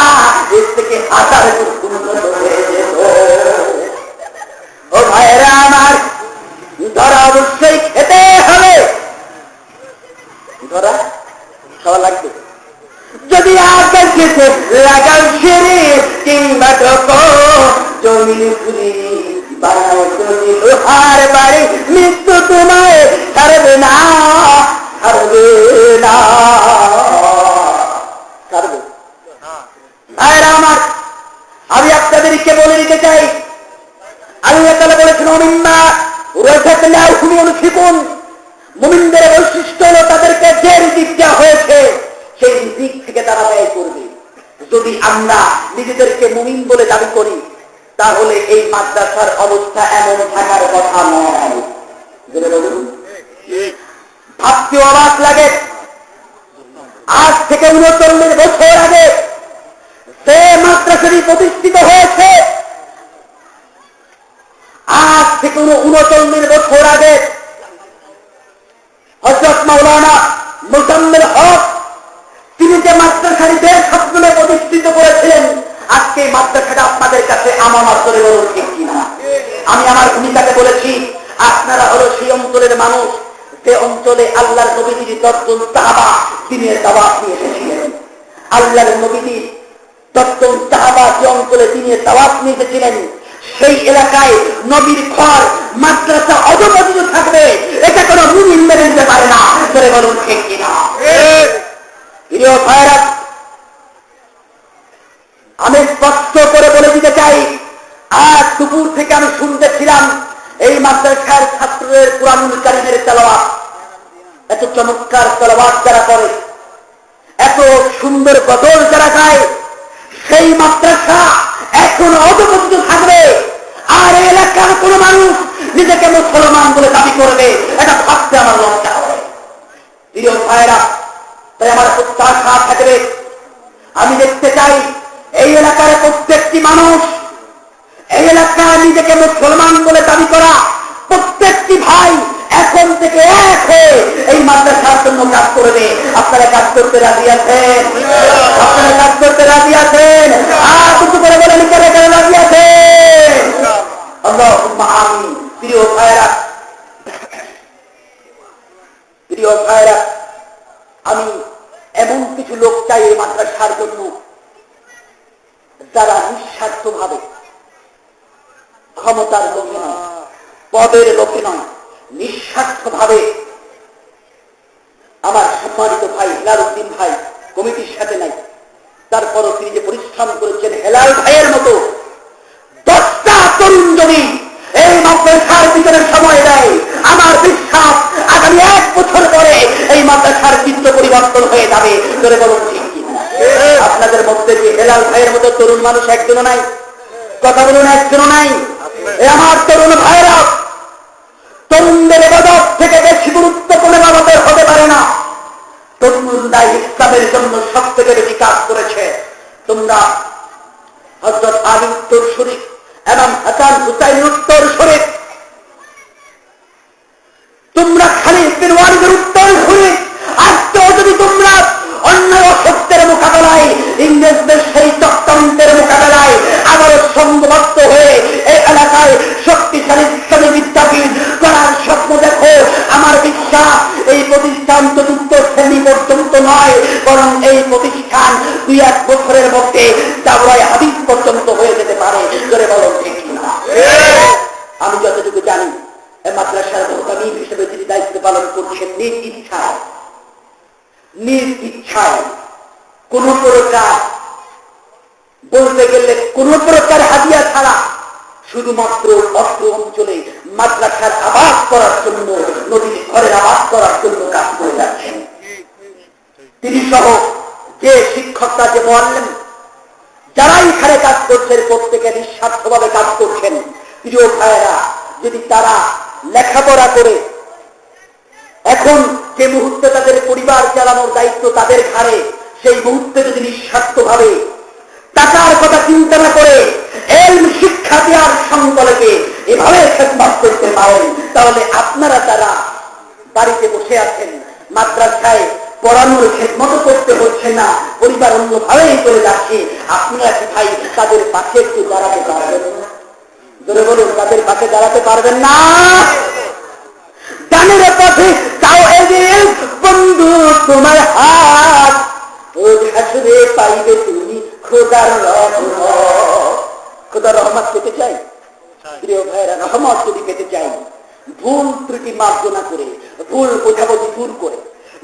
এর থেকে 1000 গুণ উন্নত হয়ে যেত। ও ভাইয়েরা আমার, ধরা অবশ্যই খেতে হবে, ধরা খাওয়া লাগবে। যদি আগে খেতে লাগাও সেরে কিংবা ঢোকো জমিন পুরি বানাও তুমি লোহার বাড়ি, মৃত্যু তোমায় ছাড়বে না, ছাড়বে না, ছাড়বে। ভাইরা আমার, আমি আপনাদেরকে বলে দিতে চাই, আল্লাহ তাআলা বলেছেন অমিন্না রাযাকনা হুমুল শিকুন, মুমিনদের বৈশিষ্ট্য হলো তাদেরকে যে রিজিক দেওয়া হয়েছে সেই দিক থেকে তারা ব্যয় করবে। যদি আমরা নিজেদেরকে মুমিন বলে দাবি করি, তাহলে এই মাদ্রাসার অবস্থা এমন থাকার কথা নয়। ভাবতেও অবাক লাগে, আজ থেকে 39 বছর আগে যে মাদ্রাসাটি প্রতিষ্ঠিত হয়েছে, আজ থেকে 39 বছর আগে হযরত মাওলানা মুজাম্মিল হক তিনি যে মাদ্রাসাটিতে স্বপ্নে প্রতিষ্ঠিত করেছিলেন, আজকে এই মাদ্রাসাটা আপনাদের কাছে আমানত করে বলুন ঠিক কিনা? আমি আমার ভূমিকাতে বলেছি, আপনারা হলো সেই অঞ্চলের মানুষ যে অঞ্চলে আল্লাহর নবীজির 10 জন সাহাবা দিনের দাওয়াত নিয়ে এসেছিলেন। আল্লাহর নবীজি 10 জন সাহাবা যে অঞ্চলে দিনের দাওয়াত নিয়ে এসেছিলেন, সেই এলাকায় নবীর ঘর মাদ্রাসা অবমুক্ত থাকবে, এটা কোনো মুমিন মেনে নিতে পারে না, ধরে বলুন ঠিক কিনা? প্রিয় ভাইরা, আমি স্পষ্ট করে বলে দিতে চাই, আজ দুপুর থেকে আমি শুনতেছিলাম এই মাদ্রাসার ছাত্রদের কুরআনুল কারীমের তেলাওয়াত, এত চমৎকার তেলাওয়াত যারা করে, এত সুন্দর গজল যারা গায়, সেই মাদ্রাসা এখন অবমুক্ত থাকবে, আর এলাকার কোন মানুষ নিজেকে মুসলমান বলে দাবি করবে, এটা ভাবতে আমার লজ্জা হয়। প্রিয় ভাইরা, তাই আমার প্রত্যাশা থাকবে, আমি দেখতে চাই এই এলাকার প্রত্যেকটি মানুষ, এই এলাকায় নিজেকে মুসলমান বলে দাবি করা প্রত্যেকটি ভাই এখন থেকে এক হয়ে এই মাদ্রাসার জন্য কাজ করবে। আপনারা কাজ করতে রাজি আছেন? আপনারা কাজ করতে রাজি আছেন? আর কিছু করে বলেন, কেন রাজি আছেন? আল্লাহুম্মা আমিন। প্রিয় ভাইরা, প্রিয় ভাইরা, আমি এমন কিছু লোক চাই এই মাদ্রাসার জন্য যারা নিঃস্বার্থ ভাবে, ক্ষমতার লোভে নয়, পদের লোভে নয়, নিঃস্বার্থ ভাবে। আমার সম্মানিত ভাই হেলাল উদ্দিন ভাই কমিটির সাথে নাই, তারপরও তিনি যে পরিশ্রম করেছেন, হেলাল ভাইয়ের মতো 10টা তরুণ যদি এই মাদ্রাসার ভিতরে সময় দেয়, আমার বিশ্বাস আগামী 1 বছর পরে এই মাদ্রাসার চিত্র পরিবর্তন হয়ে যাবে। ধরে বলুন ঠিক কি? আপনাদের মধ্যে যে হেলাল ভাইয়ের মতো তরুণ মানুষ একজনও নাই? কথা বলুন, একজনও নাই? আমার তরুণ ভাইরা, তরুণদের ইবাদত থেকে বেশি গুরুত্বপূর্ণ ইবাদত হতে পারে না। তরুণরা ইসলামের জন্য সব থেকে বেশি কাজ করেছে। তোমরা হযরত আলী উত্তর শরীফ এবং হাসান হুসাইন উত্তর শরীফ তোমরা খালিদ বিন ওয়ালিদের উত্তর শুনে আজকেও যদি তোমরা অন্যায় অসত্যের মোকাবেলায় ইংরেজদের সেই চক্রান্তের মোকাবেলায় আবারও সংঘবদ্ধ হয়ে এই এলাকায় শক্তিশালী ইসলামী বিদ্যাপীঠ করার স্বপ্ন দেখো, আমার বিশ্বাস এই প্রতিষ্ঠান চতুর্থ শ্রেণী পর্যন্ত নয়, বরং এই প্রতিষ্ঠান 2-1 বছরের মধ্যে দাওরায়ে হাদিস পর্যন্ত হয়ে যেতে পারে। জোরে বলো ঠিক না? আমি যতটুকু জানি মাদ্রাসার মুহতামিম হিসেবে যিনি দায়িত্ব পালন করছেন নিজ ইচ্ছায় কোন প্রকার বলতে গেলে কোন প্রকার হাদিয়া ছাড়া শুধুমাত্র অস্ত্র অঞ্চলে মাদ্রাসার আবাদ করার জন্য, নদীর ঘরের আবাদ করার জন্য কাজ করে যাচ্ছেন। তিনি সহ যে শিক্ষকরা, যে মুআল্লিম যারা এখানে কাজ করছেন প্রত্যেকে নিঃস্বার্থভাবে কাজ করছেন। প্রিয় ভাইয়েরা, যদি তারা লেখাপড়া করে এখন যে মুহূর্তে তাদের পরিবার চালানোর দায়িত্ব তাদের ঘাড়ে, সেই মুহূর্তে যদি নিঃস্বার্থভাবে টাকার কথা চিন্তা না করে ইলম শিক্ষা দেওয়ার সংকল্পে এভাবে খেদমত করতে পারেন, তাহলে আপনারা তারা বাড়িতে বসে আছেন, মাদ্রাসায় পড়ানোর খেদমত করতে হচ্ছে না, পরিবার অন্যভাবেই চলে যাচ্ছে, আপনারা কি ভাই তাদের পাশে একটু দাঁড়াতে পারবেন না? ধরে বলুন, তাদের পাশে দাঁড়াতে পারবেন না? জানের পথে তাও এদের বন্ধু তোমার হাত, ও হাসরে পাইবে তুমি খোদার রহমত। খোদার রহমত পেতে চাই প্রিয় ভাইয়েরা, রহমত যদি পেতে চাই, ভুল ত্রুটি মার্জনা করে, ভুল বোঝাবুঝি দূর করে,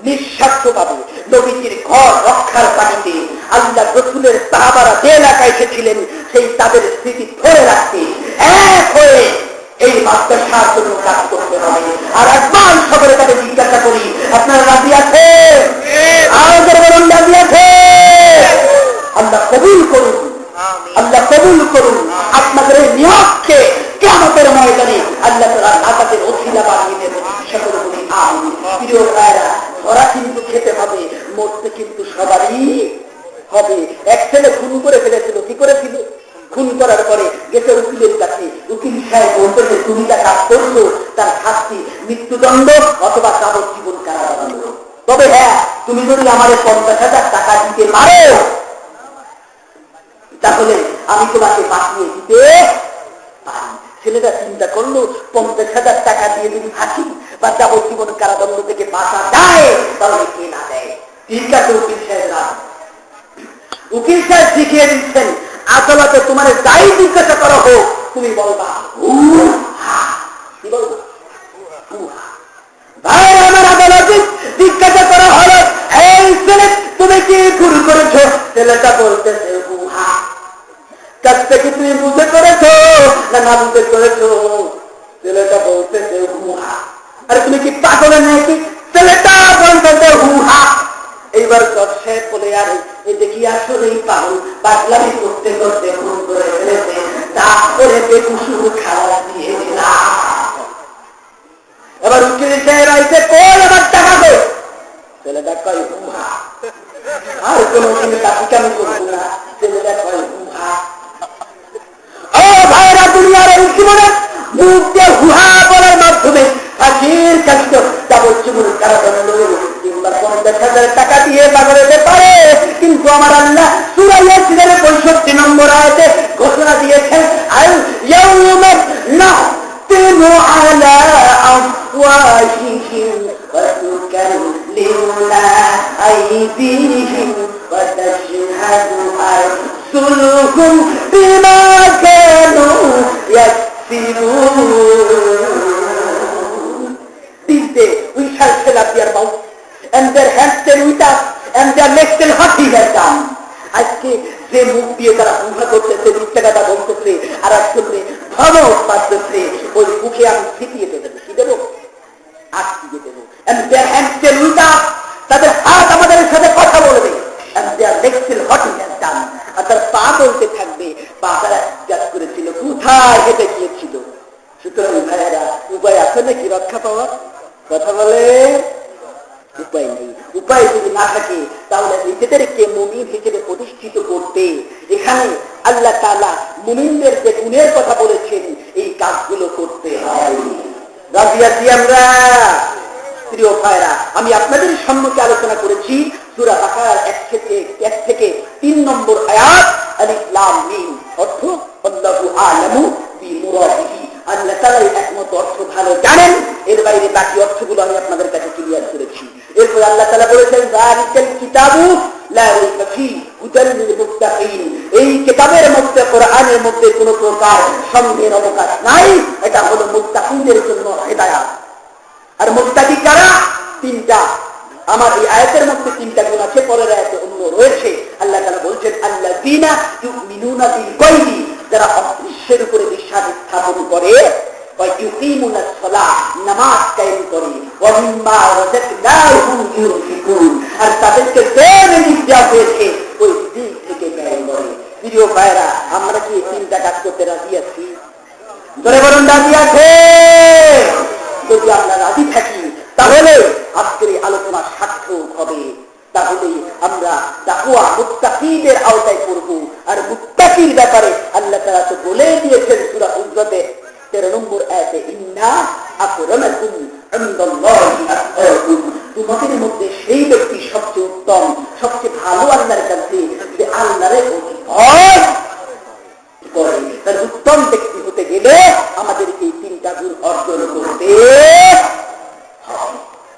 নিঃস্বার্থভাবে নবীজির ঘর রক্ষার পানিতে আল্লাহ রসুলের সাহাবারা যে এলাকায় এসেছিলেন সেই তাদের স্মৃতি ধরে রাখতে এক হয়ে এই মাদ্রাসার জন্য কাজ করতে হবে। আর একবার সকলে তাদের জিজ্ঞাসা করি, আপনারা রাজি আছে? আমাদের বলুন রাজি আছে? আল্লাহ কবুল করুন, আল্লাহ কবুল করুন আপনাদের এই নিয়তকে। কিয়ামতের ময়দানে আল্লাহ তাআলা আযাবের ওসিলা বানিয়ে দেবেন। সকলে বলি আমিন। প্রিয় ভাইরা, ধরা কিন্তু খেতে হবে, মরতে কিন্তু সবারই হবে। এক ছেলে খুন করে ফেলেছিল। কি করেছিল? খুন করার পরে গেছে উকিলের কাছে। উকিল সাহেব বলতেছে, তুমি যা কাজ করছো তার শাস্তি মৃত্যুদণ্ড অথবা যাবজ্জীবন কারাদণ্ড। তবে হ্যাঁ, তুমি যদি আমাদের 50,000 টাকা দিতে পারো তাহলে আমি তোমাকে বাঁচিয়ে দিতে পারি। ছেলেটা চিন্তা করলো, 50,000 টাকা দিয়ে যদি ফাঁসি বা যাবজ্জীবন কারাদণ্ড থেকে বাঁচা যায় তাহলে কে না দেয়। ঠিক আছে, উকিল সাহেব উকিল সাহেব শিখিয়ে দিচ্ছেন, আদালতে তোমার যাই জিজ্ঞাসা করা হোক তুমি বলবা কি বলবো? ভাই আমার আদালতে জিজ্ঞাসা করা হলো, এই ছেলে তুমি কি ভুল করেছো? ছেলেটা বলতেছে গুহা। কাজটা কি তুমি বুঝে করেছো না না বুঝে করেছো? ছেলেটা বলতেছে গুহা। আরে তুমি কি পাগলের নাকি? ছেলেটা বলতেছে হুহা। এইবার জজ সাহেব বলে, আর এই দেখি আসলেই পাগল, পাগলামি করতে করতে খুন করে ফেলেছে, তারপরে বেকুসুর খাওয়া দিয়ে দিলাম। এবার উকিল সাহেব আইসে, কোন আমার টাকা দে? ছেলেটা কয় হুহা। আর কোনো উকিল কাছে আমি করবো না, ছেলেটা কয় হুহা। ও ভাইরা, দুনিয়ার এই জীবনে মুখ দিয়ে হুহা বলার মাধ্যমে ফাঁসির কাছে যাবজ্জীবন কারাদণ্ড কিংবা 50,000 টাকা দিয়ে বাজারে যেতে পারে। কিন্তু আমার আল্লাহ সূরা ইয়াসিনের 65 নম্বর আয়াতে ঘোষণা দিয়েছেন, আল ইয়াউমা নাহতিমু আলা আফওয়াহিহিম ওয়া তুকাল্লিমুনা আইদিহিম ওয়া তাশহাদু আরজুলুহুম বিমা Kanu ইয়াকসিবুন। We shall fill up their mouth and their hands shall with us and their legs shall hurt their tongue. আজকে যে মুখ দিয়ে তারা উহা করতেছে, মিথ্যাটা বলতেছে, আর আসলে ধমক পাচ্ছে, ওই মুখে আমি ছিটিয়ে দেবো। কি দেবো? আটকে দেবো। and their hands shall with us, তাদের হাত আমাদের সাথে কথা বলবে, and their legs shall hurt their tongue, আর তার পা বলতে থাকবে। পা তারা জিজ্ঞাসা করেছিল কোথায় হেঁটে গিয়েছিল। সুতরাং ভাইয়েরা, উপায় আছে নাকি রক্ষা পাওয়ার? কথা বলে উপায় নেই। উপায় যদি না থাকে তাহলে নিজেদেরকে মুমিন হিসেবে প্রতিষ্ঠিত করতে এখানে আল্লাহ তাআলা মুমিনদের যে গুণের কথা বলেছেন এই কাজগুলো করতে হয়। রাজি আছি আমরা? প্রিয় ভাইরা, আমি আপনাদের সম্মুখে আলোচনা করেছি সূরা বাকারার 1 থেকে 3 নম্বর আয়াত, আলিফ লাম মিম, অর্থ আল্লাহু আ'লামু বিমুরাদিহি। আল্লাহ তাআলা একমত অর্থ ভালো জানেন, এর বাইরে বাকি অর্থগুলো আমি আপনাদের কাছে ক্লিয়ার করেছি। এরপর আল্লাহ তাআলা বলেছেন যালিকাল কিতাবু লা রাইবা ফীহি হুদাল লিল মুত্তাকিন। এই কিতাবের মধ্যে, কোরআনের মধ্যে কোনো প্রকার সন্দেহের অবকাশ নাই, এটা হলো মুত্তাকিনদের জন্য হেদায়েত। আর মুত্তাকি কারা? তিনটা। আমার এই আয়াতের মধ্যে 3টা গুণ আছে, পরের আয়াতে অন্য রয়েছে। আল্লাহ তাআলা বলছেন আল্লাযীনা ইউমিনুনা বিল গায়বি, যারা অদৃশ্যের উপরে বিশ্বাস স্থাপন করে, ওয়া ইউকিমুনাস সালাহ, নামাজ কায়েম করে, ওয়া মিম্মা রাযাকনাহুম ইউনফিকুন, আর তাদেরকে যে রিজিক দেওয়া হয়েছে ওই দিক থেকে ব্যয় করে। প্রিয় ভাইরা, আমরা কি এই 3টা কাজ করতে রাজি আছি? ধরে বলুন রাজি আছে? যদি আমরা রাজি থাকি তাহলে আজকের এই আলোচনা সার্থক হবে। তাহলে আমরা তাকওয়া মুত্তাকিদের আওতায় করব। আর মুত্তাকির ব্যাপারে আল্লাহ তাআলা তো বলে দিয়েছেন সূরা হুজরাতে 13 নম্বর আয়াতে, ইন্না আকরামাকুম ইনদাল্লাহি আতকাকুম, তোমাদের মধ্যে সেই ব্যক্তি সবচেয়ে উত্তম, সবচেয়ে ভালো আল্লাহর কাছে, যে আল্লাহর ভয় করে। তার উত্তম ব্যক্তি হতে গেলে আমাদেরকে এই 3টা গুণ অর্জন করতে হবে।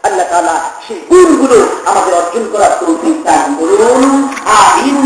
আল্লাহ তাআলা সেই গুণগুলো আমাদের অর্জন করার তৌফিক দান করুন। আমিন।